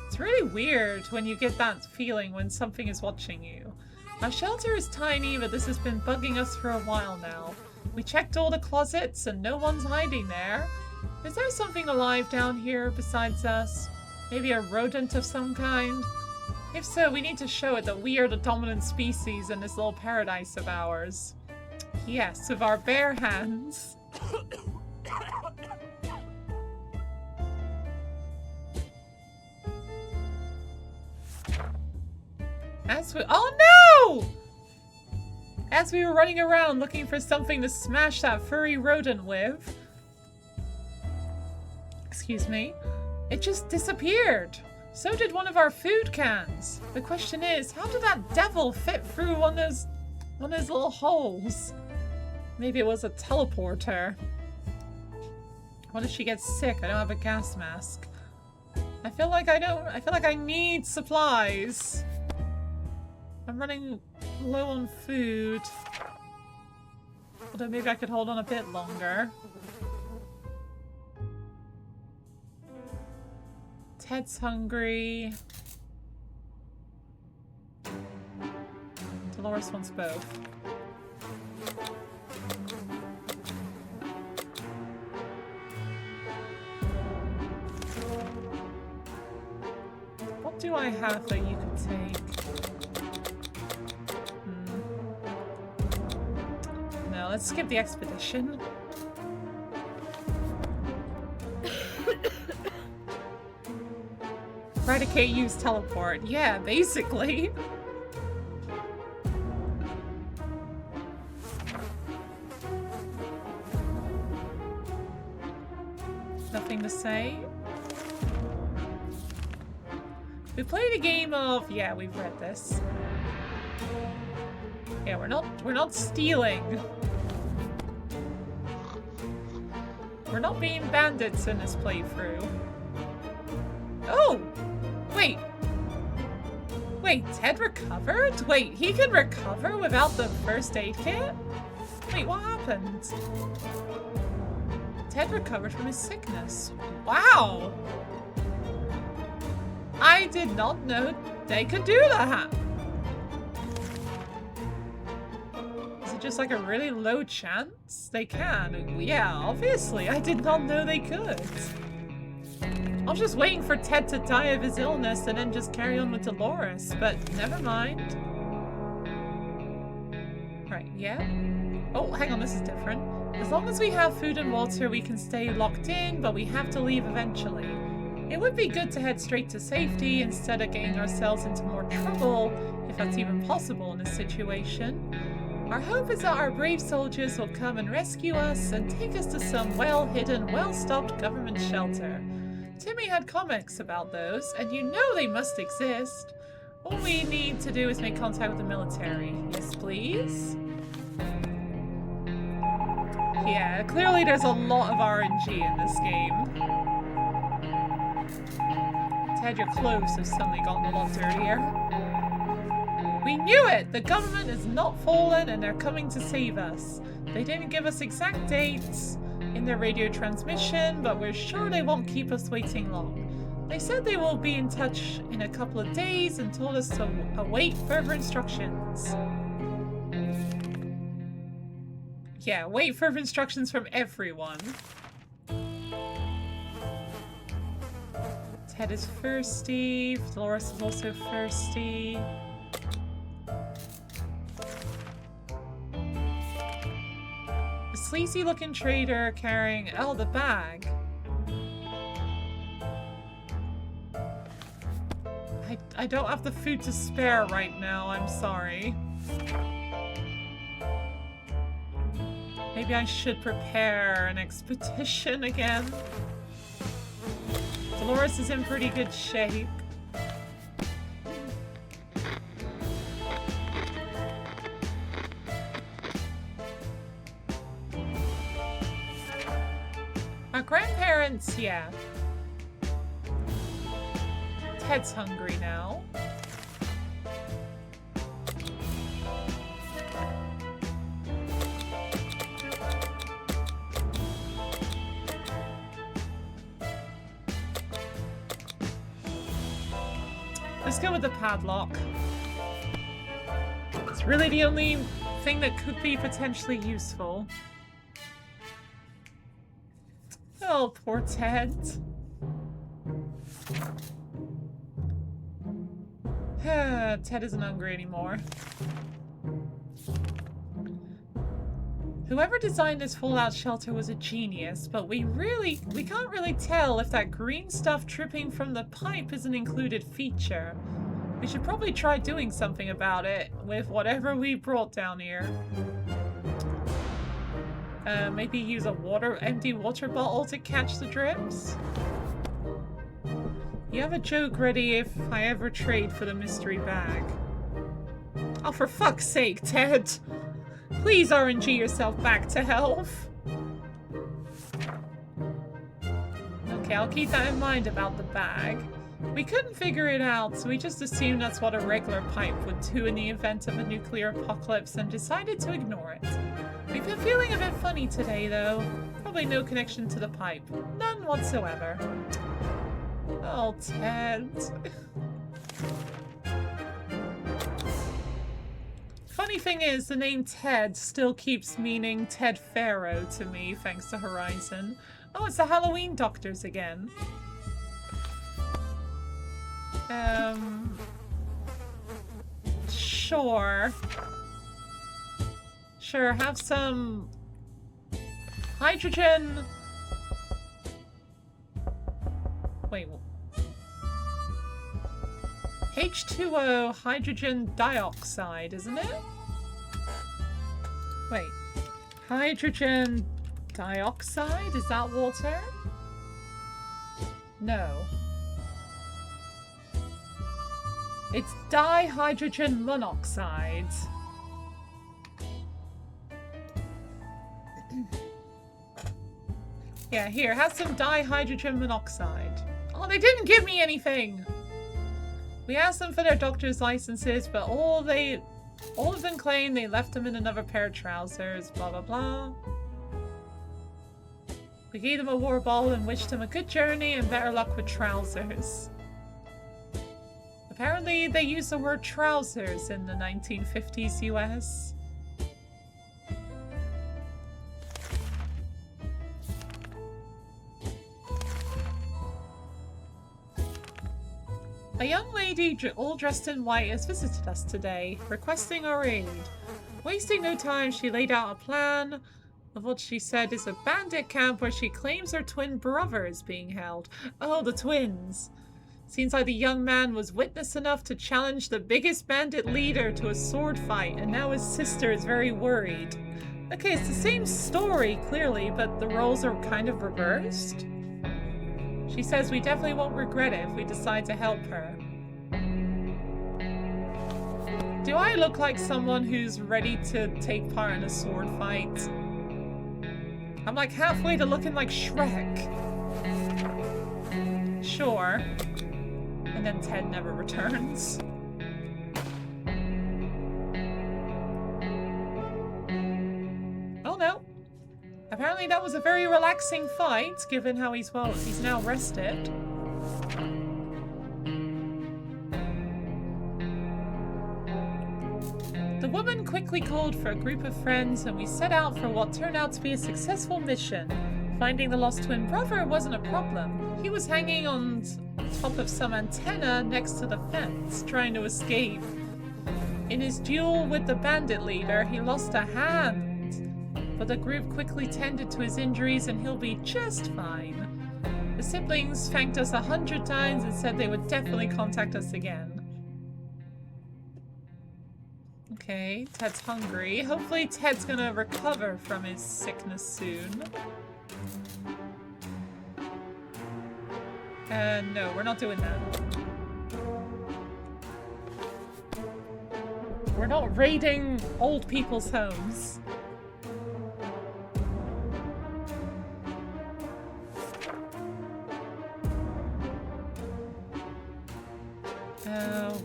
It's really weird when you get that feeling when something is watching you. Our shelter is tiny, but this has been bugging us for a while now. We checked all the closets and no one's hiding there. Is there something alive down here besides us? Maybe a rodent of some kind? If so, we need to show it that we are the dominant species in this little paradise of ours. Yes, with our bare hands. Oh no! As we were running around looking for something to smash that furry rodent with, excuse me, it just disappeared. So did one of our food cans. The question is, how did that devil fit through one of those little holes? Maybe it was a teleporter. What if she gets sick? I don't have a gas mask. I feel like I need supplies. I'm running low on food. Although maybe I could hold on a bit longer. Ted's hungry. Dolores wants both. What do I have that you could take? No, let's skip the expedition. Eradicate, use teleport. Yeah, basically. Nothing to say. We played a game of... Yeah, we've read this. Yeah, we're not stealing. We're not being bandits in this playthrough. Wait, Ted recovered? Wait, he can recover without the first aid kit? Wait, what happened? Ted recovered from his sickness. Wow! I did not know they could do that! Is it just like a really low chance? They can. Yeah, obviously. I did not know they could. I was just waiting for Ted to die of his illness and then just carry on with Dolores, but never mind. Right, yeah. Oh, hang on, this is different. As long as we have food and water, we can stay locked in, but we have to leave eventually. It would be good to head straight to safety instead of getting ourselves into more trouble, if that's even possible in this situation. Our hope is that our brave soldiers will come and rescue us and take us to some well-hidden, well-stocked government shelter. Timmy had comics about those, and you know they must exist. All we need to do is make contact with the military. Yes, please? Yeah, clearly there's a lot of RNG in this game. Ted, your clothes have suddenly gotten a lot dirtier. We knew it! The government is not fallen and they're coming to save us. They didn't give us exact dates in their radio transmission, but we're sure they won't keep us waiting long. They said they will be in touch in a couple of days and told us to await further instructions. Yeah, wait further instructions from everyone. Ted is thirsty. Dolores is also thirsty. A sleazy looking trader carrying, oh, the bag. I don't have the food to spare right now, I'm sorry. Maybe I should prepare an expedition again. Dolores is in pretty good shape. Our grandparents, yeah. Ted's hungry now. Let's go with the padlock. It's really the only thing that could be potentially useful. Oh, poor Ted. Ted isn't hungry anymore. Whoever designed this fallout shelter was a genius, but we can't really tell if that green stuff dripping from the pipe is an included feature. We should probably try doing something about it with whatever we brought down here. Maybe use a empty water bottle to catch the drips? You have a joke ready if I ever trade for the mystery bag. Oh, for fuck's sake, Ted! Please RNG yourself back to health. Okay, I'll keep that in mind about the bag. We couldn't figure it out, so we just assumed that's what a regular pipe would do in the event of a nuclear apocalypse and decided to ignore it. We've been feeling a bit funny today, though. Probably no connection to the pipe. None whatsoever. Oh, Ted. Funny thing is, the name Ted still keeps meaning Ted Pharaoh to me, thanks to Horizon. Oh, it's the Halloween doctors again. Sure. Sure, have some hydrogen. Wait. H2O hydrogen dioxide, isn't it? Wait. Hydrogen dioxide? Is that water? No. It's dihydrogen monoxide. Yeah, here, have some dihydrogen monoxide. Oh, they didn't give me anything! We asked them for their doctor's licenses, but all of them claim they left them in another pair of trousers, blah blah blah. We gave them a war ball and wished them a good journey and better luck with trousers. Apparently they used the word trousers in the 1950s US. A young lady all dressed in white has visited us today, requesting our aid. Wasting no time, she laid out a plan of what she said is a bandit camp where she claims her twin brother is being held. Oh, the twins. Seems like the young man was witness enough to challenge the biggest bandit leader to a sword fight, and now his sister is very worried. Okay, it's the same story, clearly, but the roles are kind of reversed. She says we definitely won't regret it if we decide to help her. Do I look like someone who's ready to take part in a sword fight? I'm like halfway to looking like Shrek. Sure. And then Ted never returns. Oh no. Apparently that was a very relaxing fight, given how he's now rested. The woman quickly called for a group of friends and we set out for what turned out to be a successful mission. Finding the lost twin brother wasn't a problem. He was hanging on top of some antenna next to the fence, trying to escape. In his duel with the bandit leader, he lost a hand, but the group quickly tended to his injuries and he'll be just fine. The siblings thanked us 100 times and said they would definitely contact us again. Okay, Ted's hungry. Hopefully Ted's gonna recover from his sickness soon. No, we're not doing that. We're not raiding old people's homes.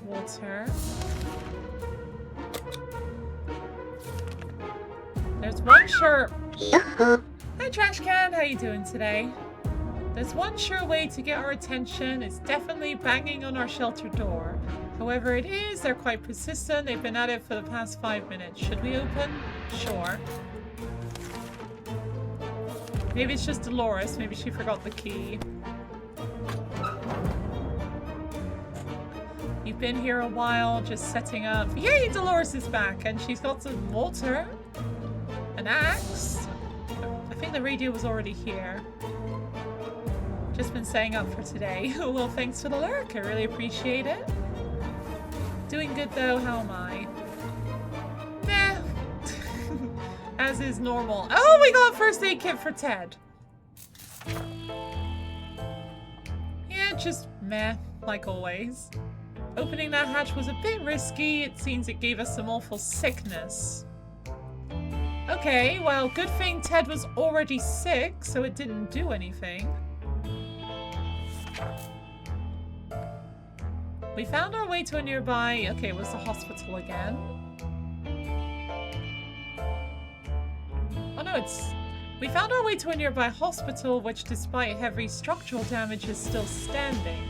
Water. There's one sure... Hi Trash Can, how you doing today? There's one sure way to get our attention. It's definitely banging on our shelter door. However it is, they're quite persistent. They've been at it for the past 5 minutes. Should we open? Sure. Maybe it's just Dolores. Maybe she forgot the key. You've been here a while, just setting up. Yay, Dolores is back, and she's got some water. An axe. I think the radio was already here. Just been setting up for today. Well, thanks for the lurk. I really appreciate it. Doing good though, how am I? Meh. As is normal. Oh, we got a first aid kit for Ted. Yeah, just meh, like always. Opening that hatch was a bit risky. It seems it gave us some awful sickness. Okay, well, good thing Ted was already sick, so it didn't do anything. We found our way to a nearby... Okay, it was the hospital again. Oh no, it's... We found our way to a nearby hospital, which despite heavy structural damage is still standing.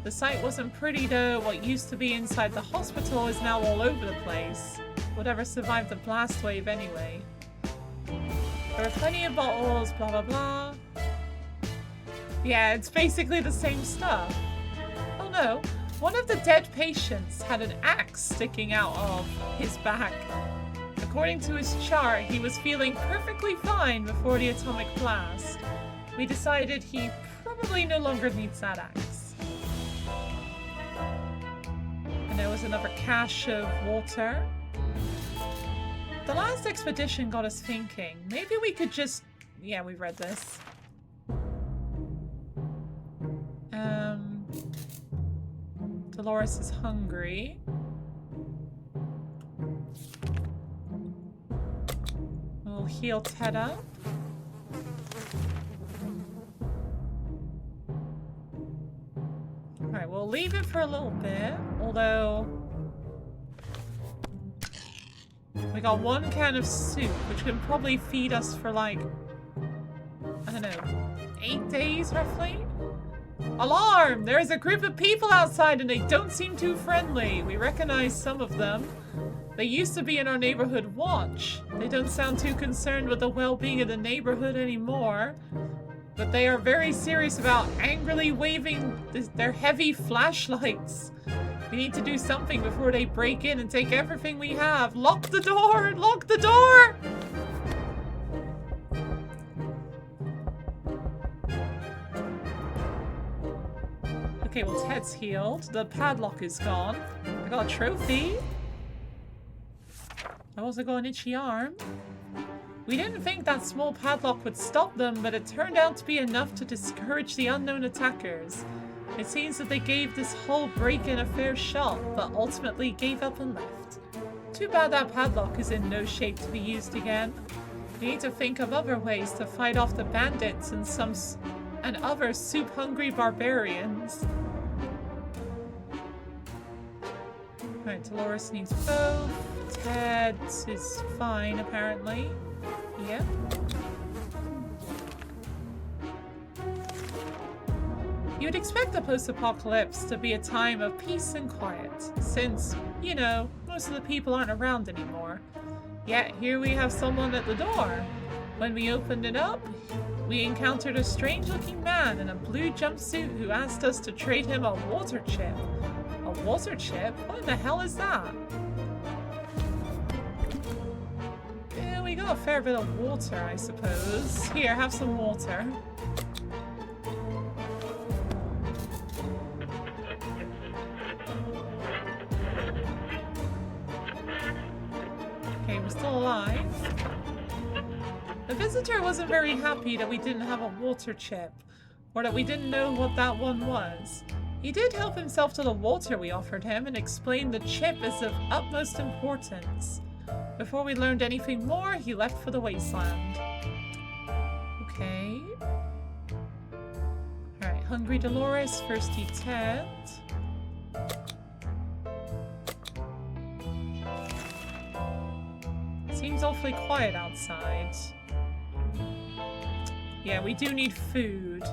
The site wasn't pretty though. What used to be inside the hospital is now all over the place. Whatever survived the blast wave anyway. There are plenty of bottles, blah blah blah. Yeah, it's basically the same stuff. Oh no, one of the dead patients had an axe sticking out of his back. According to his chart, he was feeling perfectly fine before the atomic blast. We decided he probably no longer needs that axe. And there was another cache of water. The last expedition got us thinking. Maybe we could just... Yeah, we read this. Dolores is hungry. We'll heal Ted up. Alright, we'll leave it for a little bit, although... we got 1 can of soup, which can probably feed us for like... I don't know, 8 days roughly? Alarm! There's a group of people outside and they don't seem too friendly. We recognize some of them. They used to be in our neighborhood watch. They don't sound too concerned with the well-being of the neighborhood anymore. But they are very serious about angrily waving their heavy flashlights. We need to do something before they break in and take everything we have. Lock the door! Lock the door! Okay, well, Ted's healed. The padlock is gone. I got a trophy. I also got an itchy arm. We didn't think that small padlock would stop them, but it turned out to be enough to discourage the unknown attackers. It seems that they gave this whole break-in a fair shot, but ultimately gave up and left. Too bad that padlock is in no shape to be used again. We need to think of other ways to fight off the bandits and other soup-hungry barbarians. Alright, Dolores needs both. Ted is fine, apparently. Yep. You would expect the post-apocalypse to be a time of peace and quiet, since, you know, most of the people aren't around anymore. Yet here we have someone at the door. When we opened it up, we encountered a strange-looking man in a blue jumpsuit who asked us to trade him a water chip. A water chip? What in the hell is that? Yeah, we got a fair bit of water, I suppose. Here, have some water. Okay, we're still alive. The visitor wasn't very happy that we didn't have a water chip, or that we didn't know what that one was. He did help himself to the water we offered him and explained the chip is of utmost importance. Before we learned anything more, he left for the wasteland. Okay. Alright, hungry Dolores, thirsty Ted. Seems awfully quiet outside. Yeah, we do need food.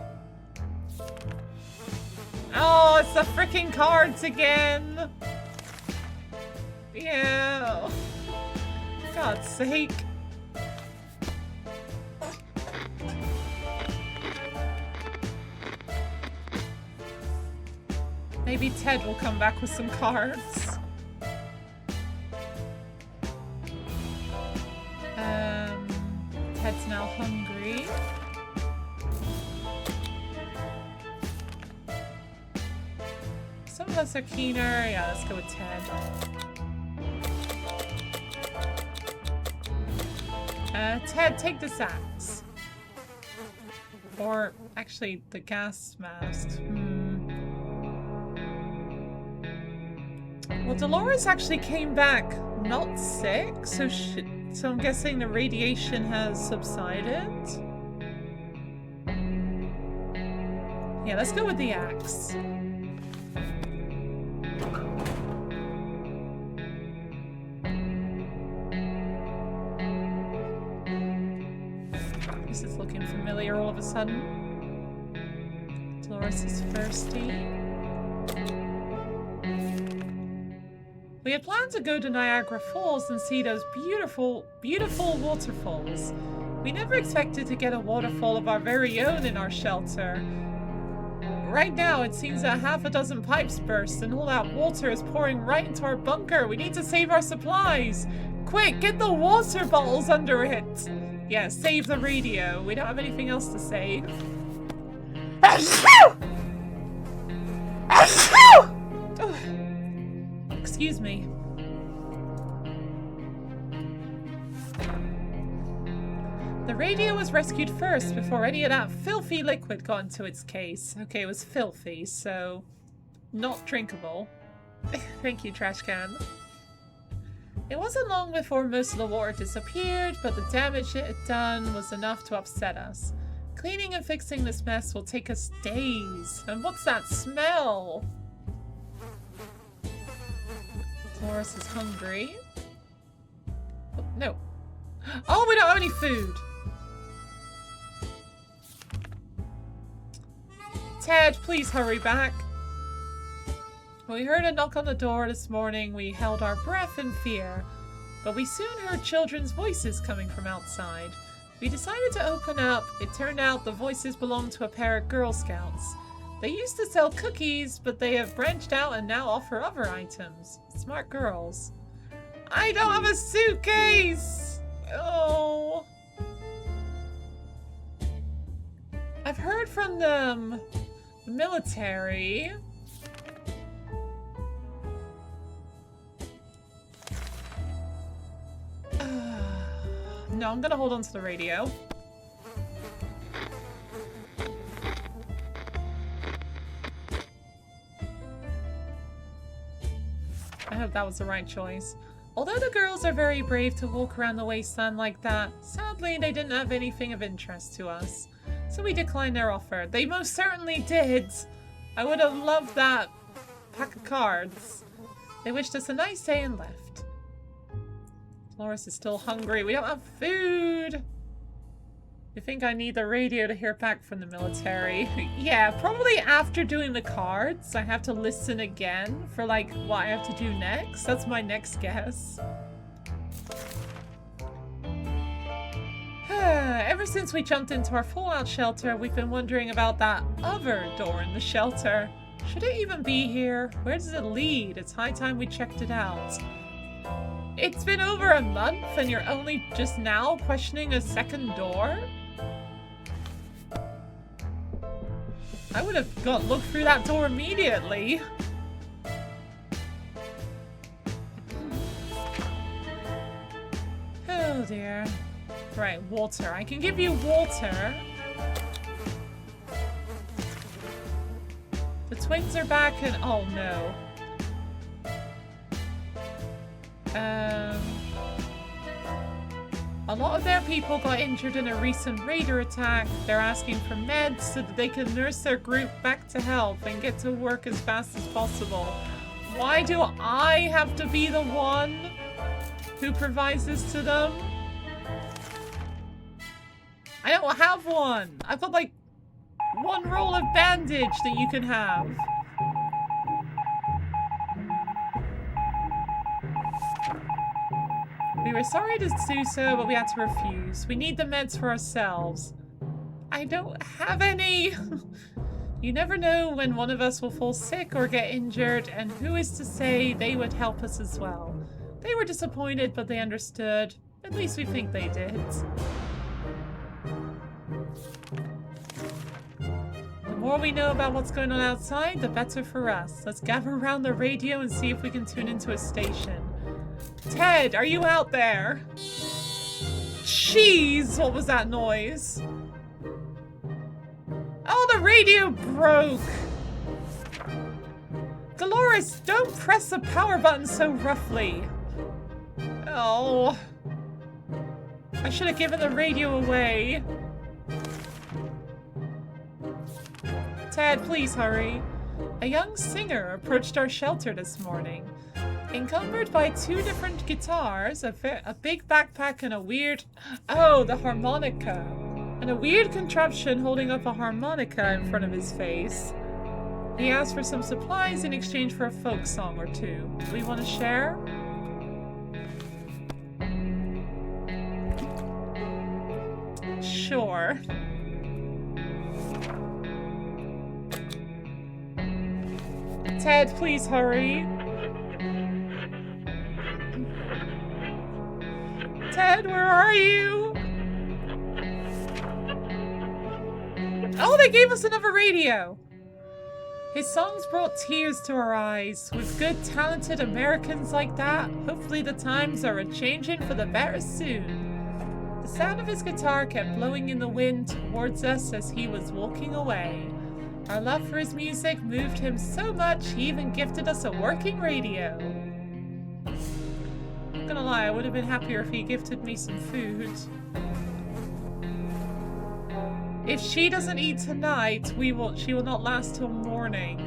Oh, it's the freaking cards again! Yeah. God's sake. Maybe Ted will come back with some cards. Ted's now hungry. Some of us are keener. Yeah, let's go with Ted. Ted, take this axe. Or, actually, the gas mask. Well, Dolores actually came back not sick, so I'm guessing the radiation has subsided. Yeah, let's go with the axe. This is looking familiar all of a sudden. Dolores is thirsty. We had planned to go to Niagara Falls and see those beautiful, beautiful waterfalls. We never expected to get a waterfall of our very own in our shelter. Right now, it seems that half a dozen pipes burst and all that water is pouring right into our bunker. We need to save our supplies. Quick, get the water bottles under it. Yeah, save the radio. We don't have anything else to save. Excuse me. The radio was rescued first before any of that filthy liquid got into its case. Okay, it was filthy, so not drinkable. Thank you, trash can. It wasn't long before most of the water disappeared, but the damage it had done was enough to upset us. Cleaning and fixing this mess will take us days. And what's that smell? Dolores is hungry. Oh, no. Oh, we don't have any food. Ted, please hurry back. When we heard a knock on the door this morning, we held our breath in fear. But we soon heard children's voices coming from outside. We decided to open up. It turned out the voices belonged to a pair of Girl Scouts. They used to sell cookies, but they have branched out and now offer other items. Smart girls. I don't have a suitcase! Oh. I've heard from the military. No, I'm gonna hold on to the radio. I hope that was the right choice. Although the girls are very brave to walk around the wasteland like that, sadly they didn't have anything of interest to us. So we declined their offer. They most certainly did! I would have loved that pack of cards. They wished us a nice day and left. Dolores is still hungry. We don't have food! You think I need the radio to hear back from the military? Yeah, probably after doing the cards, I have to listen again for, like, what I have to do next. That's my next guess. Ever since we jumped into our fallout shelter, we've been wondering about that other door in the shelter. Should it even be here? Where does it lead? It's high time we checked it out. It's been over a month and you're only just now questioning a second door? I would have looked through that door immediately. Oh dear. Right, water. I can give you water. The twins are back and oh no. A lot of their people got injured in a recent raider attack. They're asking for meds so that they can nurse their group back to health and get to work as fast as possible. Why do I have to be the one who provides this to them? I don't have one. I've got like one roll of bandage that you can have. We were sorry to do so, but we had to refuse. We need the meds for ourselves. I don't have any. You never know when one of us will fall sick or get injured, and who is to say they would help us as well. They were disappointed, but they understood. At least we think they did. The more we know about what's going on outside, the better for us. Let's gather around the radio and see if we can tune into a station. Ted, are you out there? Jeez, what was that noise? Oh, the radio broke! Dolores, don't press the power button so roughly. Oh. I should have given the radio away. Ted, please hurry. A young singer approached our shelter this morning. Encumbered by two different guitars, a big backpack and a weird... Oh, the harmonica. And a weird contraption holding up a harmonica in front of his face. He asked for some supplies in exchange for a folk song or two. Do we want to share? Sure. Ted, please hurry. Ted, where are you? Oh, they gave us another radio. His songs brought tears to our eyes. With good, talented Americans like that, hopefully the times are a-changing for the better soon. The sound of his guitar kept blowing in the wind towards us as he was walking away. Our love for his music moved him so much, he even gifted us a working radio. Not gonna lie, I would have been happier if he gifted me some food. If she doesn't eat tonight, she will not last till morning.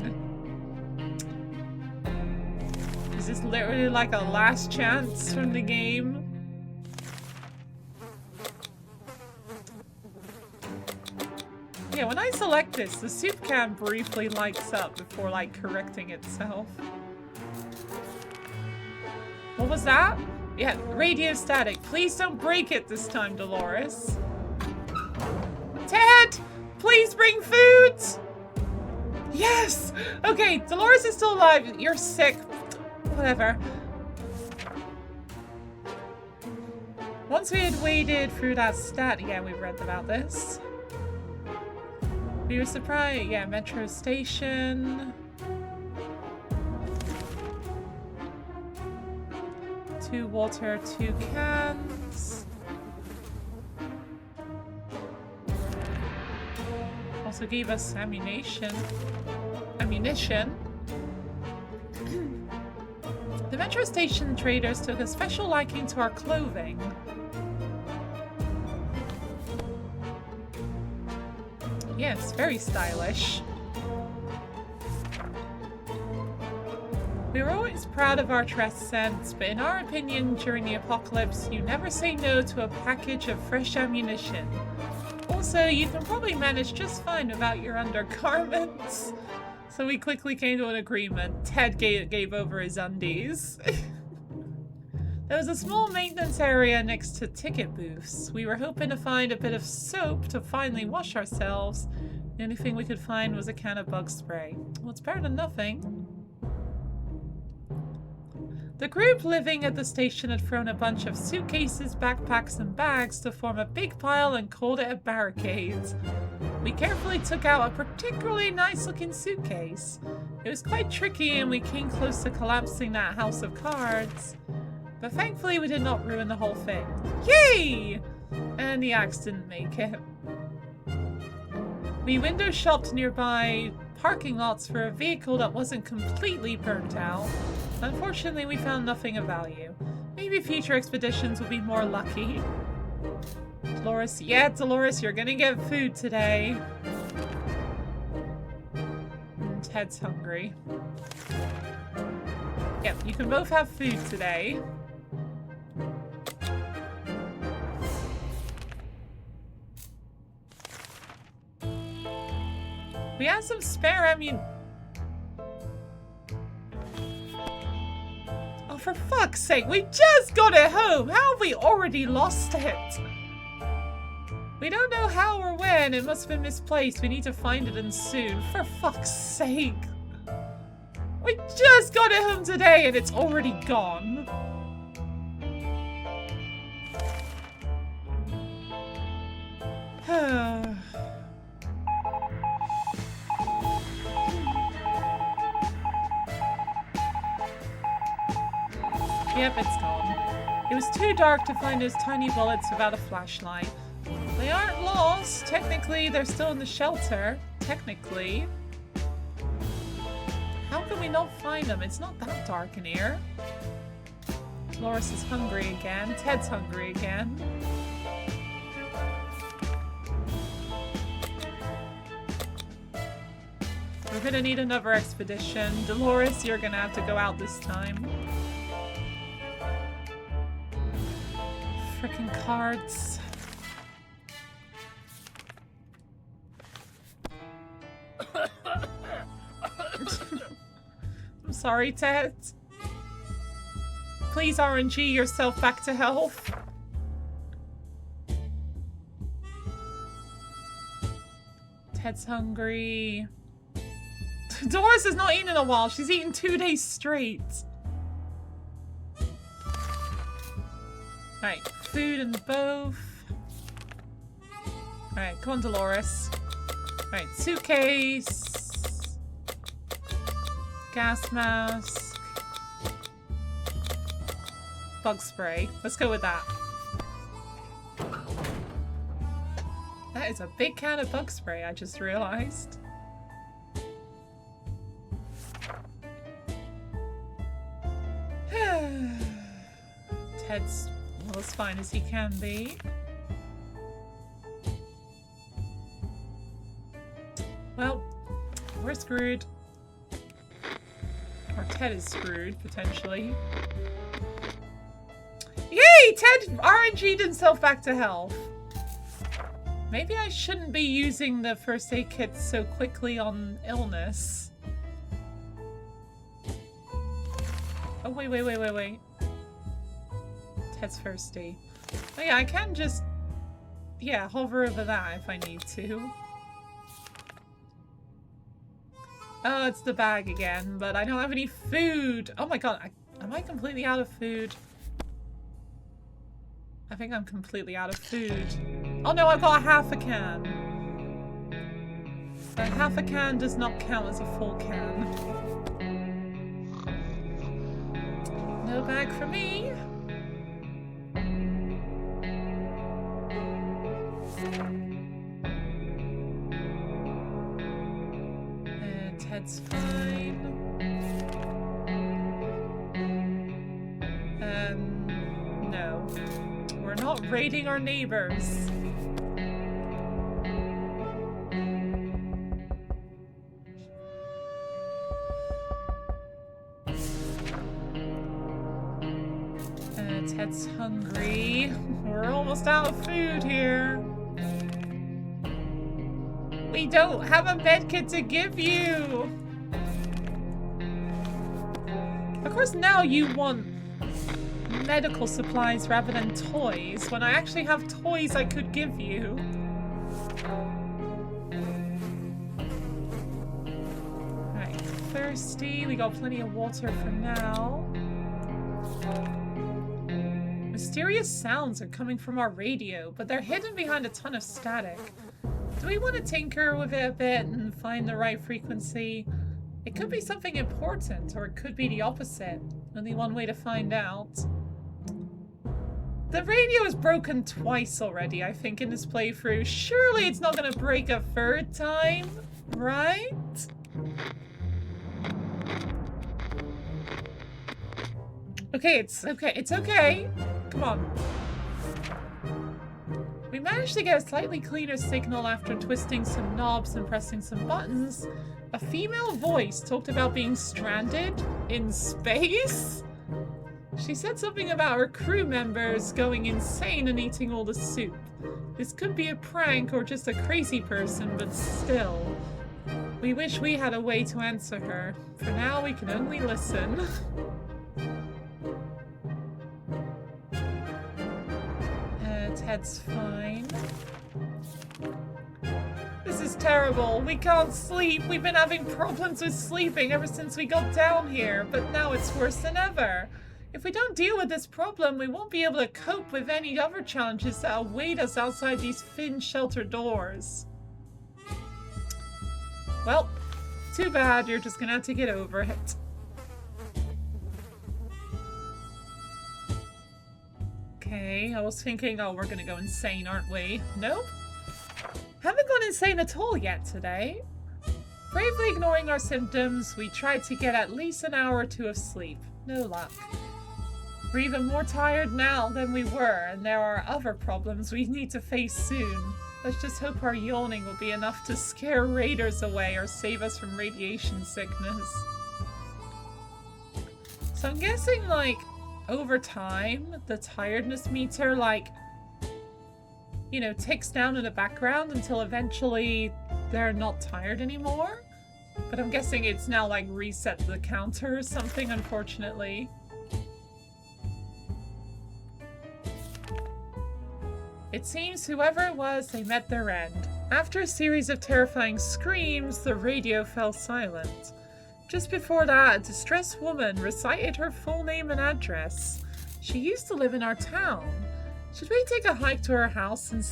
Is this literally like a last chance from the game? Yeah, when I select this, the soup can briefly lights up before like correcting itself. What was that? Yeah, radio static. Please don't break it this time, Dolores. Ted! Please bring food! Yes! Okay, Dolores is still alive. You're sick. Whatever. Once we had waded through that stat, yeah, we read about this. We were surprised. Yeah, metro station. 2 water, 2 cans. Also gave us ammunition. The metro station traders took a special liking to our clothing. Yes, very stylish. We were always proud of our dress sense, but in our opinion, during the apocalypse, you never say no to a package of fresh ammunition. Also, you can probably manage just fine without your undergarments. So we quickly came to an agreement. Ted gave over his undies. There was a small maintenance area next to ticket booths. We were hoping to find a bit of soap to finally wash ourselves. The only thing we could find was a can of bug spray. Well, it's better than nothing. The group living at the station had thrown a bunch of suitcases, backpacks, and bags to form a big pile and called it a barricade. We carefully took out a particularly nice-looking suitcase. It was quite tricky and we came close to collapsing that house of cards. But thankfully we did not ruin the whole thing. Yay! And the axe didn't make it. We window shopped nearby parking lots for a vehicle that wasn't completely burnt out. Unfortunately, we found nothing of value. Maybe future expeditions will be more lucky. Dolores, yeah, Dolores, you're gonna get food today. And Ted's hungry. Yep, you can both have food today. We have some spare ammunition. Oh, for fuck's sake, we just got it home! How have we already lost it? We don't know how or when. It must have been misplaced. We need to find it and soon. For fuck's sake. We just got it home today and it's already gone. Yep, it's gone. It was too dark to find those tiny bullets without a flashlight. They aren't lost. Technically, they're still in the shelter. Technically. How can we not find them? It's not that dark in here. Dolores is hungry again. Ted's hungry again. We're gonna need another expedition. Dolores, you're gonna have to go out this time. Frickin' cards. I'm sorry, Ted. Please RNG yourself back to health. Ted's hungry. Doris has not eaten in a while. She's eaten 2 days straight. Alright, food in both. Alright, come on, Dolores. Alright, suitcase. Gas mask. Bug spray. Let's go with that. That is a big can of bug spray, I just realized. Ted's well, as fine as he can be. screwed. Or Ted is screwed, potentially. Yay! Ted RNG'd himself back to health. Maybe I shouldn't be using the first aid kit so quickly on illness. Oh, wait. Ted's first aid. Oh yeah, I can just... yeah, hover over that if I need to. Oh, it's the bag again, but I don't have any food. Oh my god, am I completely out of food? I think I'm completely out of food. Oh no, I've got a half a can. But half a can does not count as a full can. No bag for me. Ted's fine. No. We're not raiding our neighbors. Ted's hungry. We're almost out of food here. We don't have a medkit to give you! Of course now you want medical supplies rather than toys, when I actually have toys I could give you. Right, thirsty. We got plenty of water for now. Mysterious sounds are coming from our radio, but they're hidden behind a ton of static. Do we want to tinker with it a bit and find the right frequency? It could be something important, or it could be the opposite. Only one way to find out. The radio is broken twice already, I think, in this playthrough. Surely it's not going to break a third time, right? Okay, it's okay. Come on. We managed to get a slightly cleaner signal after twisting some knobs and pressing some buttons. A female voice talked about being stranded in space. She said something about her crew members going insane and eating all the soup. This could be a prank or just a crazy person, but still. We wish we had a way to answer her. For now, we can only listen. Ted's fine. This is terrible. We can't sleep. We've been having problems with sleeping ever since we got down here, but now it's worse than ever. If we don't deal with this problem, we won't be able to cope with any other challenges that await us outside these thin shelter doors. Well, too bad. You're just gonna have to get over it. Okay, I was thinking, oh, we're gonna go insane, aren't we? Nope. Haven't gone insane at all yet today. Bravely ignoring our symptoms, we tried to get at least an hour or two of sleep. No luck. We're even more tired now than we were, and there are other problems we need to face soon. Let's just hope our yawning will be enough to scare raiders away or save us from radiation sickness. So I'm guessing, like, over time, the tiredness meter, like, you know, ticks down in the background until eventually they're not tired anymore. But I'm guessing it's now, like, reset the counter or something, unfortunately. It seems whoever it was, they met their end. After a series of terrifying screams, the radio fell silent. Just before that, a distressed woman recited her full name and address. She used to live in our town. Should we take a hike to her house and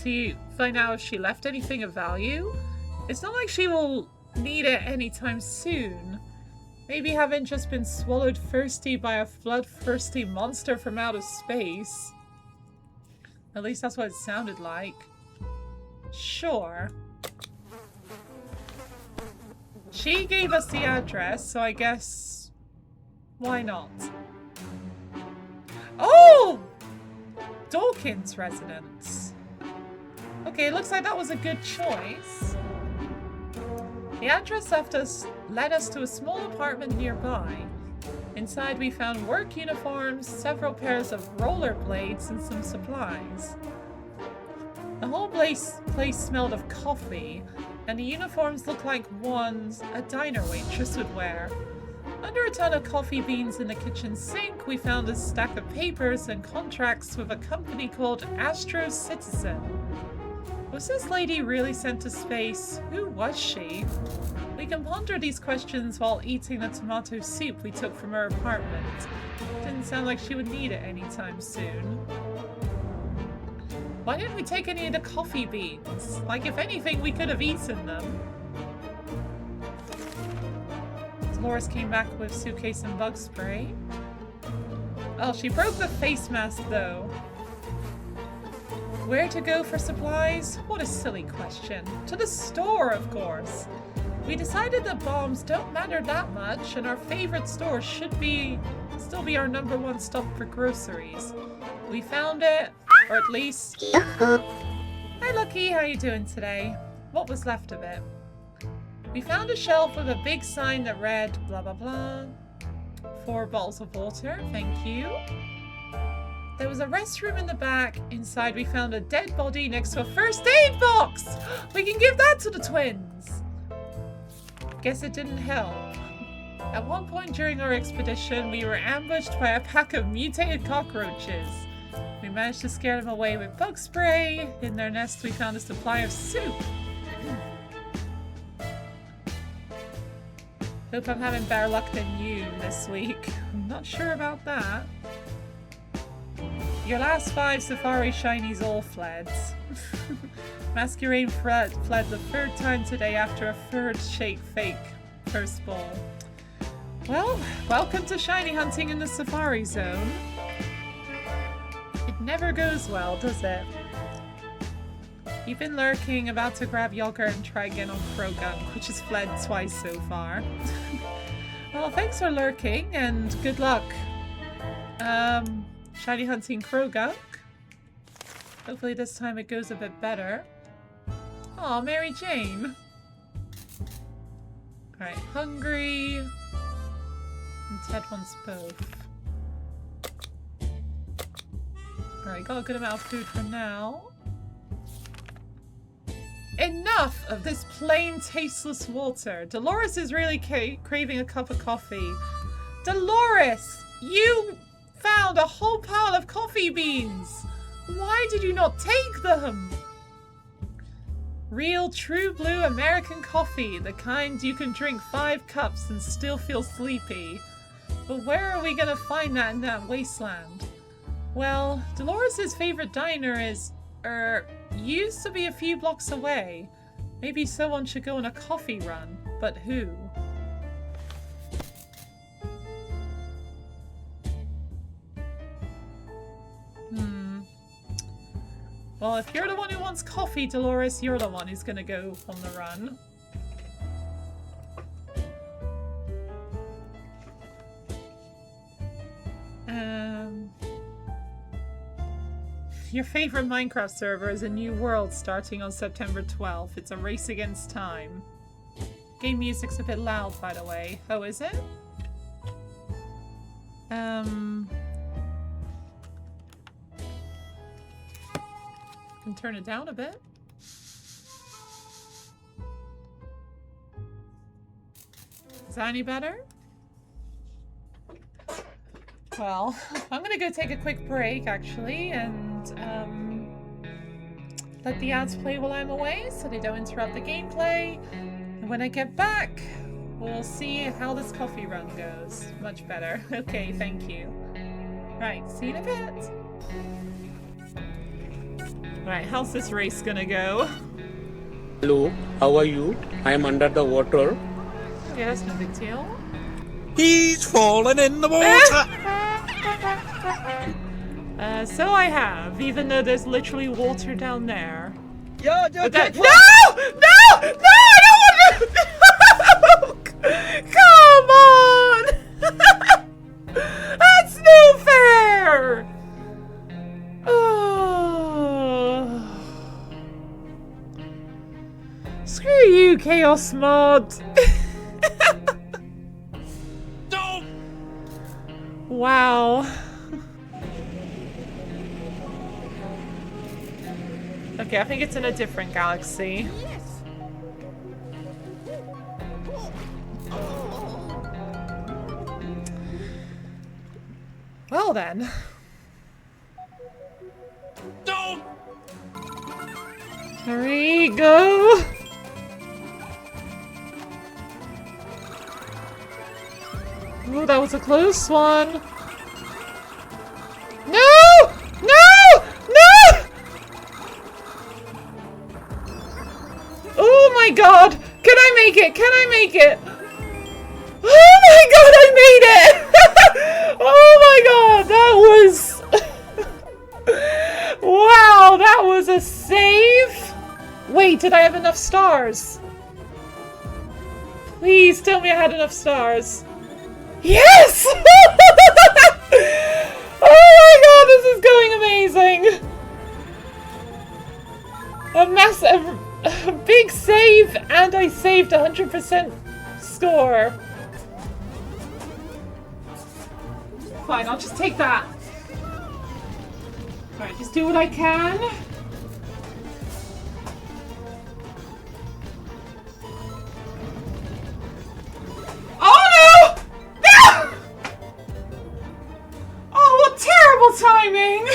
find out if she left anything of value? It's not like she will need it anytime soon. Maybe having just been swallowed thirsty by a bloodthirsty monster from outer space. At least that's what it sounded like. Sure. She gave us the address, so I guess... why not? Oh! Dawkins' residence. Okay, it looks like that was a good choice. The address led us to a small apartment nearby. Inside we found work uniforms, several pairs of rollerblades, and some supplies. The whole place smelled of coffee, and the uniforms looked like ones a diner waitress would wear. Under a ton of coffee beans in the kitchen sink, we found a stack of papers and contracts with a company called Astro Citizen. Was this lady really sent to space? Who was she? We can ponder these questions while eating the tomato soup we took from her apartment. Didn't sound like she would need it anytime soon. Why didn't we take any of the coffee beans? Like, if anything, we could have eaten them. Dolores came back with suitcase and bug spray. Oh, she broke the face mask, though. Where to go for supplies? What a silly question. To the store, of course. We decided that bombs don't matter that much, and our favorite store should still be our #1 stop for groceries. We found it, or at least... Hi, Lucky. How you doing today? What was left of it? We found a shelf with a big sign that read blah blah blah. 4 bottles of water, thank you. There was a restroom in the back. Inside we found a dead body next to a first aid box! We can give that to the twins! Guess it didn't help. At one point during our expedition, we were ambushed by a pack of mutated cockroaches. We managed to scare them away with bug spray. In their nest we found a supply of soup. Hope I'm having better luck than you this week. I'm not sure about that. Your last 5 safari shinies all fled. Masquerade fled the 3rd time today after a 3rd shake fake first ball. Well, welcome to shiny hunting in the safari zone. It never goes well, does it? You've been lurking, about to grab yogurt and try again on Krogunk, which has fled twice so far. Well, thanks for lurking and good luck. Shiny hunting Krogunk. Hopefully this time it goes a bit better. Aw, Mary Jane. Alright, hungry. And Ted wants both. Alright, got a good amount of food for now. Enough of this plain, tasteless water. Dolores is really craving a cup of coffee. Dolores! You found a whole pile of coffee beans! Why did you not take them? Real, true blue American coffee. The kind you can drink 5 cups and still feel sleepy. But where are we gonna find that in that wasteland? Well, Dolores' favorite diner is... used to be a few blocks away. Maybe someone should go on a coffee run, but who? Well, if you're the one who wants coffee, Dolores, you're the one who's gonna go on the run. Your favorite Minecraft server is a new world starting on September 12th. It's a race against time. Game music's a bit loud, by the way. Oh, is it? Can turn it down a bit. Is that any better? Well, I'm gonna go take a quick break, actually, and let the ads play while I'm away so they don't interrupt the gameplay. And when I get back, we'll see how this coffee run goes. Much better. Okay, thank you. Right, see you in a bit. Right, how's this race gonna go? Hello, how are you? I am under the water. Okay, that's no big deal. He's fallen in the water! So I have, even though there's literally water down there. Yeah, No! No! No! I don't want to... Come on! That's no fair! Oh. Screw you, KO Chaos mod. No! Wow. Okay, I think it's in a different galaxy. Well then. No! Hurry, go! Oh, that was a close one. No! No! No! Oh my god! Can I make it? Can I make it? Oh my god, I made it! Oh my god, that was... Wow, that was a save? Wait, did I have enough stars? Please tell me I had enough stars. Yes! Oh my god, this is going amazing! A big save, and I saved 100% score. Fine, I'll just take that. Alright, just do what I can. Oh no! No! Oh, what terrible timing!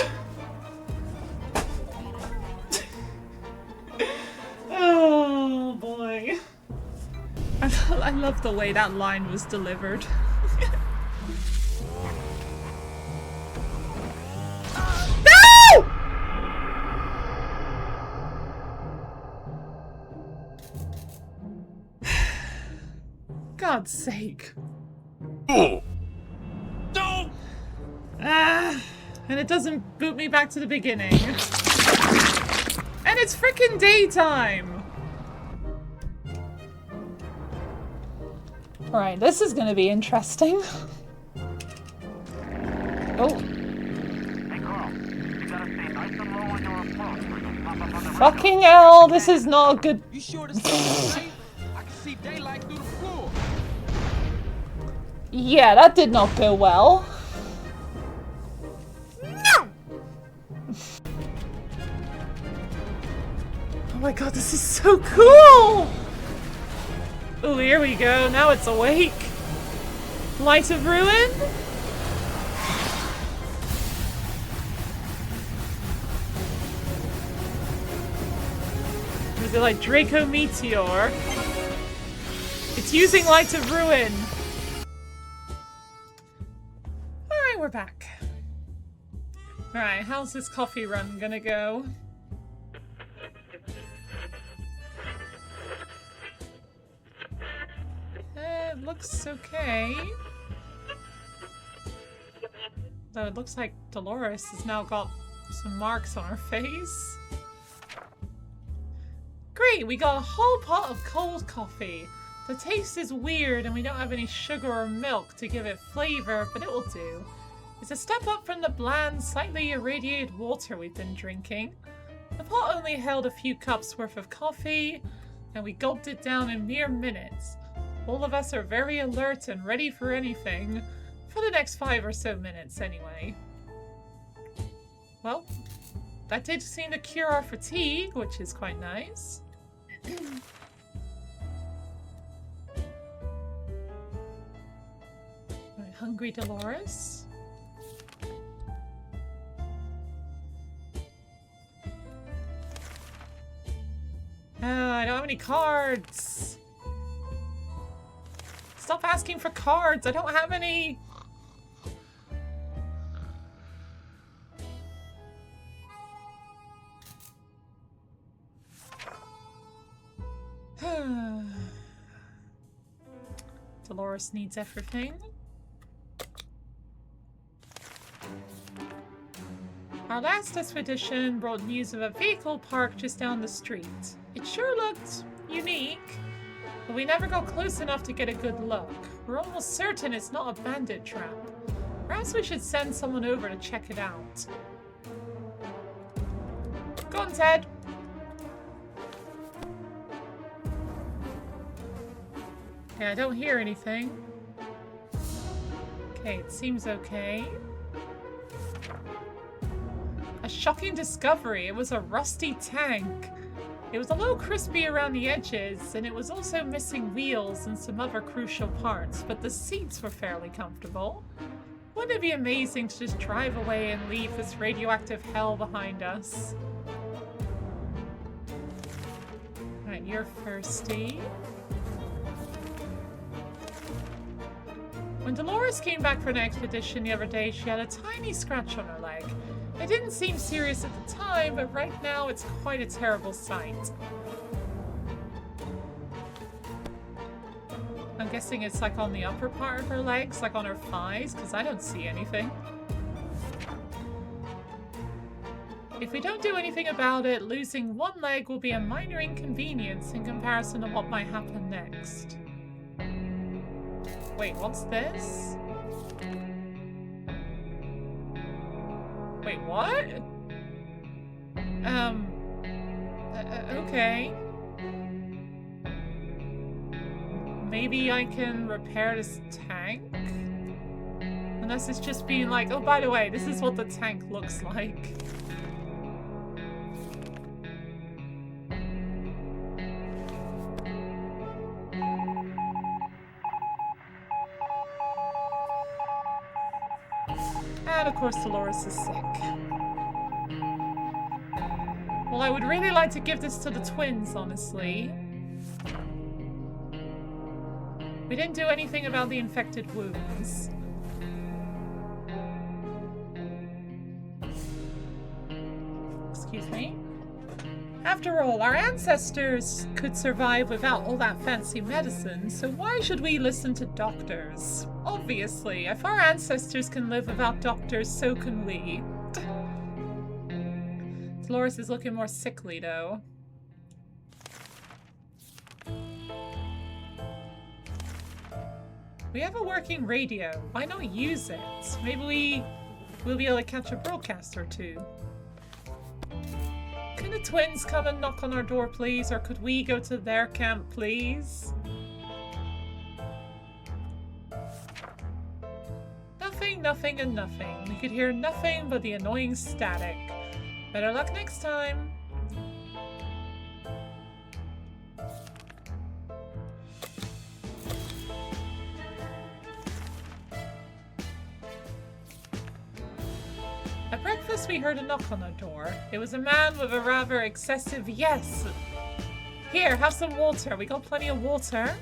Oh boy. I love the way that line was delivered. No! God's sake. Oh! No! And it doesn't boot me back to the beginning. And it's frickin' daytime! Alright, this is gonna be interesting. Oh. Fucking hell, this is not a good... You sure this is right? I can see daylight through the floor. Yeah, that did not go well. No! Oh my god, this is so cool! Oh, here we go. Now it's awake. Light of Ruin? Or is it like Draco Meteor? It's using Light of Ruin. Alright, we're back. Alright, how's this coffee run gonna go? It looks okay. Though it looks like Dolores has now got some marks on her face. Great, we got a whole pot of cold coffee. The taste is weird and we don't have any sugar or milk to give it flavor, but it will do. It's a step up from the bland, slightly irradiated water we've been drinking. The pot only held a few cups worth of coffee, and we gulped it down in mere minutes. All of us are very alert and ready for anything. For the next 5 or so minutes, anyway. Well, that did seem to cure our fatigue, which is quite nice. Right, hungry Dolores. I don't have any cards. Stop asking for cards. I don't have any. Dolores needs everything. Our last expedition brought news of a vehicle parked just down the street. It sure looked unique, but we never got close enough to get a good look. We're almost certain it's not a bandit trap. Perhaps we should send someone over to check it out. Go on, Ted. Okay, I don't hear anything. Okay, it seems okay. A shocking discovery. It was a rusty tank. It was a little crispy around the edges, and it was also missing wheels and some other crucial parts, but the seats were fairly comfortable. Wouldn't it be amazing to just drive away and leave this radioactive hell behind us? Right, you're thirsty. When Dolores came back for an expedition the other day, she had a tiny scratch on her leg. It didn't seem serious at the time, but right now it's quite a terrible sight. I'm guessing it's like on the upper part of her legs, like on her thighs, because I don't see anything. If we don't do anything about it, losing one leg will be a minor inconvenience in comparison to what might happen next. Wait, what's this? Wait, what? Okay. Maybe I can repair this tank? Unless it's just being like, oh, by the way, this is what the tank looks like. And of course Dolores is sick. Well, I would really like to give this to the twins, honestly. We didn't do anything about the infected wounds. Excuse me. After all, our ancestors could survive without all that fancy medicine, so why should we listen to doctors? Obviously, if our ancestors can live without doctors, so can we. Dolores is looking more sickly, though. We have a working radio. Why not use it? Maybe we'll be able to catch a broadcast or two. Can the twins come and knock on our door, please? Or could we go to their camp, please? Nothing, nothing, and nothing. We could hear nothing but the annoying static. Better luck next time. At breakfast, we heard a knock on the door. It was a man with a rather excessive yes. Here, have some water. We got plenty of water.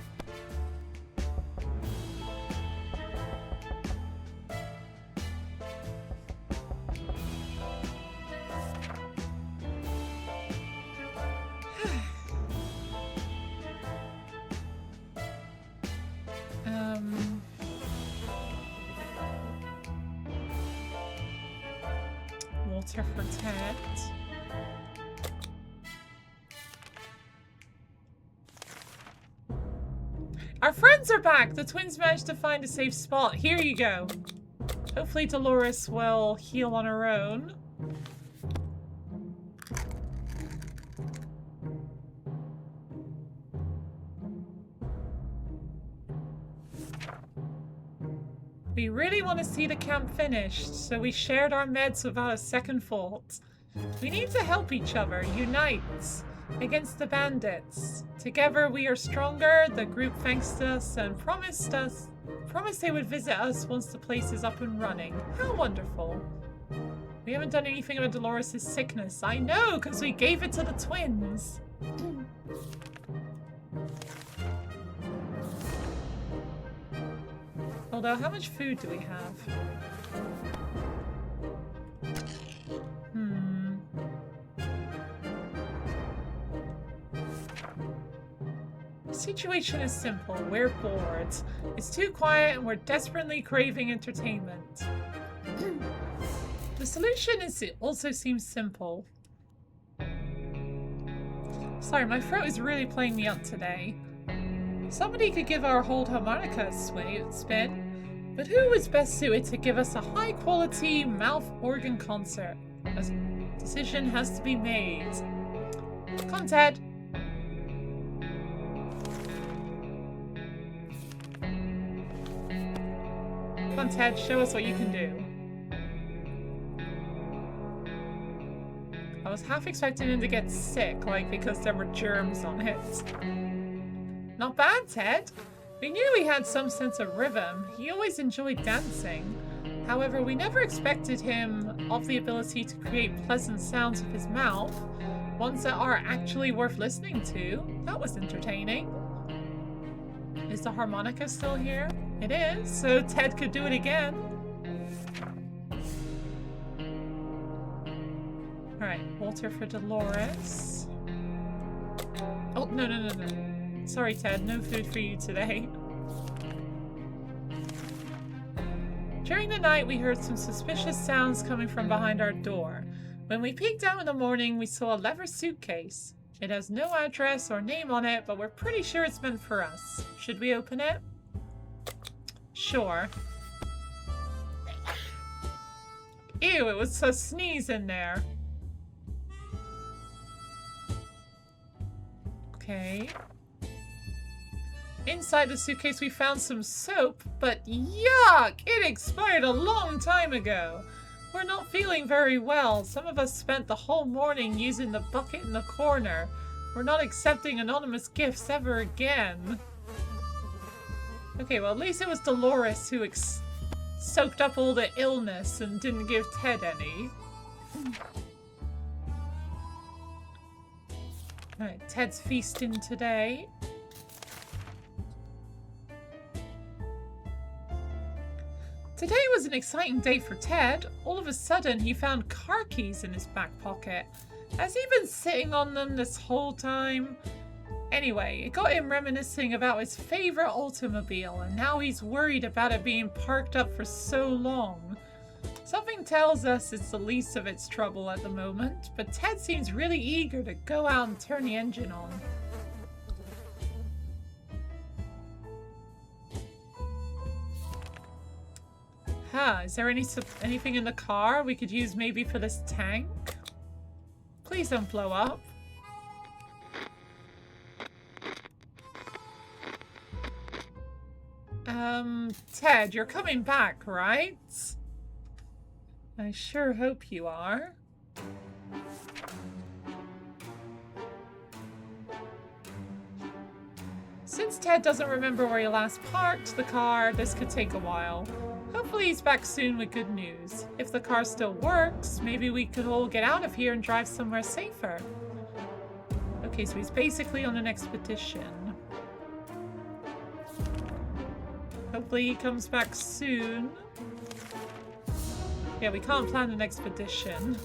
Water for Ted. Our friends are back! The twins managed to find a safe spot. Here you go. Hopefully Dolores will heal on her own. We really want to see the camp finished, so we shared our meds without a second thought. We need to help each other, unite against the bandits. Together we are stronger. The group thanks us and promised they would visit us once the place is up and running. How wonderful. We haven't done anything about Dolores' sickness. I know, because we gave it to the twins. Although, how much food do we have? The situation is simple. We're bored. It's too quiet and we're desperately craving entertainment. The solution also seems simple. Sorry, my throat is really playing me up today. Somebody could give our old harmonica a spin, but who is best suited to give us a high-quality mouth organ concert? A decision has to be made. Come, Ted. on, Ted, show us what you can do. I was half expecting him to get sick, like because there were germs on it. Not bad, Ted. We knew he had some sense of rhythm. He always enjoyed dancing. However, we never expected him of the ability to create pleasant sounds with his mouth, ones that are actually worth listening to. That was entertaining. Is the harmonica still here? It is, so Ted could do it again. Alright, Walter for Dolores. Oh, no. Sorry, Ted, no food for you today. During the night, we heard some suspicious sounds coming from behind our door. When we peeked out in the morning, we saw a leather suitcase. It has no address or name on it, but we're pretty sure it's meant for us. Should we open it? Sure. Ew, it was a sneeze in there. Okay. Inside the suitcase we found some soap, but yuck! It expired a long time ago. We're not feeling very well. Some of us spent the whole morning using the bucket in the corner. We're not accepting anonymous gifts ever again. Okay, well at least it was Dolores who soaked up all the illness and didn't give Ted any. Alright, Ted's feasting today. Today was an exciting day for Ted. All of a sudden, he found car keys in his back pocket. Has he been sitting on them this whole time? Anyway, it got him reminiscing about his favorite automobile, and now he's worried about it being parked up for so long. Something tells us it's the least of its trouble at the moment, but Ted seems really eager to go out and turn the engine on. Is there anything in the car we could use maybe for this tank? Please don't blow up. Ted, you're coming back, right? I sure hope you are. Since Ted doesn't remember where he last parked the car, this could take a while. Hopefully he's back soon with good news. If the car still works, maybe we could all get out of here and drive somewhere safer. Okay, so he's basically on an expedition. Hopefully he comes back soon. Yeah, we can't plan an expedition.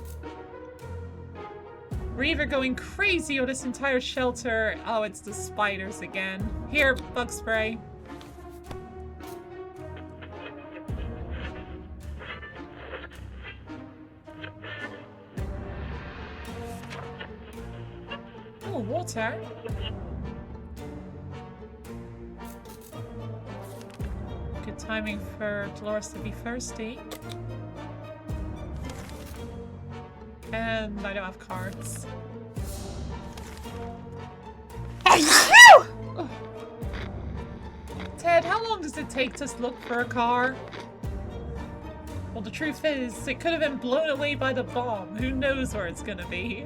We're either going crazy or this entire shelter... Oh, it's the spiders again. Here, bug spray. Oh, water. Good timing for Dolores to be thirsty. And I don't have cards. Oh. Ted, how long does it take to look for a car? Well, the truth is, it could have been blown away by the bomb. Who knows where it's gonna be?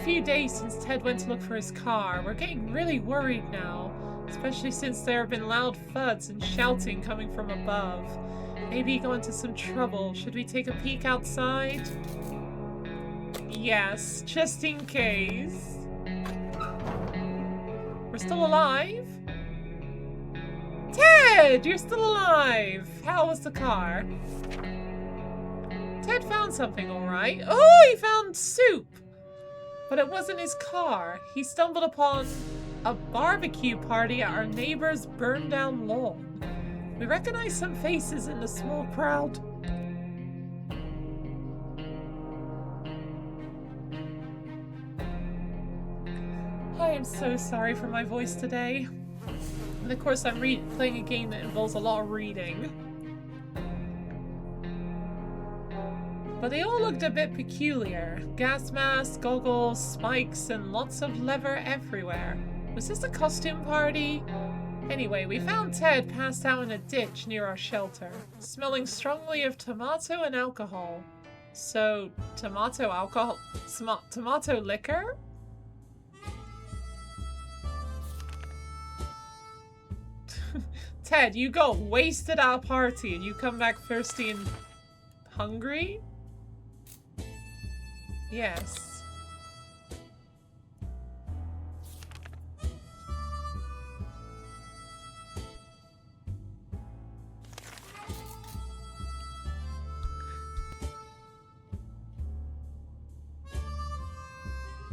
Few days since Ted went to look for his car. We're getting really worried now, especially since there have been loud thuds and shouting coming from above. Maybe he got into some trouble. Should we take a peek outside? Yes, just in case. We're still alive? Ted, you're still alive! How was the car? Ted found something, alright. Oh, he found soup! But it wasn't his car. He stumbled upon a barbecue party at our neighbor's burned-down lawn. We recognized some faces in the small crowd. I am so sorry for my voice today. And of course I'm playing a game that involves a lot of reading. But they all looked a bit peculiar. Gas masks, goggles, spikes, and lots of leather everywhere. Was this a costume party? Anyway, we found Ted passed out in a ditch near our shelter, smelling strongly of tomato and alcohol. So, tomato alcohol? Tomato liquor? Ted, you got wasted at a party and you come back thirsty and hungry? Yes.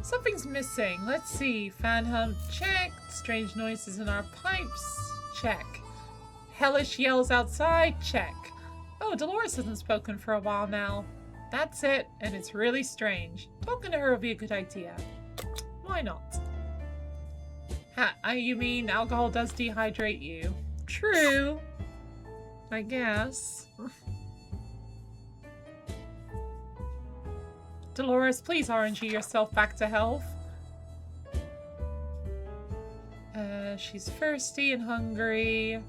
Something's missing. Let's see. Fan hum, check. Strange noises in our pipes, check. Hellish yells outside, check. Oh, Dolores hasn't spoken for a while now. That's it, and it's really strange. Talking to her will be a good idea. Why not? You mean alcohol does dehydrate you? True. I guess. Dolores, please RNG yourself back to health. She's thirsty and hungry.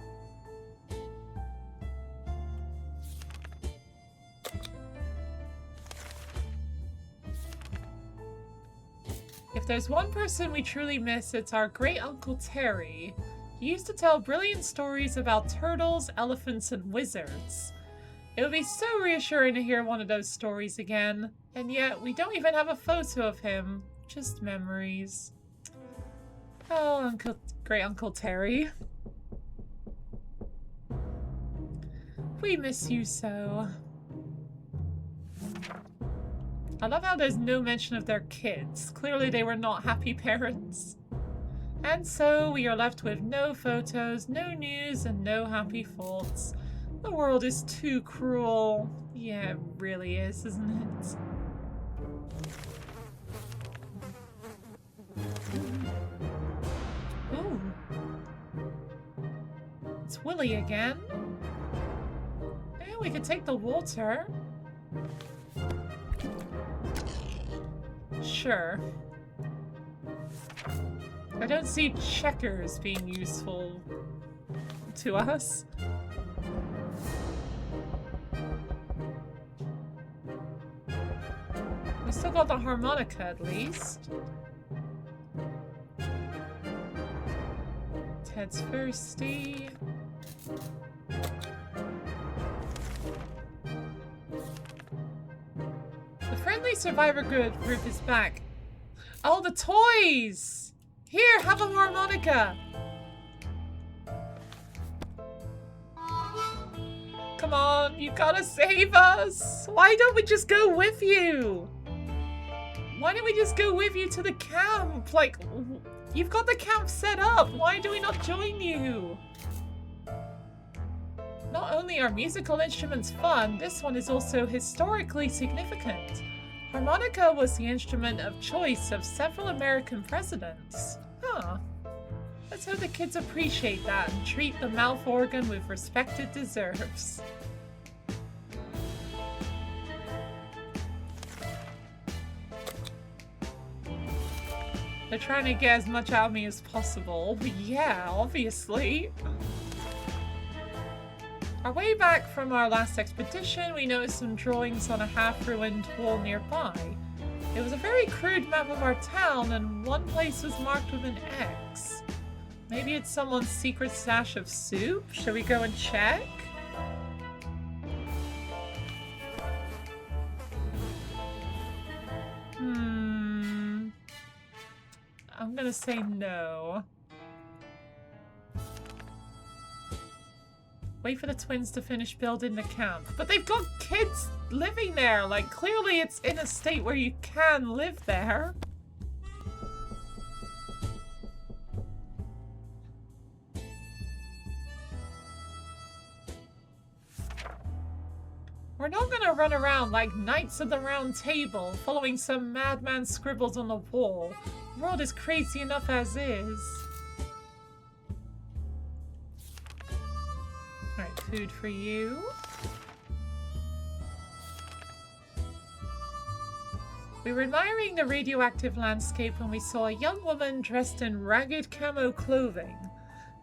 If there's one person we truly miss, it's our great Uncle Terry. He used to tell brilliant stories about turtles, elephants, and wizards. It would be so reassuring to hear one of those stories again. And yet, we don't even have a photo of him. Just memories. Oh, great Uncle Terry. We miss you so. I love how there's no mention of their kids. Clearly they were not happy parents. And so we are left with no photos, no news, and no happy thoughts. The world is too cruel. Yeah, it really is, isn't it? Ooh. It's Willy again. Yeah, we could take the water. Sure. I don't see checkers being useful to us. We still got the harmonica at least. Ted's thirsty. The friendly survivor group is back. Oh, the toys! Here, have a harmonica! Come on, you gotta save us! Why don't we just go with you? Why don't we just go with you to the camp? Like, you've got the camp set up. Why do we not join you? Not only are musical instruments fun, this one is also historically significant. Harmonica was the instrument of choice of several American presidents. Huh. Let's hope the kids appreciate that and treat the mouth organ with respect it deserves. They're trying to get as much out of me as possible. Yeah, obviously. Our way back from our last expedition, we noticed some drawings on a half-ruined wall nearby. It was a very crude map of our town, and one place was marked with an X. Maybe it's someone's secret stash of soup? Should we go and check? I'm gonna say no. Wait for the twins to finish building the camp. But they've got kids living there! Like, clearly it's in a state where you can live there. We're not gonna run around like Knights of the Round Table, following some madman's scribbles on the wall. The world is crazy enough as is. Alright, food for you. We were admiring the radioactive landscape when we saw a young woman dressed in ragged camo clothing.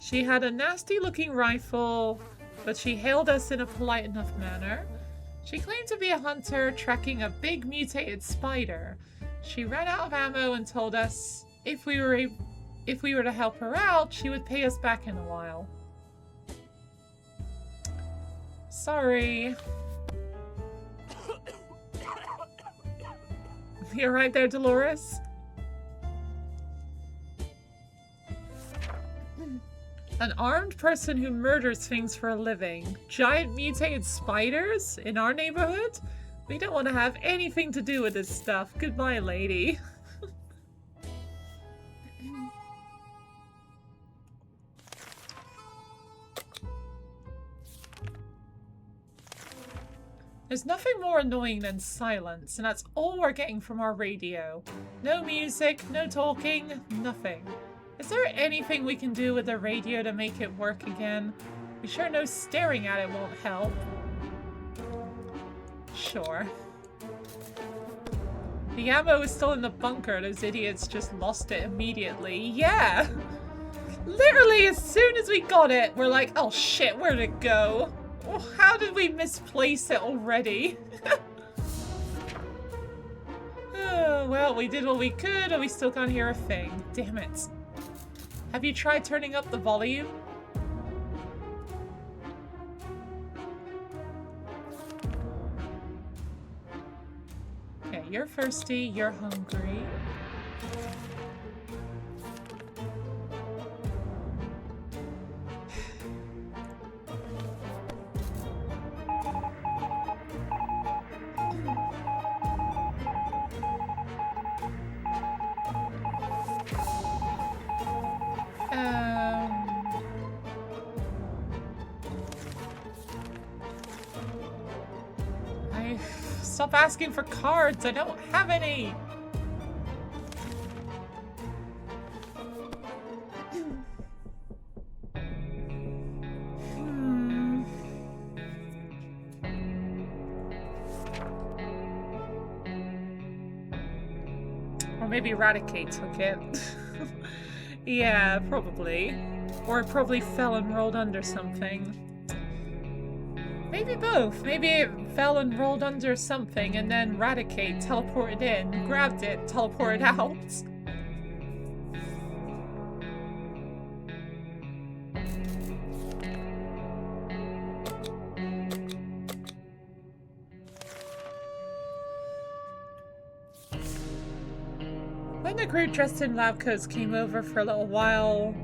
She had a nasty-looking rifle, but she hailed us in a polite enough manner. She claimed to be a hunter tracking a big mutated spider. She ran out of ammo and told us if we were to help her out, she would pay us back in a while. Sorry. You're right there, Dolores. An armed person who murders things for a living. Giant mutated spiders in our neighborhood? We don't want to have anything to do with this stuff. Goodbye, lady. There's nothing more annoying than silence, and that's all we're getting from our radio. No music, no talking, nothing. Is there anything we can do with the radio to make it work again? We sure know staring at it won't help. Sure. The ammo is still in the bunker. Those idiots just lost it immediately. Yeah! Literally, as soon as we got it, we're like, oh shit, where'd it go? Oh, how did we misplace it already? Oh, well, we did what we could, and we still can't hear a thing. Damn it. Have you tried turning up the volume? Okay, you're thirsty, you're hungry. Stop asking for cards. I don't have any. Or maybe Eradicate took it. Yeah, probably. Or it probably fell and rolled under something. Maybe both. Maybe it fell and rolled under something and then Eradicate teleported in, grabbed it, teleported out. When the group dressed in lab coats came over for a little while...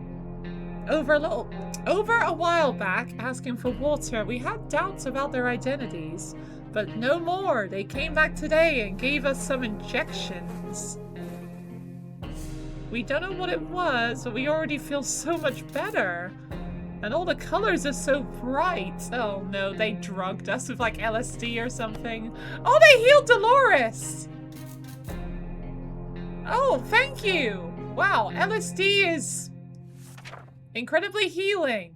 Over a while back, asking for water, we had doubts about their identities. But no more. They came back today and gave us some injections. We don't know what it was, but we already feel so much better. And all the colors are so bright. Oh no, they drugged us with like LSD or something. Oh, they healed Dolores! Oh, thank you! Wow, LSD is... incredibly healing.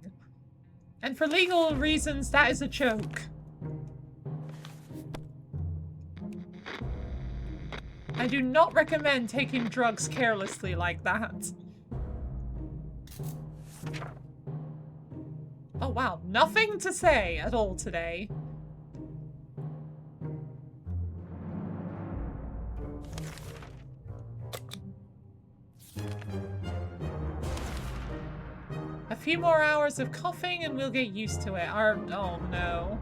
And for legal reasons, that is a joke. I do not recommend taking drugs carelessly like that. Oh wow, nothing to say at all today. A few more hours of coughing and we'll get used to it. Oh no.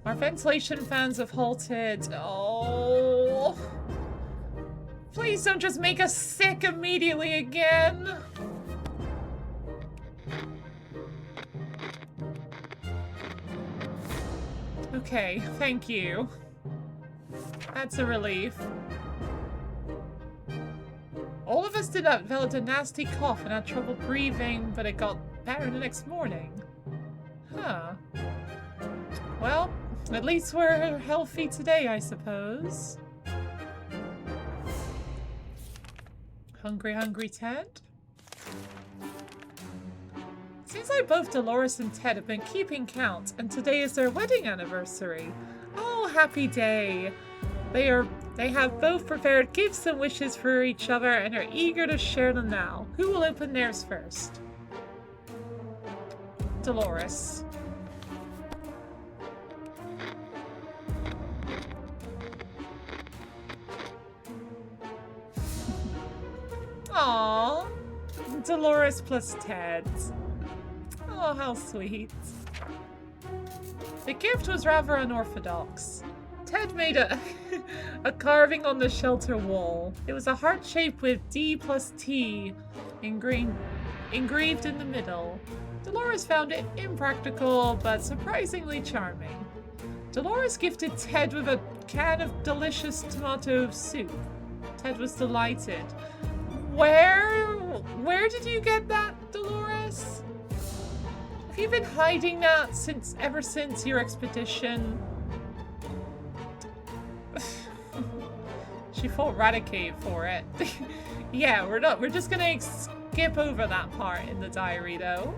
Our ventilation fans have halted. Oh. Please don't just make us sick immediately again. Okay, thank you. That's a relief. All of us developed a nasty cough and had trouble breathing, but it got better the next morning. Huh. Well, at least we're healthy today, I suppose. Hungry, hungry Ted? Seems like both Dolores and Ted have been keeping count, and today is their wedding anniversary. Oh, happy day. They are They have both prepared gifts and wishes for each other and are eager to share them now. Who will open theirs first? Dolores. Aww. Dolores plus Ted. Oh, how sweet. The gift was rather unorthodox. Ted made a carving on the shelter wall. It was a heart shape with D plus T engraved in the middle. Dolores found it impractical, but surprisingly charming. Dolores gifted Ted with a can of delicious tomato soup. Ted was delighted. Where did you get that, Dolores? Have you been hiding that ever since your expedition? She fought Raticate for it. Yeah, we're just gonna skip over that part in the diary though.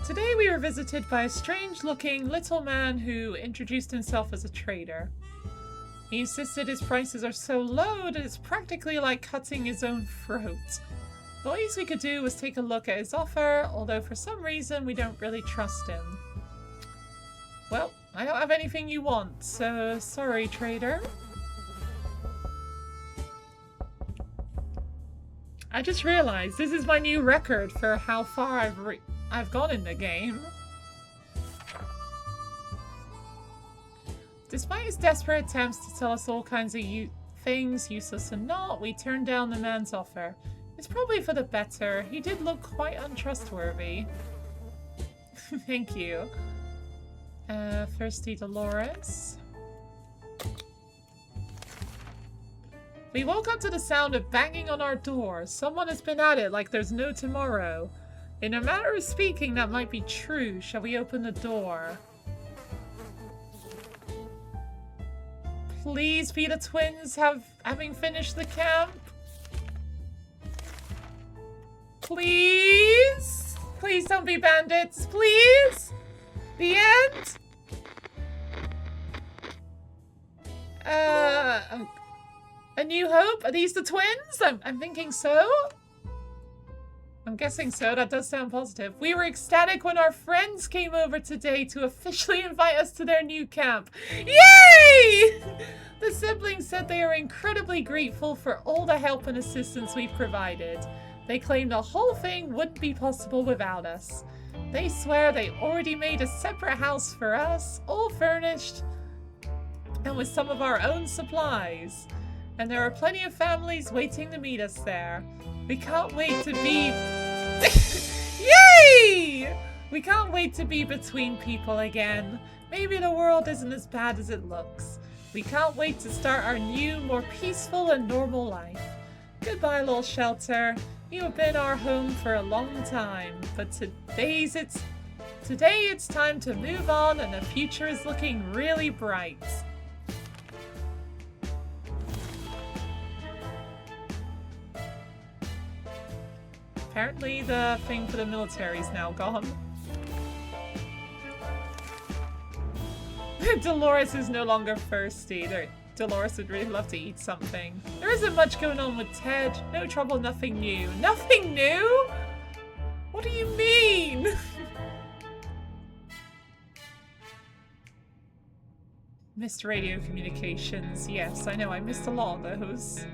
Today we were visited by a strange-looking little man who introduced himself as a trader. He insisted his prices are so low that it's practically like cutting his own throat. The least we could do was take a look at his offer, although for some reason we don't really trust him. Well, I don't have anything you want, so sorry, trader. I just realized this is my new record for how far I've gone in the game. Despite his desperate attempts to tell us all kinds of things, useless and not, we turned down the man's offer. It's probably for the better. He did look quite untrustworthy. Thank you. Thirsty Dolores. We woke up to the sound of banging on our door. Someone has been at it like there's no tomorrow. In a matter of speaking, that might be true. Shall we open the door? Please be the twins having finished the camp. Please? Please don't be bandits. Please? The end? A New Hope? Are these the twins? I'm thinking so. I'm guessing so. That does sound positive. We were ecstatic when our friends came over today to officially invite us to their new camp. Yay! The siblings said they are incredibly grateful for all the help and assistance we've provided. They claim the whole thing wouldn't be possible without us. They swear they already made a separate house for us, all furnished, and with some of our own supplies. And there are plenty of families waiting to meet us there. We can't wait to be... Yay! We can't wait to be between people again. Maybe the world isn't as bad as it looks. We can't wait to start our new, more peaceful and normal life. Goodbye, little shelter. You have been our home for a long time, but today it's time to move on and the future is looking really bright. Apparently the thing for the military is now gone. Dolores is no longer thirsty. Dolores would really love to eat something. There isn't much going on with Ted. No trouble, nothing new. Nothing new? What do you mean? Missed radio communications. Yes, I know. I missed a lot of those.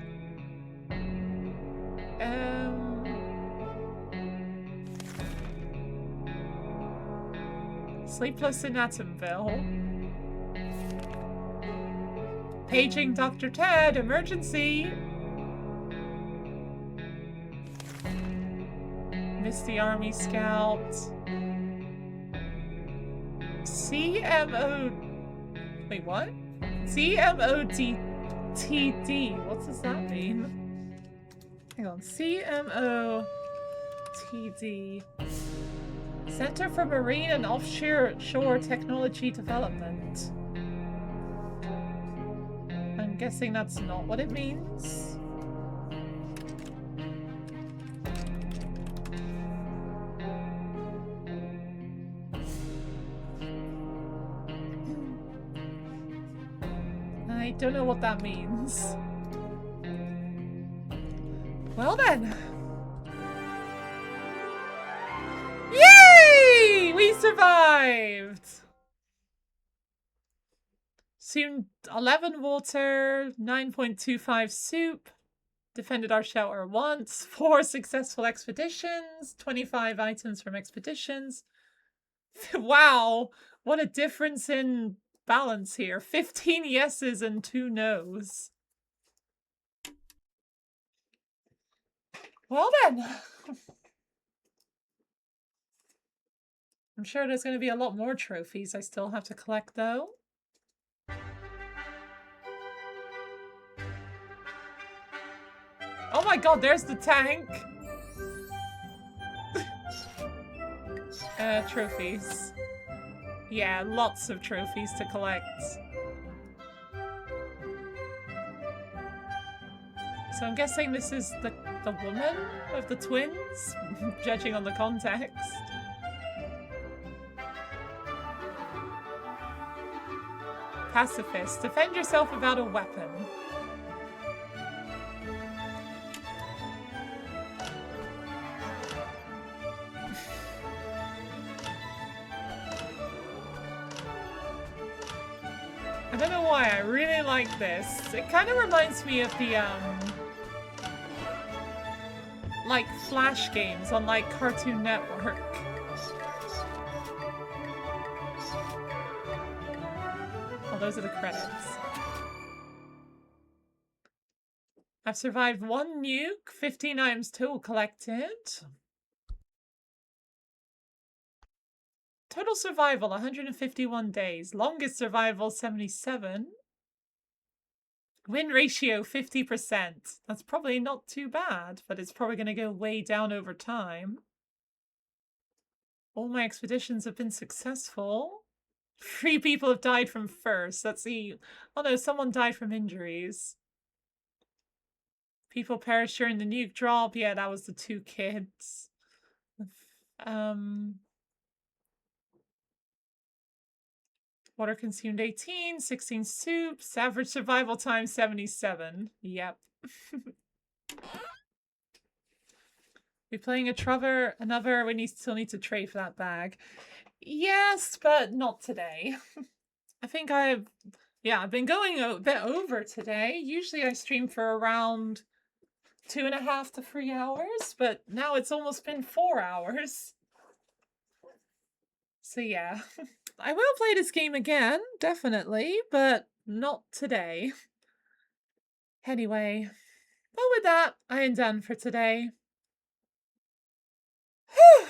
Sleepless in Atomville. Paging Dr. Ted, emergency! Misty Army Scout. CMO... Wait, what? CMOTTD. What does that mean? Hang on. CMOTD. Center for Marine and Offshore Technology Development. I'm guessing that's not what it means. I don't know what that means. Well then. Yay! We survived! Soon 11 water, 9.25 soup. Defended our shelter once. 4 successful expeditions. 25 items from expeditions. Wow! What a difference in balance here. 15 yeses and 2 nos. Well then. I'm sure there's going to be a lot more trophies I still have to collect though. Oh my god, there's the tank! Trophies. Yeah, lots of trophies to collect. So I'm guessing this is the woman of the twins, judging on the context. Pacifist. Defend yourself without a weapon. I don't know why, I really like this. It kind of reminds me of the, like, Flash games on, like, Cartoon Network. Oh, those are the credits. I've survived 1 nuke, 15 items total collected. Total survival, 151 days. Longest survival, 77. Win ratio, 50%. That's probably not too bad, but it's probably going to go way down over time. All my expeditions have been successful. 3 people have died from first. Let's see. Oh no, someone died from injuries. People perished during the nuke drop. Yeah, that was the 2 kids. Water consumed 18, 16 soups, average survival time 77. Yep. We playing a Trevor, another, still need to trade for that bag. Yes, but not today. I think I've been going a bit over today. Usually I stream for around 2.5 to 3 hours, but now it's almost been 4 hours. So yeah. I will play this game again, definitely, but not today. Anyway, but with that, I am done for today. Whew.